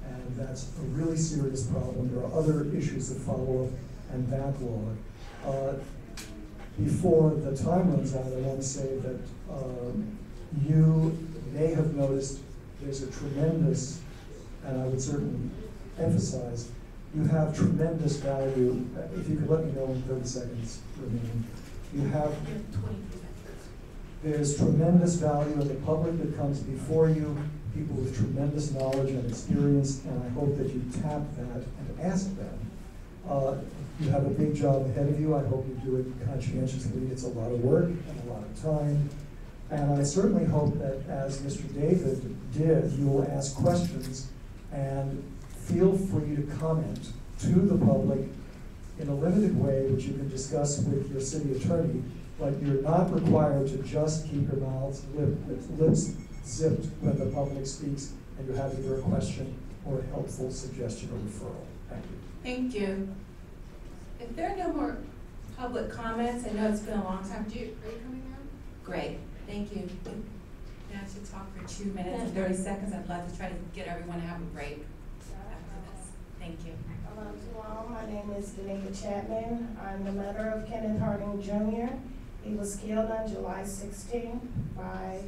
and that's a really serious problem. There are other issues that follow up and backlog. Before the time runs out, I want to say that you may have noticed there's a tremendous, and I would certainly emphasize, you have tremendous value. If you could let me know in 30 seconds remaining. There's tremendous value in the public that comes before you, people with tremendous knowledge and experience, and I hope that you tap that and ask them. You have a big job ahead of you. I hope you do it conscientiously. It's a lot of work and a lot of time. And I certainly hope that, as Mr. David did, you will ask questions and feel free to comment to the public in a limited way, which you can discuss with your city attorney, but you're not required to just keep your lips zipped when the public speaks and you have either a question or a helpful suggestion or referral. Thank you. Thank you. If there are no more public comments, I know it's been a long time. Are you coming around? Great, thank you. Yeah, I should talk for 2 minutes and 30 seconds. I'd love to try to get everyone to have a break after this. Thank you. Hello to all. My name is Danica Chapman. I'm the mother of Kenneth Harding Jr. He was killed on July 16th by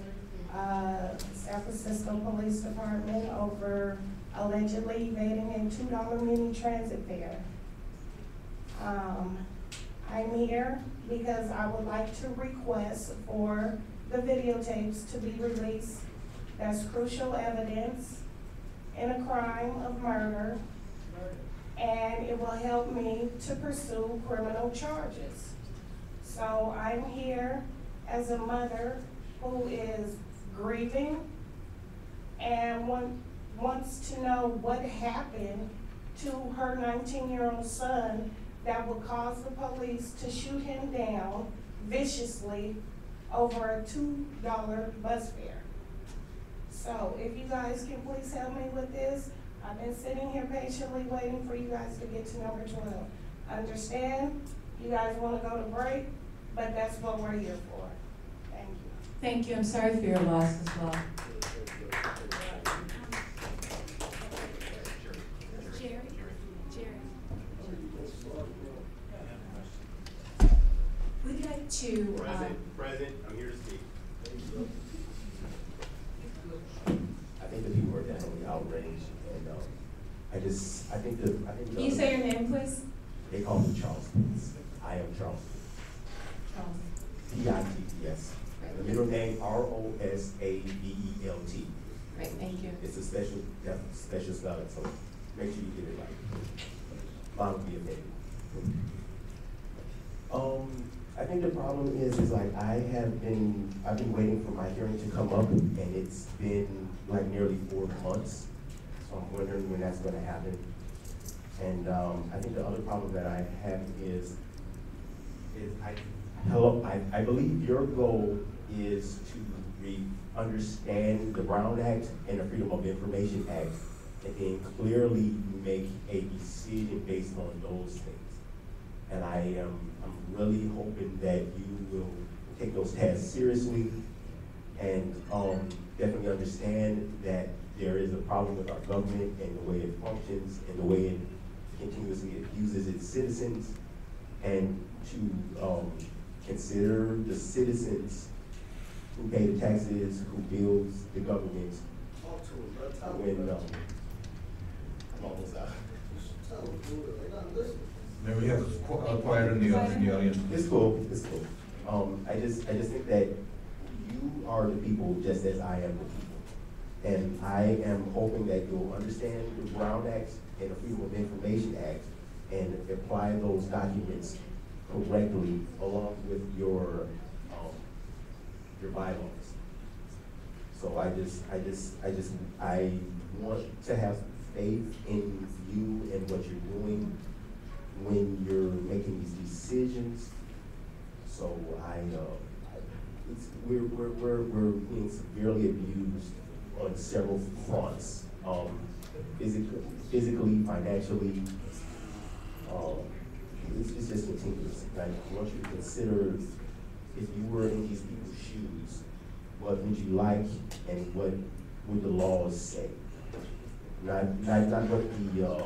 San Francisco Police Department over allegedly evading a $2 mini transit fare. I'm here because I would like to request for the videotapes to be released. That's crucial evidence in a crime of murder, and it will help me to pursue criminal charges. So I'm here as a mother who is grieving and wants to know what happened to her 19-year-old son that would cause the police to shoot him down viciously over a $2 bus fare. So if you guys can please help me with this. I've been sitting here patiently waiting for you guys to get to number 12. I understand you guys want to go to break, but that's what we're here for. Thank you. Thank you. I'm sorry for your loss as well. We'd like to. Present, I'm here to speak. I think the people are definitely outraged, and I think Can you say your name, please? They call me Charles. I am Charles. Charles. P-I-T-T-S. The middle name R-O-S-A-B-E-L-T. Great, thank you. It's a special spelling, so make sure you get it right. Mine will be a baby. I think the problem is like I've been waiting for my hearing to come up, and it's been like nearly 4 months. So I'm wondering when that's going to happen. And I think the other problem that I have is I believe your goal is to understand the Brown Act and the Freedom of Information Act, and then clearly make a decision based on those things. And I'm really hoping that you will take those tasks seriously and definitely understand that there is a problem with our government and the way it functions and the way it continuously abuses its citizens, and to consider the citizens who pay the taxes, who builds the government. When I'm almost out. May we have quiet in the audience? It's cool. It's cool. I just think that you are the people just as I am the people, and I am hoping that you'll understand the Brown Act and the Freedom of Information Act and apply those documents correctly along with your bylaws. So I want to have faith in you and what you're doing when you're making these decisions. So we're being severely abused on several fronts, physically, financially. It's just continuous. I want you to consider, if you were in these people's shoes, what would you like and what would the laws say? Not what the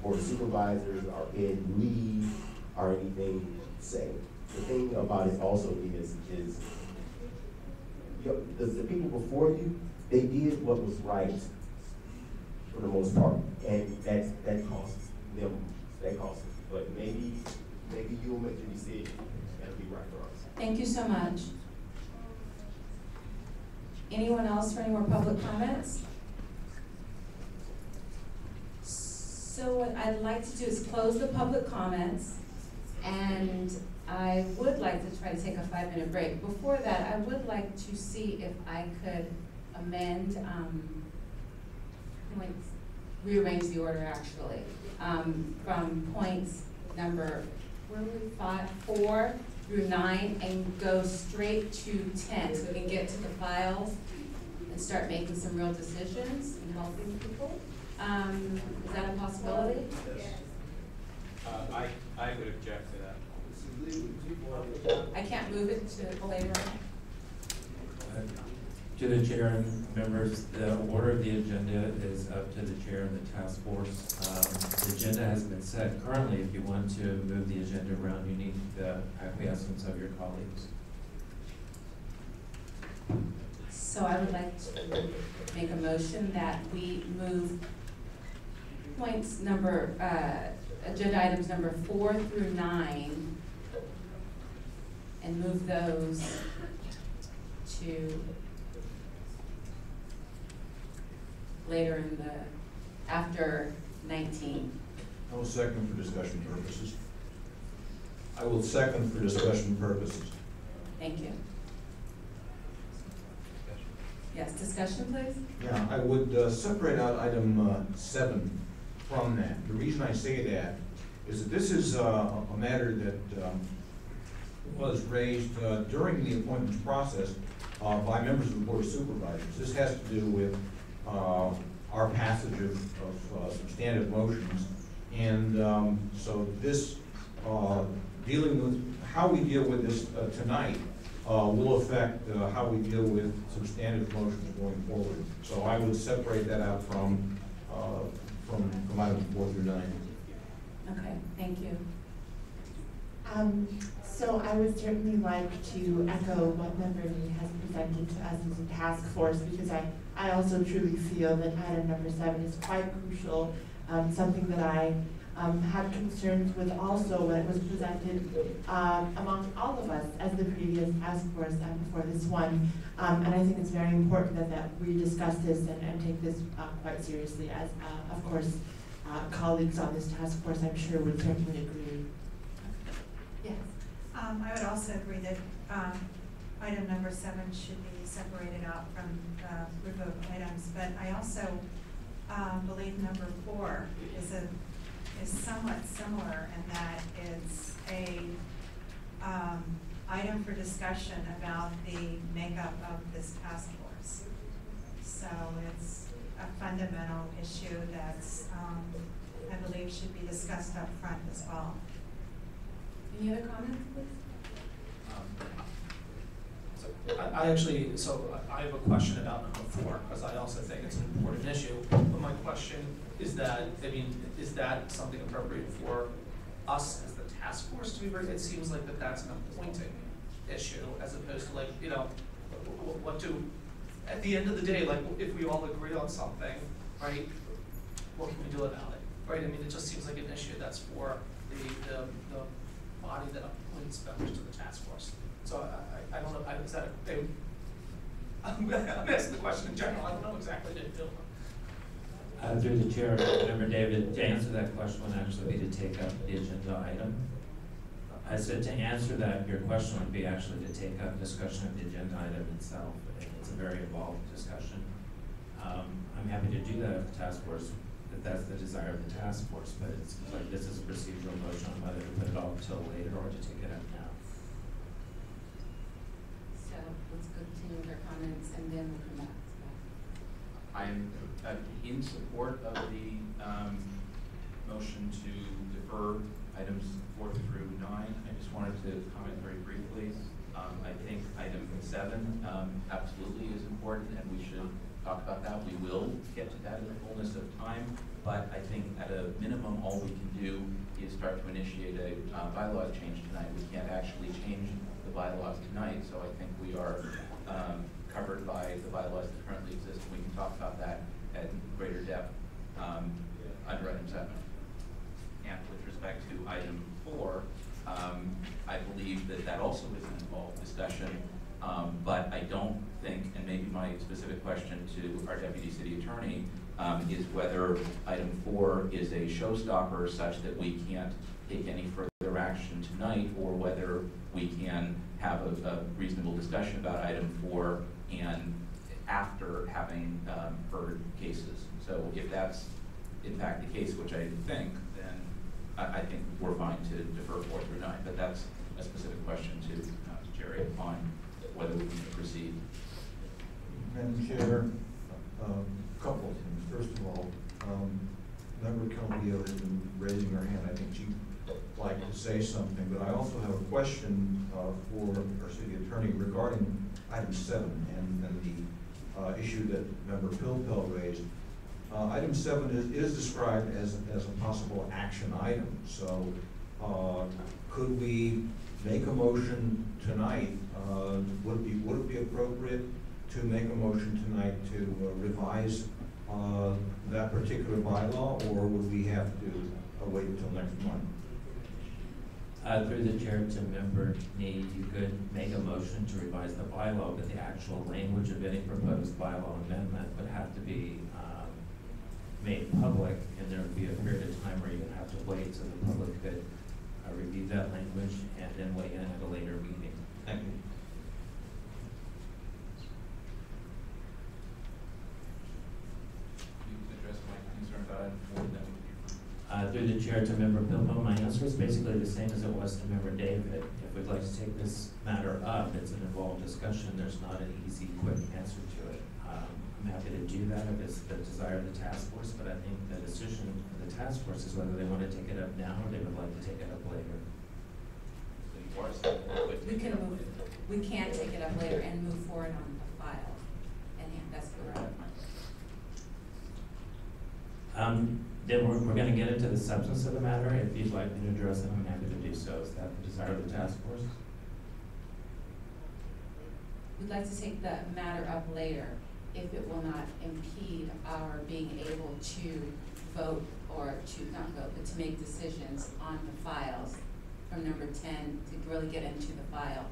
Board of Supervisors or Ed Lee or anything say. The thing about it also is the people before you, they did what was right for the most part, and that cost them. But maybe you'll make the decision that'll be right for us. Thank you so much. Anyone else for any more public comments? So what I'd like to do is close the public comments, and I would like to try to take a 5-minute break. Before that, I would like to see if I could amend, rearrange the order actually, from points number 4 through 9 and go straight to 10 so we can get to the files and start making some real decisions and helping people. Is that a possibility? I would object to that. I can't move it to later. To the chair and members, the order of the agenda is up to the chair and the task force. The agenda has been set. Currently, if you want to move the agenda around, you need the acquiescence of your colleagues. So I would like to make a motion that we move points agenda items number 4 through 9 and move those to later in after 19. I will second for discussion purposes. I will second for discussion purposes. Thank you. Yes, discussion, please? Yeah, I would separate out item 7 from that. The reason I say that is that this is a matter that was raised during the appointment process by members of the Board of Supervisors. This has to do with our passage of substantive motions. And so this, dealing with how we deal with this tonight will affect how we deal with substantive motions going forward. So I would separate that out from items 4 through 9. Okay, thank you. So I would certainly like to echo what Member Lee has presented to us as a task force, because I also truly feel that item number 7 is quite crucial, something that I had concerns with also when it was presented among all of us as the previous task force before this one. And I think it's very important that we discuss this and take this quite seriously, as of course colleagues on this task force I'm sure would certainly agree. Yes, I would also agree that item number 7 should be separated out from the group of items, but I also believe number 4 is somewhat similar in that it's a item for discussion about the makeup of this task force. So it's a fundamental issue that's I believe should be discussed up front as well. Any other comments, please? I have a question about number 4, because I also think it's an important issue. But my question is that, is that something appropriate for us as the task force to be bringing? It seems like that's an appointing issue, as opposed to at the end of the day, if we all agree on something, right, what can we do about it, right? It just seems like an issue that's for the body that appoints members to the task force. So I don't know, is that I'm asking the question in general, I don't know exactly what to do. Through the chair, Member David, to answer that question would actually be to take up the agenda item. I said to answer that, your question would be actually to take up discussion of the agenda item itself. It's a very involved discussion. I'm happy to do that with the task force, if that's the desire of the task force, but it seems like this is a procedural motion on whether to put it off until later or to take it up now. So let's continue with our comments and then we'll come back to that. I'm in support of the motion to defer items 4 through 9. I just wanted to comment very briefly. I think item 7 absolutely is important, and we should talk about that. We will get to that in the fullness of time, but I think at a minimum, all we can do is start to initiate a bylaws change tonight. We can't actually change the bylaws tonight, so I think we are covered by the bylaws that currently exist. We can talk about that at greater depth under item 7. And with respect to item 4, I believe that also is an involved discussion, but I don't think, and maybe my specific question to our Deputy City Attorney is whether item 4 is a showstopper such that we can't take any further action tonight, or whether we can have a reasonable discussion about item 4 and after having heard cases. So if that's in fact the case, which I think, then I think we're fine to defer 4 through 9, but that's a specific question to Jerry on whether we can proceed. Madam Chair, a couple of things. First of all, Member Calvillo has been raising her hand. I think she'd like to say something, but I also have a question for our City Attorney regarding item 7 and the issue that Member Pilpel raised. Item 7 is described as a possible action item. So could we make a motion tonight? Would it be appropriate to make a motion tonight to revise that particular bylaw, or would we have to wait until next month? Through the chair to Member Nee, you could make a motion to revise the bylaw, but the actual language of any proposed bylaw amendment would have to be made public, and there would be a period of time where you're gonna have to wait so the public could review that language and then weigh in at a later meeting. Thank you. You address my concern about item 4, then through the chair to Member Pilpel, my answer is basically the same as it was to Member David. If we'd like to take this matter up, it's an involved discussion. There's not an easy, quick answer to it. I'm happy to do that if it's the desire of the task force, but I think the decision of the task force is whether they want to take it up now or they would like to take it up later. We can take it up later and move forward on the file, and that's correct. Then we're going to get into the substance of the matter. If you'd like me to address it, I'm happy to do so. Is that the desire of the task force? We'd like to take the matter up later if it will not impede our being able to vote, or to not vote, but to make decisions on the files from number 10 to really get into the file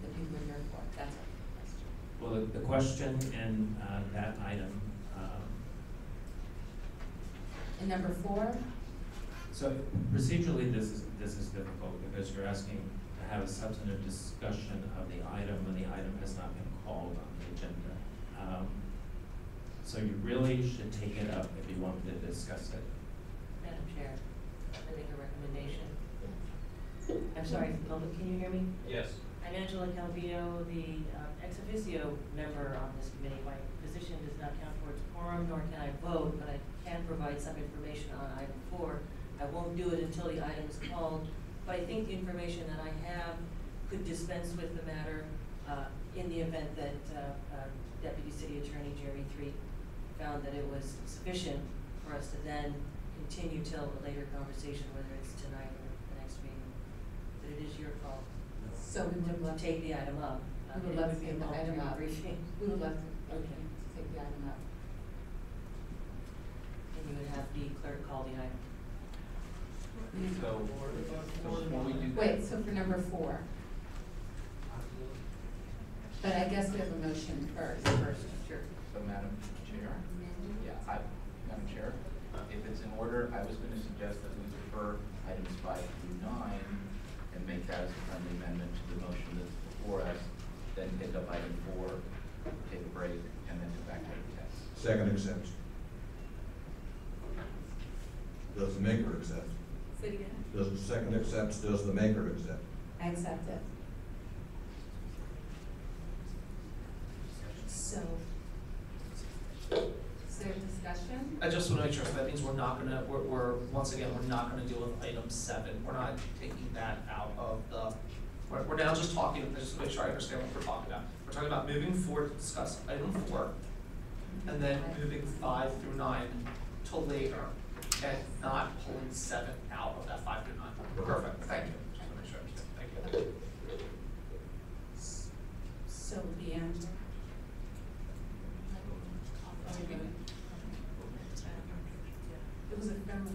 that people are here for. That's our question. Well, the question in that item. And number 4? So procedurally, this is difficult because you're asking to have a substantive discussion of the item when the item has not been called on the agenda. So you really should take it up if you wanted to discuss it. Madam Chair, I make a recommendation. I'm sorry, public, can you hear me? Yes. I'm Angela Calvillo, the ex officio member on this committee. My position does not count towards quorum, nor can I vote, but I can provide some information on item 4. I won't do it until the item is called, but I think the information that I have could dispense with the matter in the event that Deputy City Attorney Jeremy Threet found that it was sufficient for us to then continue till a later conversation, whether it's tonight or the next meeting. But it is your call. So we would love to take the item up. We would love to take the item up. Briefing. We would love to Okay. take the item up. And you would have the clerk call the item. So before we do that. Wait, so for number 4. But I guess we have a motion first. Sure. So Madam Chair? Madam Chair, if it's in order, I was going to suggest that we defer items 5 through 9 and make that as a friendly amendment to the motion that's before us, then pick up item 4, take a break, and then come back to item 10. Second accepts. Does the maker accept? Say it again. Does the second accepts, does the maker accept? I accept it. So. Is there discussion? I just want to make sure, so that means we're not gonna, we're once again, we're not gonna deal with item 7. We're not taking that out of the, we're now just talking, just to make sure I understand what we're talking about. We're talking about moving forward to discuss item 4, and then moving 5 through 9 to later, and not pulling 7 out of that 5 through 9. Perfect, thank you. Just to make sure I understand, thank you. So the answer? It was a friendly.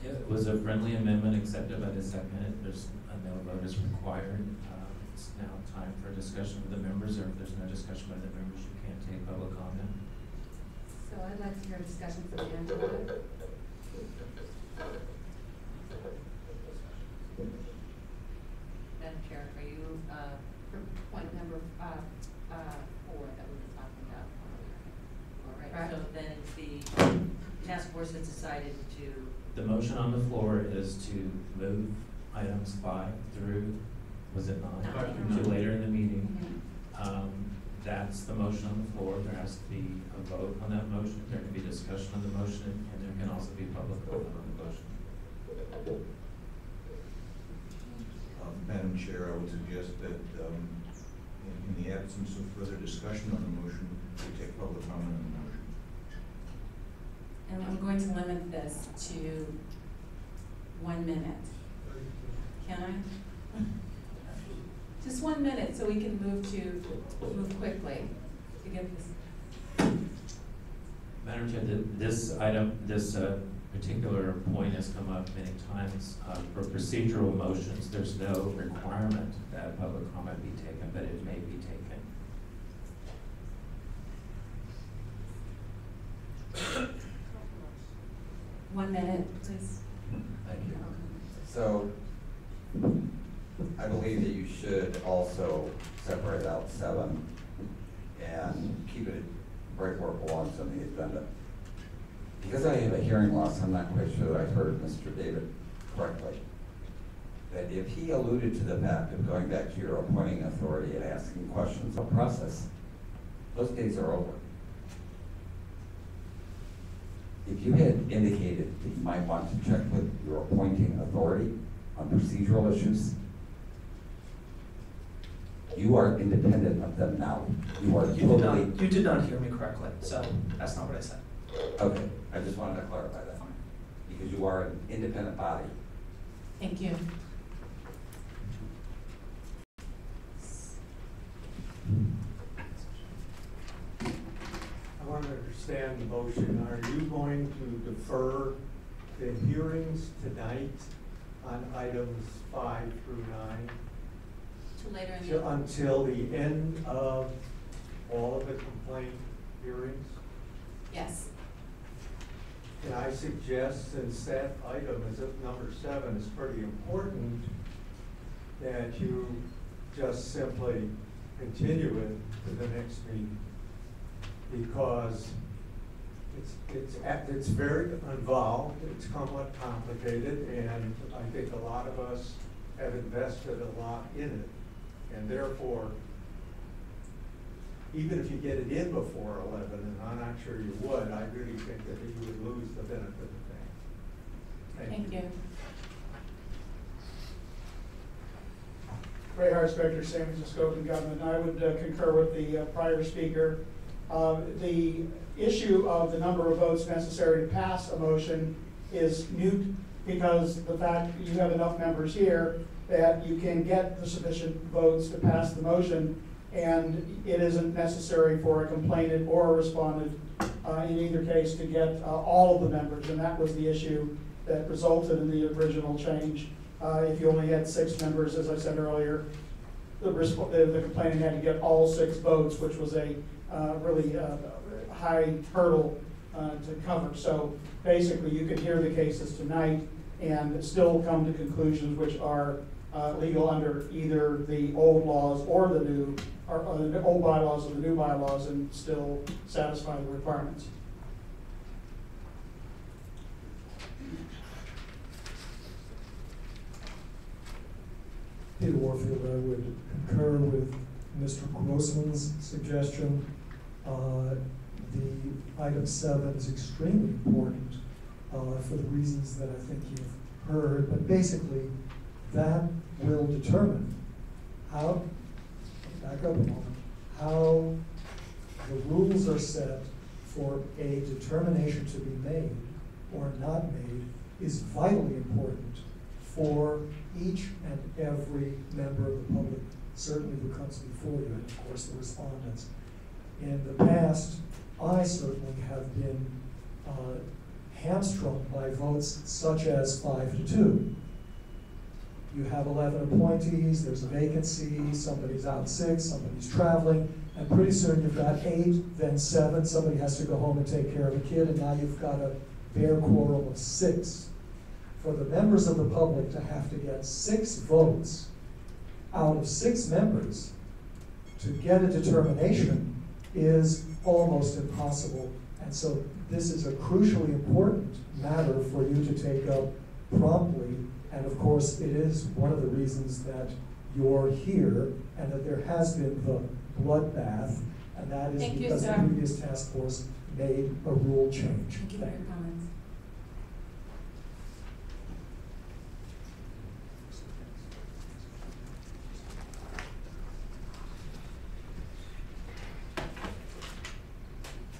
It was a friendly amendment accepted by the second. There's no vote is required. It's now time for discussion with the members, or if there's no discussion by the members, you can't take public comment. So I'd like to hear a discussion from Angela. Madam Chair, are you, For point number 4 that we were talking about all right, Right. so then the task force has decided to. The motion on the floor is to move items 5 through, was it 9? 5 through To 9. later in the meeting. That's the motion on the floor. There has to be a vote on that motion. There can be discussion on the motion, and there can also be public comment on the motion. Madam Chair, I would suggest that In the absence of further discussion on the motion, we take public comment on the motion. And I'm going to limit this to 1 minute. Can I? Just 1 minute so we can move quickly to get this. Madam Chair, this item, this particular point has come up many times. For procedural motions, there's no requirement that public comment be taken, but it may be taken. 1 minute, please. Thank you. So, I believe that you should also separate out 7 and keep it right where it belongs on the agenda. Because I have a hearing loss, I'm not quite sure that I heard Mr. David correctly. That if he alluded to the fact of going back to your appointing authority and asking questions of process, those days are over. If you had indicated that you might want to check with your appointing authority on procedural issues, you are independent of them now. You are totally. You did not hear me correctly, so that's not what I said. Okay, I just wanted to clarify that. Because you are an independent body. Thank you. I want to understand the motion. Are you going to defer the hearings tonight on items 5 through 9? To later in the Until the end of all of the complaint hearings? Yes. Can I suggest, since that item is at number 7 is pretty important, that you just simply continue it to the next meeting? Because it's very involved, it's somewhat complicated, and I think a lot of us have invested a lot in it. And therefore, even if you get it in before 11, and I'm not sure you would, I really think that you would lose the benefit of that. Thank you. Ray Hart, Director, San Francisco Open Government. I would concur with the prior speaker. The issue of the number of votes necessary to pass a motion is moot because the fact that you have enough members here that you can get the sufficient votes to pass the motion, and it isn't necessary for a complainant or a respondent in either case to get all of the members, and that was the issue that resulted in the original change. If you only had 6 members, as I said earlier, the complainant had to get all 6 votes, which was a really high hurdle to cover. So basically, you can hear the cases tonight and still come to conclusions which are legal under either the old laws or the new, or the old bylaws or the new bylaws, and still satisfy the requirements. Peter Warfield, I would concur with Mr. Grossman's suggestion. The item 7 is extremely important for the reasons that I think you've heard, but basically that will determine how, back up a moment, how the rules are set for a determination to be made or not made is vitally important for each and every member of the public, certainly who comes before you, and of course the respondents. In the past, I certainly have been hamstrung by votes such as 5-2. You have 11 appointees, there's a vacancy, somebody's out sick, somebody's traveling, and pretty soon you've got 8, then 7, somebody has to go home and take care of a kid, and now you've got a bare quorum of 6. For the members of the public to have to get 6 votes out of 6 members to get a determination is almost impossible. And so this is a crucially important matter for you to take up promptly. And of course, it is one of the reasons that you're here and that there has been the bloodbath, and that is because the previous task force made a rule change. Thank you for your comments.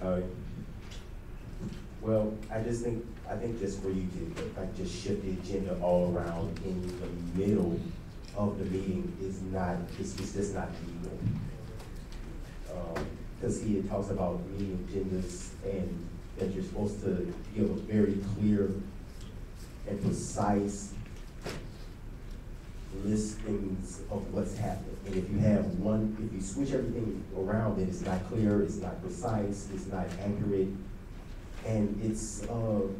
Well, I think just for you to, like, just shift the agenda all around in the middle of the meeting is not, it's just not legal. Because he talks about meeting agendas and that you're supposed to give a very clear and precise listings of what's happening. And if you have if you switch everything around, then it's not clear, it's not precise, it's not accurate, and it's, on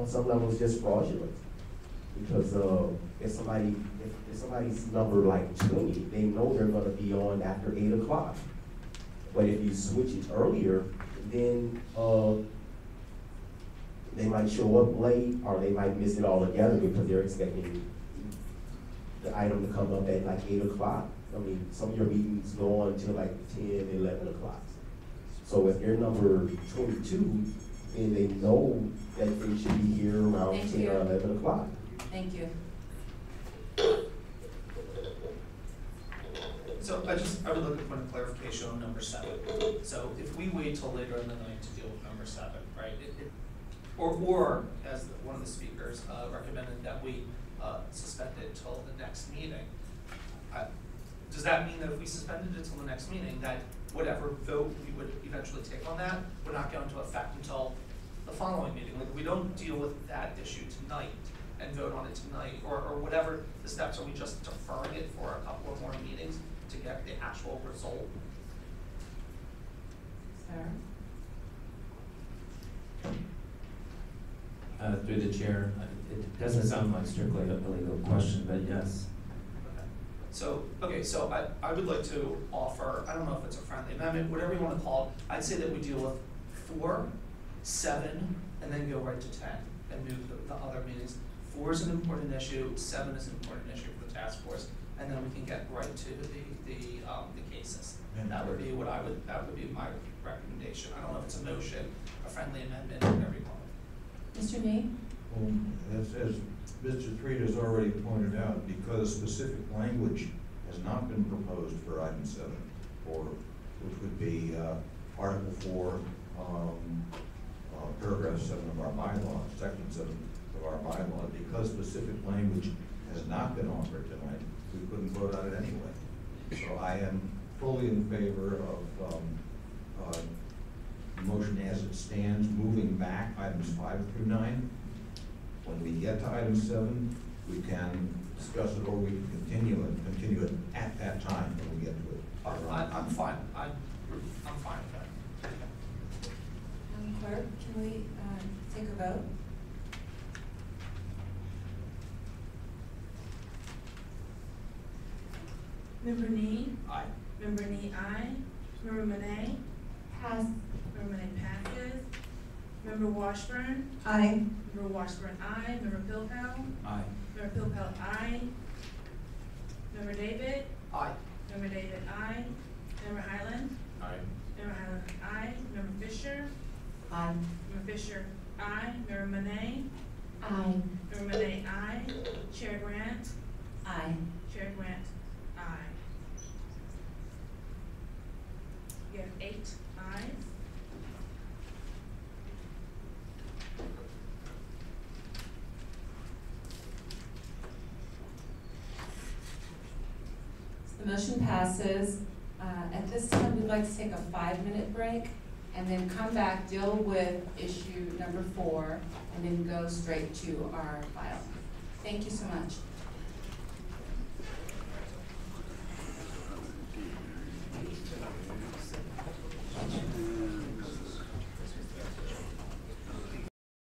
some levels, just fraudulent. Because if somebody's number like 20, they know they're gonna be on after 8 o'clock. But if you switch it earlier, then they might show up late, or they might miss it altogether because they're expecting the item to come up at like 8 o'clock. I mean, some of your meetings go on until like 10, 11 o'clock. So if they're number 22, then they know that they should be here around 10 or 11 o'clock. Thank you. So I would like a point of clarification on number 7. So if we wait till later in the night to deal with number 7, right? Or as one of the speakers recommended that we suspend it till the next meeting. Does that mean that if we suspended it till the next meeting, that whatever vote we would eventually take on that would not go into effect until the following meeting? Like, if we don't deal with that issue tonight and vote on it tonight, or whatever the steps, are we just deferring it for a couple of more meetings to get the actual result? Sarah? Through the chair, it doesn't sound like strictly a legal question, but yes. So, okay, so I would like to offer, I don't know if it's a friendly amendment, whatever you want to call it, I'd say that we deal with 4, 7, and then go right to 10, and move the other meetings. 4 is an important issue, 7 is an important issue for the task force, and then we can get right to the cases. And that would be that would be my recommendation. I don't know if it's a motion, a friendly amendment, whatever you want it. Mr. Nee? Well, as Mr. Treat has already pointed out, because specific language has not been proposed for item 7, which would be Article 4, paragraph 7 of our bylaws, section 7 of our bylaws, because specific language has not been offered tonight, we couldn't vote on it anyway. So I am fully in favor of the motion as it stands, moving back items 5 through 9. When we get to item 7, we can discuss it, or we can continue it at that time when we get to it. I'm fine. I'm fine with that. Clerk, can we take a vote? Member Nee? Aye. Member Nee, aye. Member Monet? Pass. Member Monet passes. Member Washburn? Aye. Member Washburn, aye. Member Pilpel? Aye. Member Pilpel, aye. Member David? Aye. Member David, aye. Member Highland? Aye. Member Highland, aye. Member Fisher? Aye. Member Fisher, aye. Member Monet? Aye. Member Monet, aye. Chair Grant? Aye. Chair Grant, aye. You have 8 ayes. The motion passes. At this time, we'd like to take a 5-minute break and then come back, deal with issue number 4, and then go straight to our file. Thank you so much.